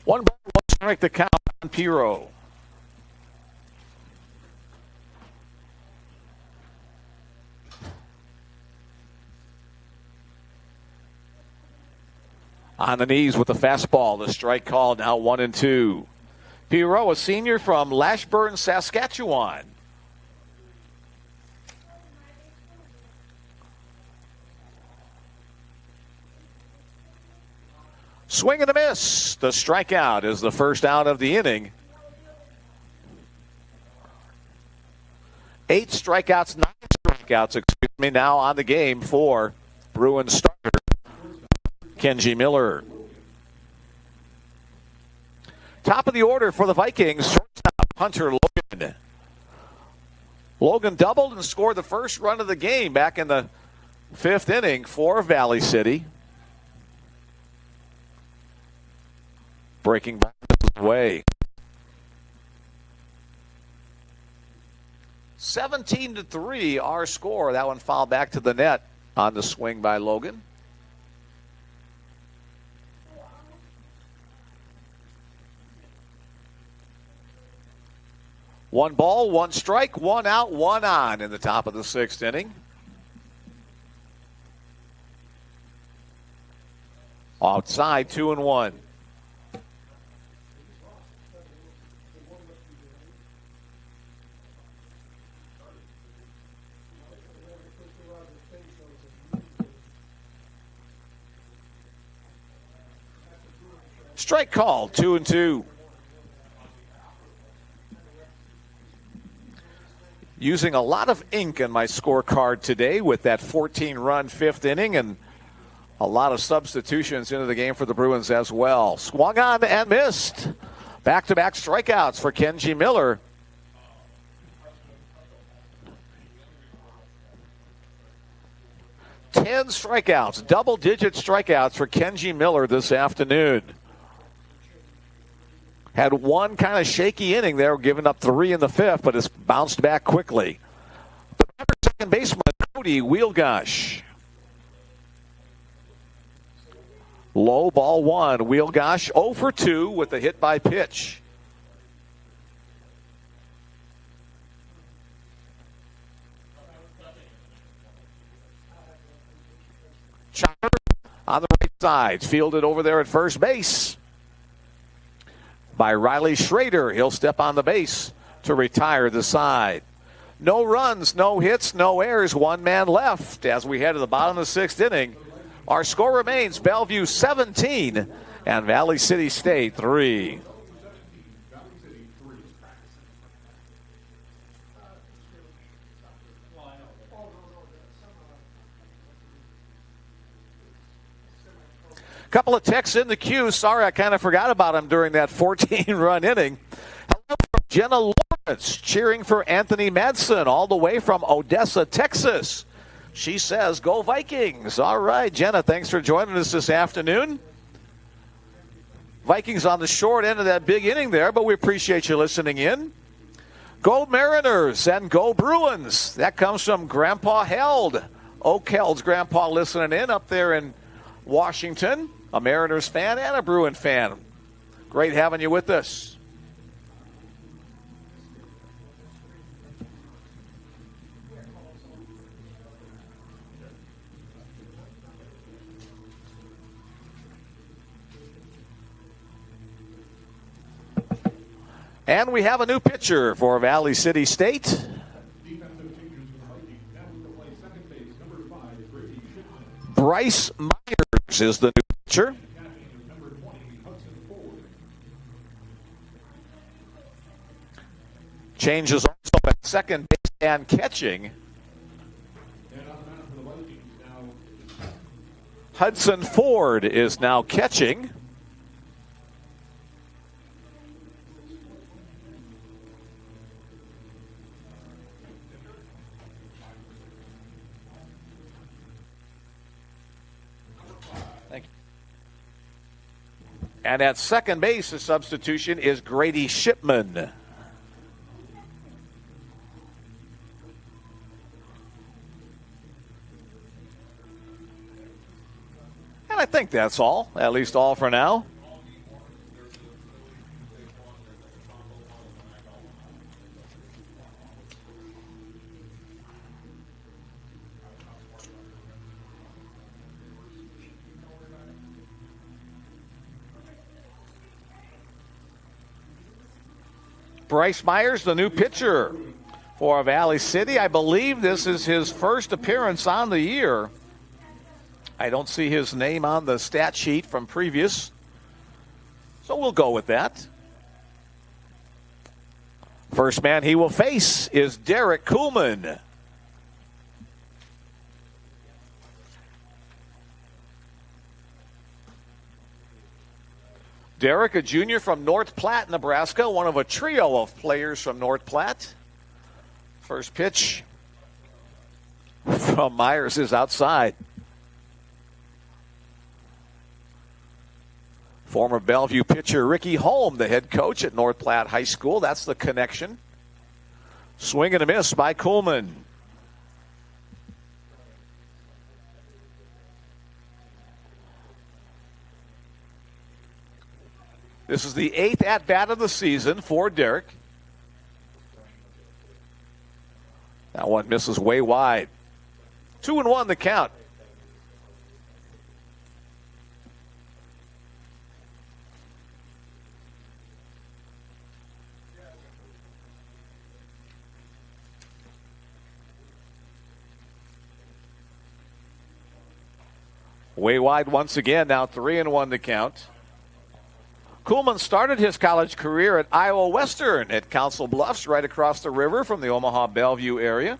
One ball, one strike to count on Piro. On the knees with the fastball. The strike call now 1-2. Piro, a senior from Lashburn, Saskatchewan. Swing and a miss. The strikeout is the first out of the inning. 8 strikeouts, 9 strikeouts, now on the game for Bruins starter Kenji Miller. Top of the order for the Vikings, shortstop Hunter Logan. Logan doubled and scored the first run of the game back in the 5th inning for Valley City. Breaking back away. 17-3 our score. That one fouled back to the net on the swing by Logan. One ball, one strike, one out, one on in the top of the 6th inning. Outside, 2-1. Strike call, 2-2. Using a lot of ink in my scorecard today with that 14-run 5th inning and a lot of substitutions into the game for the Bruins as well. Swung on and missed. Back-to-back strikeouts for Kenji Miller. Ten strikeouts, double-digit strikeouts for Kenji Miller this afternoon. Had one kind of shaky inning there, giving up 3 in the 5th, but has bounced back quickly. The second baseman, Cody Wielgosh. Low ball 1. Wielgosh 0 for 2 with a hit by pitch. Chopper on the right side, fielded over there at first base by Riley Schrader. He'll step on the base to retire the side. No runs, no hits, no errors, one man left as we head to the bottom of the 6th inning. Our score remains Bellevue 17 and Valley City State 3. Couple of texts in the queue. Sorry, I kind of forgot about him during that 14-run inning. Hello from Jenna Lawrence, cheering for Anthony Madsen all the way from Odessa, Texas. She says, go Vikings. All right, Jenna, thanks for joining us this afternoon. Vikings on the short end of that big inning there, but we appreciate you listening in. Go Mariners and go Bruins. That comes from Grandpa Held. Oak Held's grandpa listening in up there in Washington. A Mariners fan and a Bruin fan. Great having you with us. And we have a new pitcher for Valley City State. Bryce Myers is the new pitcher. Changes also at second base and catching. Hudson Ford is now catching. And at second base, the substitution is Grady Shipman. And I think that's all, at least all for now. Bryce Myers, the new pitcher for Valley City. I believe this is his first appearance on the year. I don't see his name on the stat sheet from previous, so we'll go with that. First man he will face is Derek Kuhlman. Derek, a junior from North Platte, Nebraska, one of a trio of players from North Platte. First pitch from Myers is outside. Former Bellevue pitcher Ricky Holm, the head coach at North Platte High School. That's the connection. Swing and a miss by Kuhlman. This is the 8th at-bat of the season for Derek. That one misses way wide. 2-1 the count. Way wide once again, now 3-1 the count. Kuhlman started his college career at Iowa Western at Council Bluffs, right across the river from the Omaha-Bellevue area.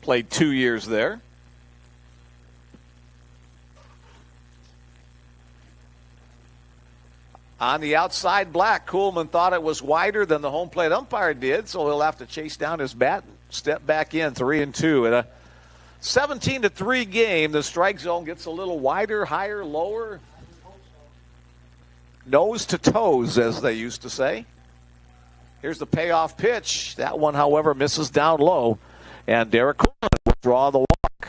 Played 2 years there. On the outside black, Kuhlman thought it was wider than the home plate umpire did, so he'll have to chase down his bat and step back in, 3-2. At a 17-3 game, the strike zone gets a little wider, higher, lower. Nose to toes, as they used to say. Here's the payoff pitch. That one, however, misses down low. And Derek Kuhlman will draw the walk.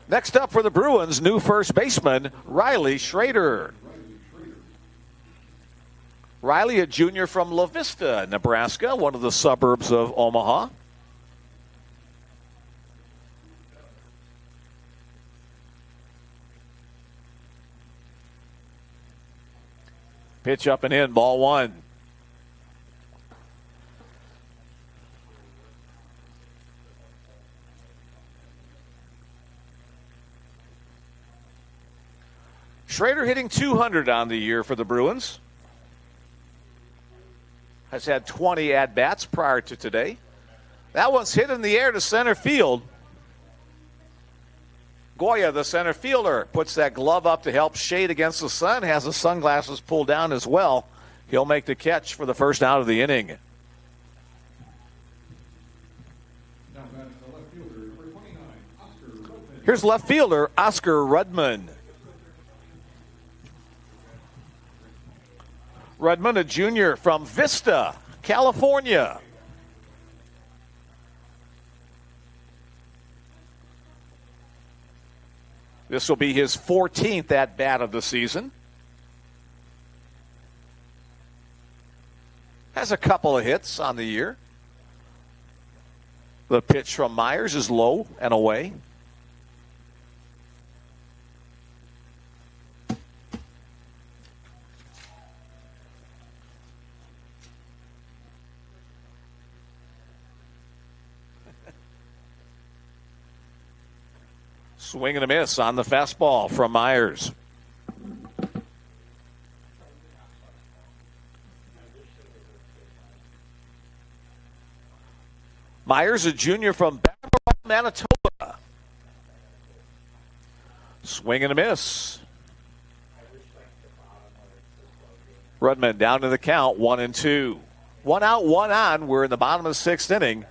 Next up for the Bruins, new first baseman, Riley Schrader. Riley, a junior from La Vista, Nebraska, one of the suburbs of Omaha. Pitch up and in, ball one. Schrader hitting .200 on the year for the Bruins. Has had 20 at-bats prior to today. That one's hit in the air to center field. Goya, the center fielder, puts that glove up to help shade against the sun, has the sunglasses pulled down as well. He'll make the catch for the first out of the inning. Now that's the left fielder, number 29, Oscar Rudman. Here's left fielder Oscar Rudman. Rudman, a junior from Vista, California. This will be his 14th at-bat of the season. Has a couple of hits on the year. The pitch from Myers is low and away. Swing and a miss on the fastball from Myers. Myers, a junior from Bellevue, Manitoba. Swing and a miss. Rudman down to the count, 1-2. 1 out, 1 on. We're in the bottom of the sixth inning.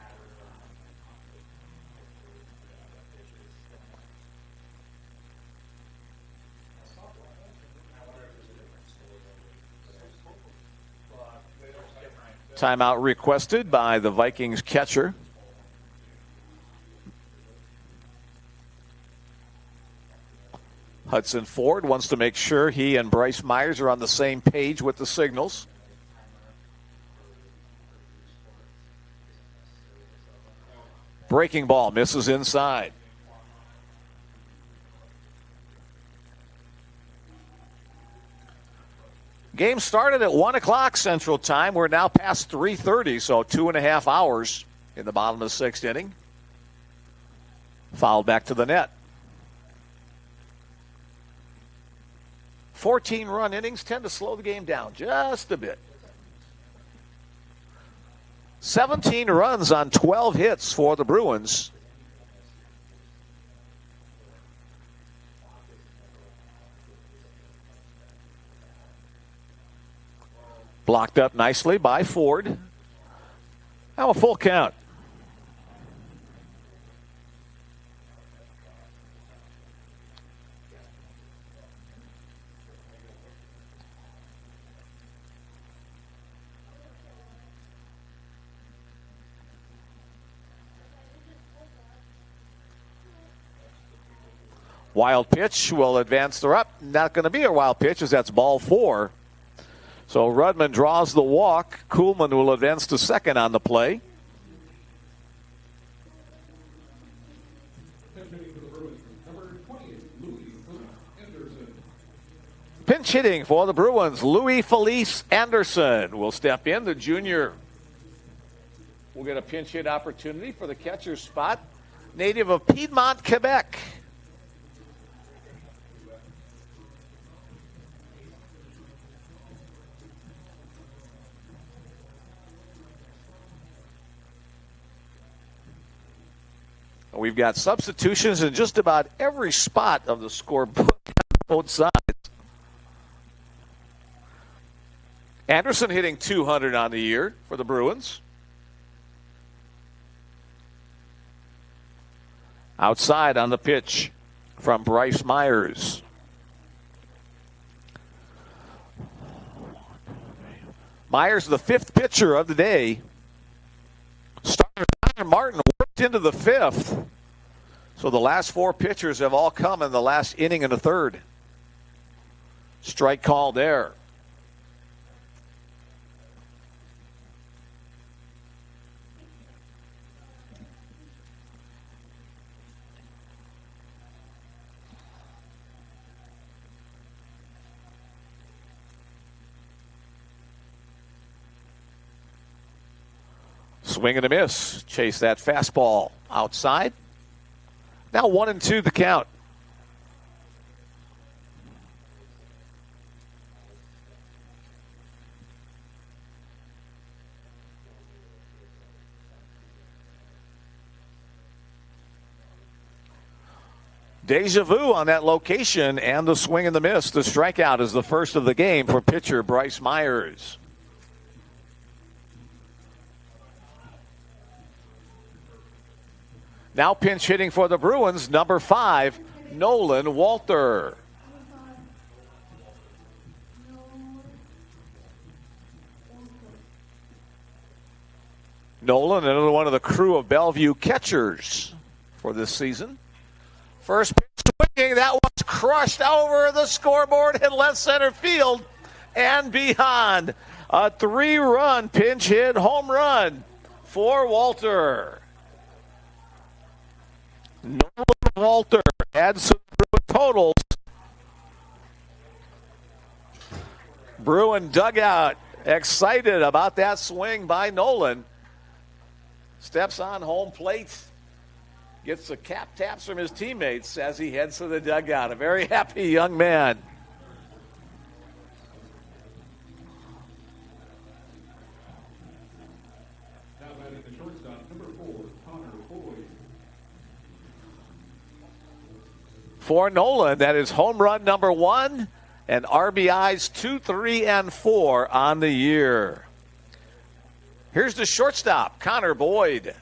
Timeout requested by the Vikings catcher. Hudson Ford wants to make sure he and Bryce Myers are on the same page with the signals. Breaking ball misses inside. Game started at 1 o'clock Central Time. We're now past 3:30, so 2.5 hours in the bottom of the sixth inning. Foul back to the net. 14-run innings tend to slow the game down just a bit. 17 runs on 12 hits for the Bruins. Blocked up nicely by Ford. Now a full count. Wild pitch will advance the up. Not going to be a wild pitch as that's ball 4. So Rudman draws the walk. Kuhlman will advance to second on the play. Pinch hitting for the Bruins, Louis Felice Anderson will step in. The junior will get a pinch hit opportunity for the catcher's spot. Native of Piedmont, Quebec. We've got substitutions in just about every spot of the scoreboard on both sides. Anderson hitting .200 on the year for the Bruins. Outside on the pitch from Bryce Myers. Myers, the 5th pitcher of the day. Starter Connor Martin worked into the 5th. So the last 4 pitchers have all come in the last inning and a third. Strike call there. Swing and a miss. Chase that fastball outside. Now 1-2 the count. Deja vu on that location and the swing and the miss. The strikeout is the first of the game for pitcher Bryce Myers. Now pinch hitting for the Bruins, number 5, Nolan Walter. Nolan, another one of the crew of Bellevue catchers for this season. First pitch swinging, that was crushed over the scoreboard in left center field and beyond. A 3-run pinch hit home run for Walter. Nolan Walter adds to the Bruin totals. Bruin dugout excited about that swing by Nolan. Steps on home plate. Gets the cap taps from his teammates as he heads to the dugout. A very happy young man. Now batting the shortstop, number 4, Connor Boyd. For Nolan, that is home run number 1 and RBIs 2, 3, and 4 on the year. Here's the shortstop, Connor Boyd.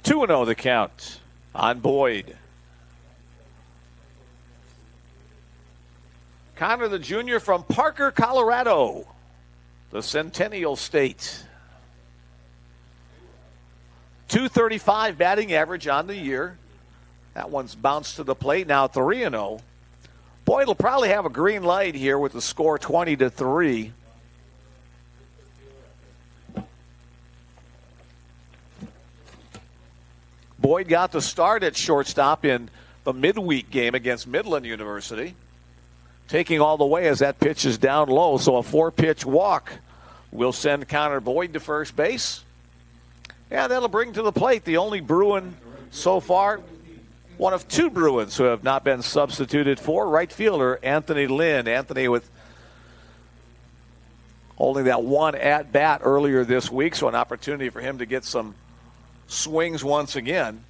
2-0 the count on Boyd. Connor the junior from Parker, Colorado, the Centennial State. 235 batting average on the year. That one's bounced to the plate. Now 3-0. Boyd will probably have a green light here with the score 20-3. Boyd got the start at shortstop in the midweek game against Midland University. Taking all the way as that pitch is down low. So a 4-pitch walk will send Connor Boyd to first base. Yeah, that'll bring to the plate the only Bruin so far. One of 2 Bruins who have not been substituted for. Right fielder Anthony Lynn. Anthony with only that one at-bat earlier this week. So an opportunity for him to get some swings once again.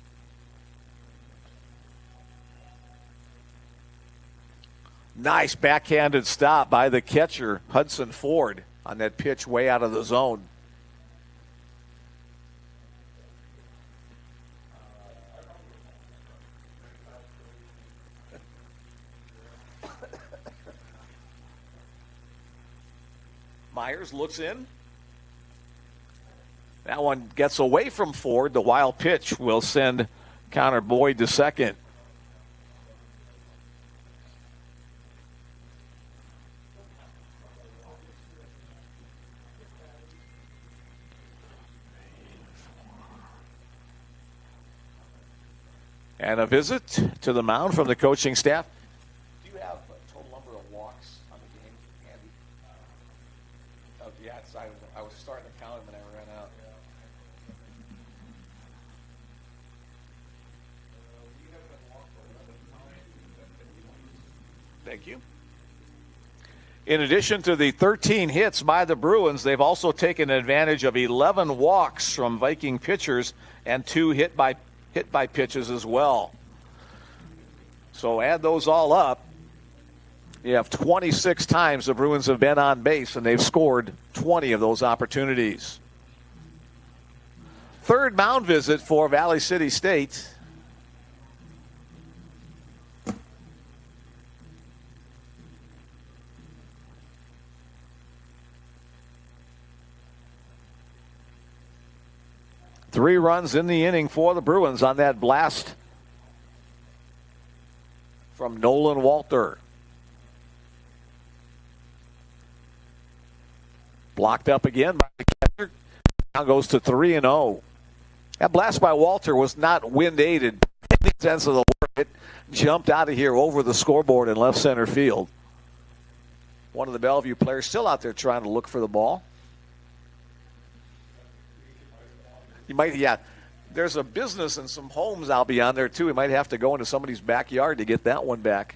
Nice backhanded stop by the catcher, Hudson Ford, on that pitch way out of the zone. Myers looks in. That one gets away from Ford. The wild pitch will send Connor Boyd to second. And a visit to the mound from the coaching staff. Do you have a total number of walks on the game, Andy? I was starting to count them and I ran out. Thank you. In addition to the 13 hits by the Bruins, they've also taken advantage of 11 walks from Viking pitchers and 2 hit by pitches as well. So add those all up. You have 26 times the Bruins have been on base, and they've scored 20 of those opportunities. Third mound visit for Valley City State. Three runs in the inning for the Bruins on that blast from Nolan Walter. Blocked up again by the catcher. Now goes to 3-0. That blast by Walter was not wind aided in any sense of the word. It jumped out of here over the scoreboard in left center field. One of the Bellevue players still out there trying to look for the ball. You might, yeah. There's a business and some homes out beyond there too. We might have to go into somebody's backyard to get that one back.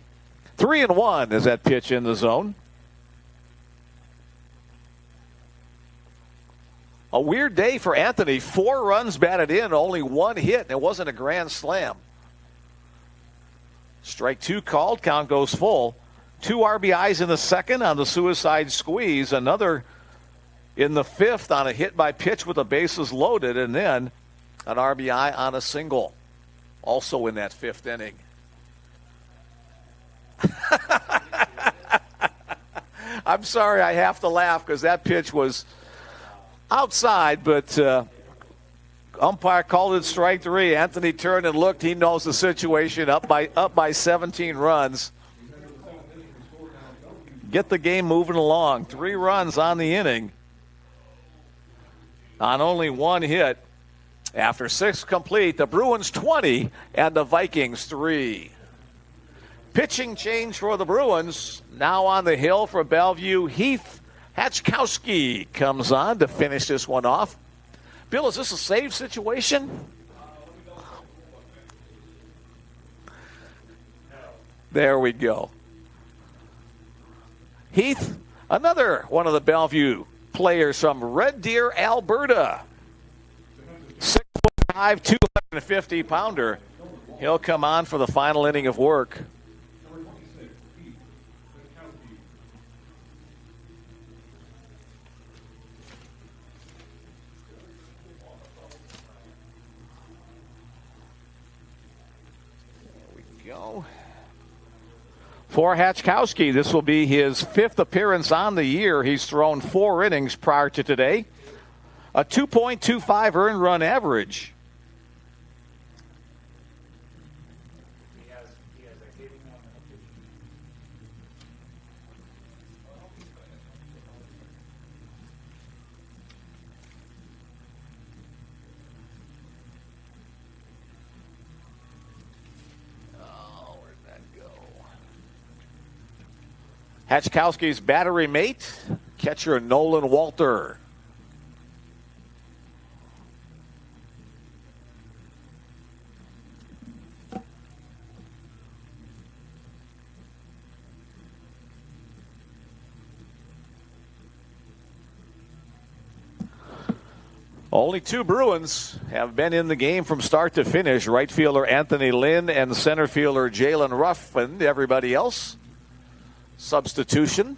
3-1 is that pitch in the zone. A weird day for Anthony. 4 runs batted in, only 1 hit, and it wasn't a grand slam. Strike 2 called, count goes full. 2 RBIs in the second on the suicide squeeze. Another in the 5th on a hit by pitch with the bases loaded, and then an RBI on a single, also in that 5th inning. I'm sorry, I have to laugh because that pitch was outside, but umpire called it strike 3. Anthony turned and looked. He knows the situation. Up by 17 runs. Get the game moving along. 3 runs on the inning on only 1 hit. After 6 complete, the Bruins 20 and the Vikings 3. Pitching change for the Bruins. Now on the hill for Bellevue, Heath Hatchkowski comes on to finish this one off. Bill, is this a save situation? There we go. Heath, another one of the Bellevue players from Red Deer, Alberta. 6'5", 250-pounder. He'll come on for the final inning of work. go. For Hatchkowski, this will be his 5th appearance on the year. He's thrown 4 innings prior to today. A 2.25 earned run average. Hatchkowski's battery mate, catcher Nolan Walter. Only 2 Bruins have been in the game from start to finish. Right fielder Anthony Lynn and center fielder Jalen Ruffin. Everybody else, substitution.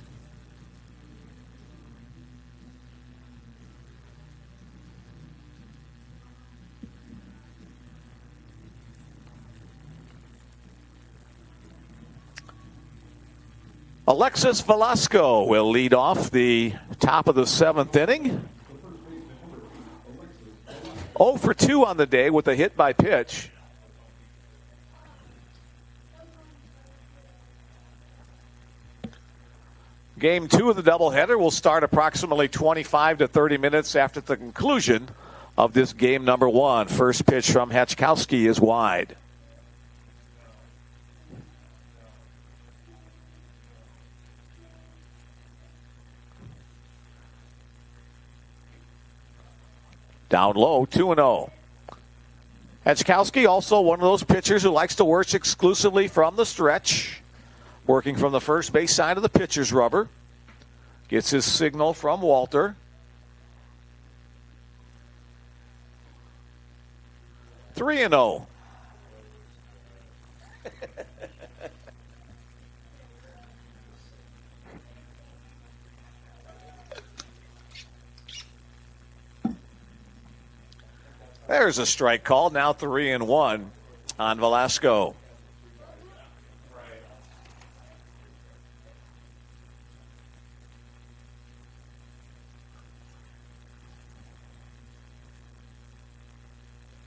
Alexis Velasco will lead off the top of the 7th inning. 0 for 2 on the day with a hit by pitch. Game 2 of the doubleheader will start approximately 25 to 30 minutes after the conclusion of this game number 1. First pitch from Hatchkowski is wide. Down low, 2-0. Hatchkowski, also one of those pitchers who likes to work exclusively from the stretch. Working from the first base side of the pitcher's rubber. Gets his signal from Walter. 3-0. There's a strike call. Now 3-1 on Velasco.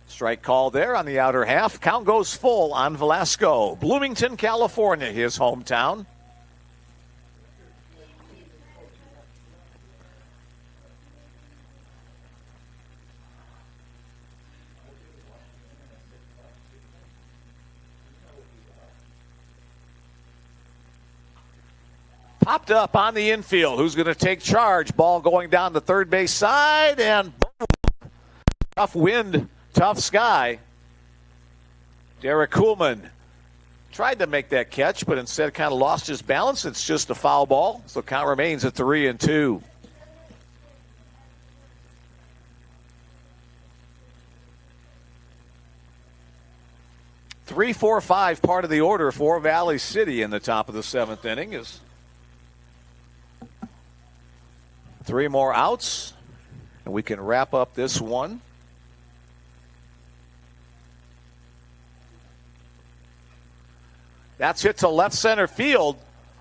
Strike call there on the outer half. Count goes full on Velasco. Bloomington, California, his hometown. Popped up on the infield. Who's going to take charge? Ball going down the third base side, and boom. Tough wind, tough sky. Derek Kuhlman tried to make that catch, but instead kind of lost his balance. It's just a foul ball, so count remains at 3-2. Three, 4, 5 part of the order for Valley City in the top of the 7th inning is 3 more outs, and we can wrap up this one. That's hit to left center field.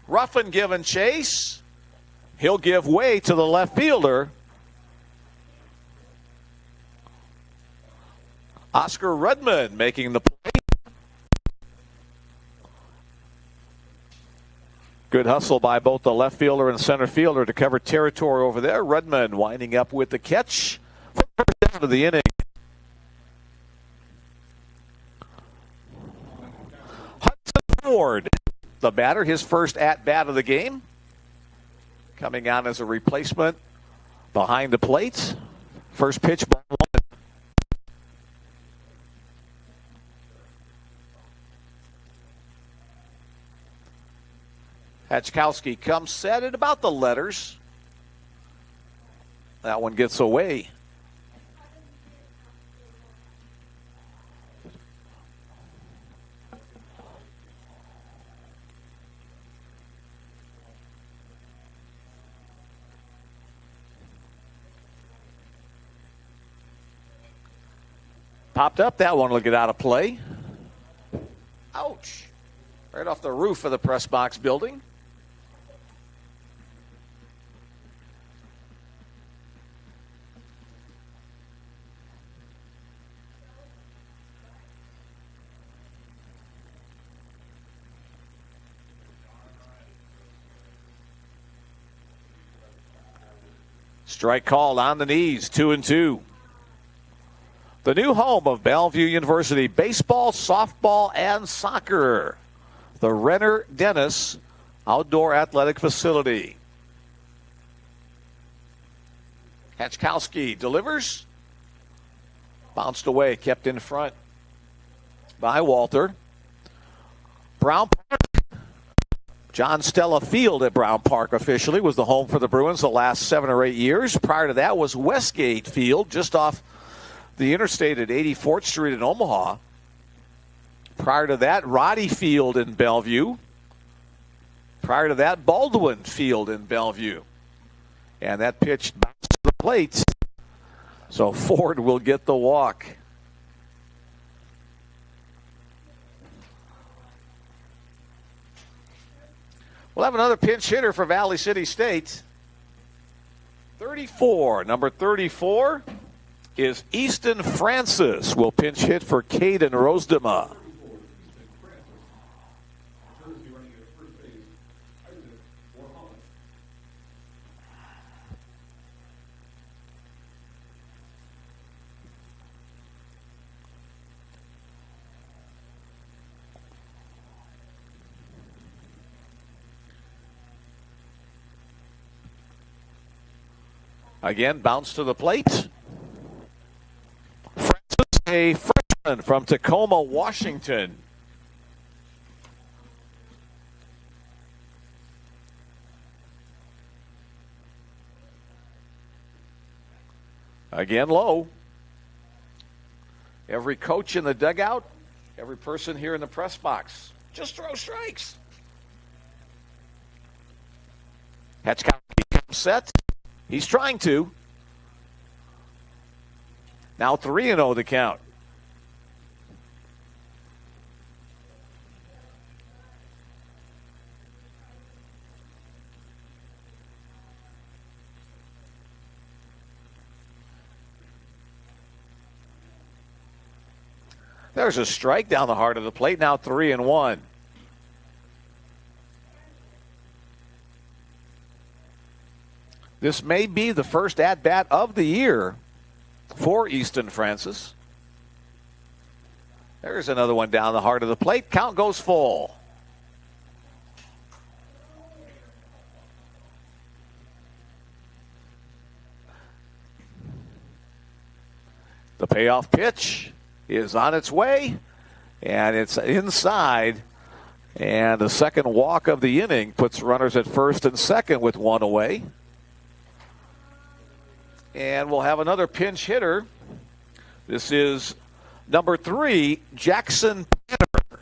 Ruffin giving chase. He'll give way to the left fielder. Oscar Redmond making the play. Good hustle by both the left fielder and center fielder to cover territory over there. Redmond winding up with the catch for the first down of the inning. Hudson Ford, the batter, his first at-bat of the game. Coming on as a replacement behind the plate. First pitch, ball 1. Hatchkowski comes set at about the letters. That one gets away. Popped up. That one will get out of play. Ouch. right off the roof of the press box building. Strike called on the knees, 2-2. The new home of Bellevue University baseball, softball, and soccer. The Renner Dennis Outdoor Athletic Facility. Hatchkowski delivers. Bounced away, kept in front by Walter. Brown Park. John Stella Field at Brown Park officially was the home for the Bruins the last 7 or 8 years. Prior to that was Westgate Field, just off the interstate at 84th Street in Omaha. Prior to that, Roddy Field in Bellevue. Prior to that, Baldwin Field in Bellevue. And that pitch bounced to the plate. So Ford will get the walk. We'll have another pinch hitter for Valley City State. 34, number 34 is Easton Francis. Will pinch hit for Caden Rosdema. Again, bounce to the plate. Francis, a freshman from Tacoma, Washington. Again, low. Every coach in the dugout, every person here in the press box, just throw strikes. Hatchkowski comes set. He's trying to. Now 3-0 the count. There's a strike down the heart of the plate. Now 3-1. This may be the first at-bat of the year for Easton Francis. There's another one down the heart of the plate. Count goes full. The payoff pitch is on its way, and it's inside. And the second walk of the inning puts runners at first and second with one away. And we'll have another pinch hitter. This is number 3, Jackson Penner.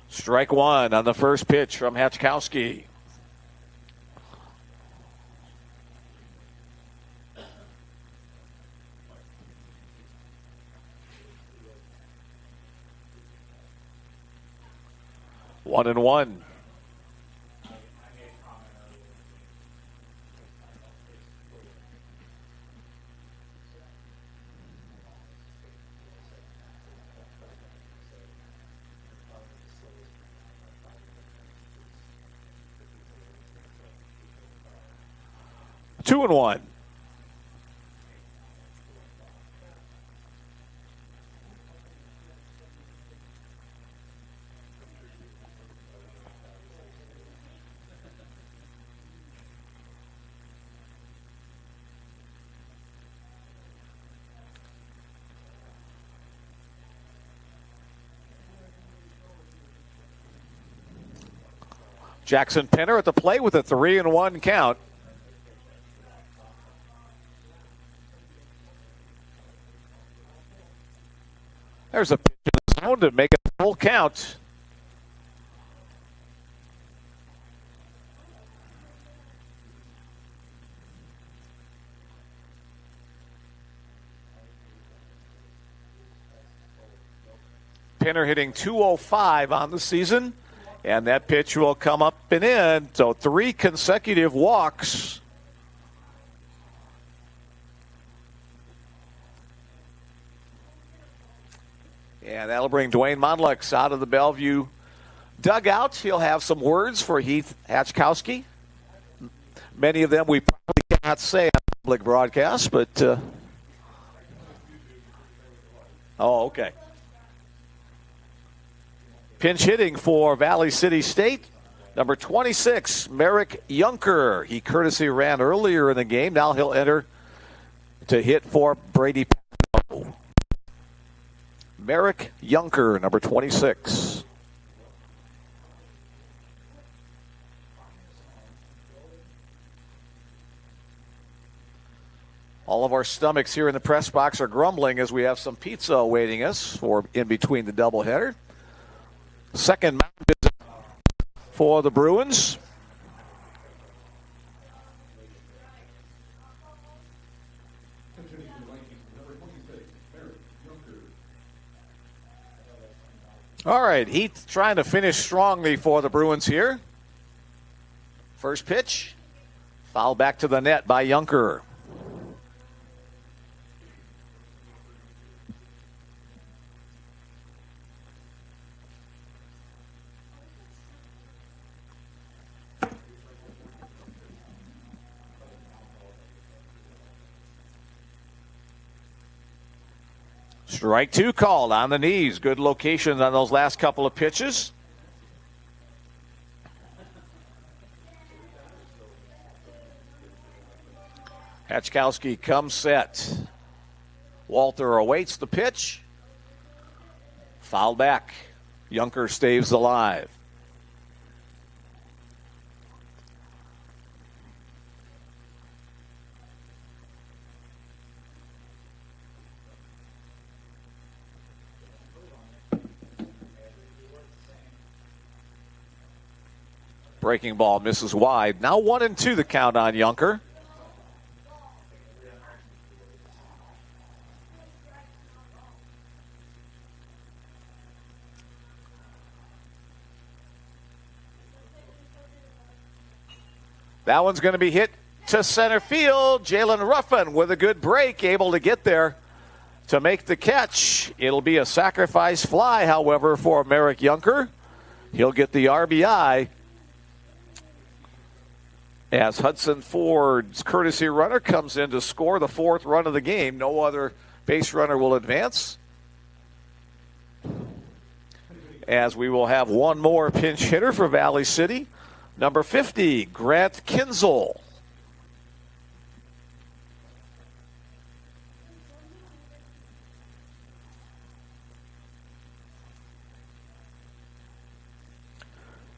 Strike one on the first pitch from Hatchkowski. One and one. Two and one. Jackson Penner at the plate with a 3-1 count. There's a pitch in the zone to make it a full count. Pinner hitting .205 on the season. And that pitch will come up and in. So 3 consecutive walks. And that'll bring Dwayne Monlux out of the Bellevue dugout. He'll have some words for Heath Hatchkowski. Many of them we probably cannot say on public broadcast, but oh, okay. Pinch hitting for Valley City State, number 26, Merrick Yunker. He courtesy ran earlier in the game. Now he'll enter to hit for Brady Pano. Merrick Yunker, number 26. All of our stomachs here in the press box are grumbling as we have some pizza awaiting us for in between the doubleheader. Second mound visit for the Bruins. All right, Heath trying to finish strongly for the Bruins here. First pitch, foul back to the net by Yunker. Strike 2 called on the knees. Good locations on those last couple of pitches. Hatchkowski comes set. Walter awaits the pitch. Foul back. Yunker stays alive. Breaking ball misses wide. Now 1-2 the count on Yunker. That one's going to be hit to center field. Jalen Ruffin with a good break, able to get there to make the catch. It'll be a sacrifice fly, however, for Merrick Yunker. He'll get the RBI. As Hudson Ford's courtesy runner comes in to score the 4th run of the game. No other base runner will advance. As we will have one more pinch hitter for Valley City. Number 50, Grant Kinzel.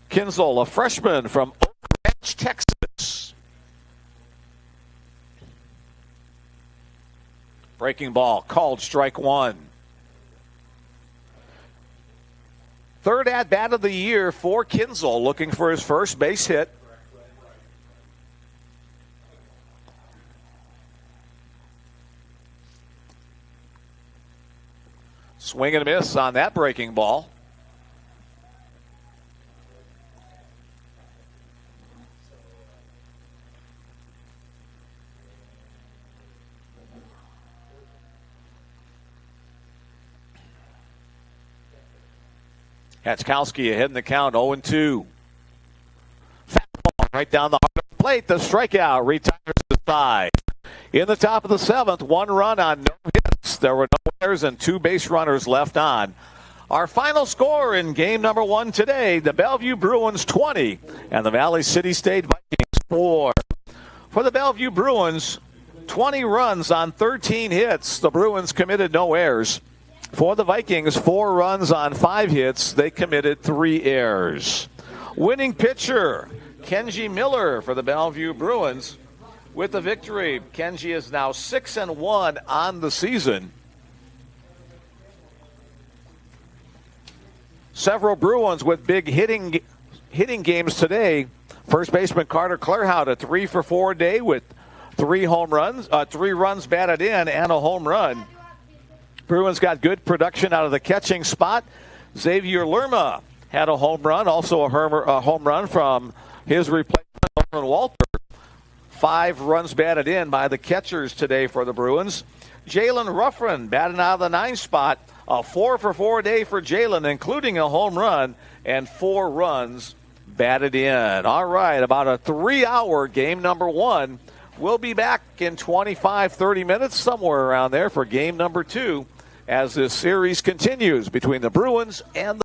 Kinzel, a freshman from Oak Ridge, Texas. Breaking ball called strike 1. Third at-bat of the year for Kinzel, looking for his first base hit. Swing and a miss on that breaking ball. Hatchkowski ahead in the count, 0-2. Fastball right down the heart of the plate. The strikeout retires the side. In the top of the 7th, 1 run on no hits. There were no errors and 2 base runners left on. Our final score in game number 1 today, the Bellevue Bruins 20 and the Valley City State Vikings 4. For the Bellevue Bruins, 20 runs on 13 hits. The Bruins committed no errors. For the Vikings, 4 runs on 5 hits. They committed 3 errors. Winning pitcher, Kenji Miller for the Bellevue Bruins with the victory. Kenji is now 6-1 on the season. Several Bruins with big hitting games today. First baseman Carter Clairhout, a 3-for-4 day with 3 runs batted in and a home run. Bruins got good production out of the catching spot. Xavier Lerma had a home run, also a home run from his replacement, Nolan Walter. 5 runs batted in by the catchers today for the Bruins. Jalen Ruffin batting out of the 9th spot. A 4-for-4 day for Jalen, including a home run and 4 runs batted in. All right, about a 3-hour game number 1. We'll be back in 25-30 minutes, somewhere around there, for game number 2 as this series continues between the Bruins and the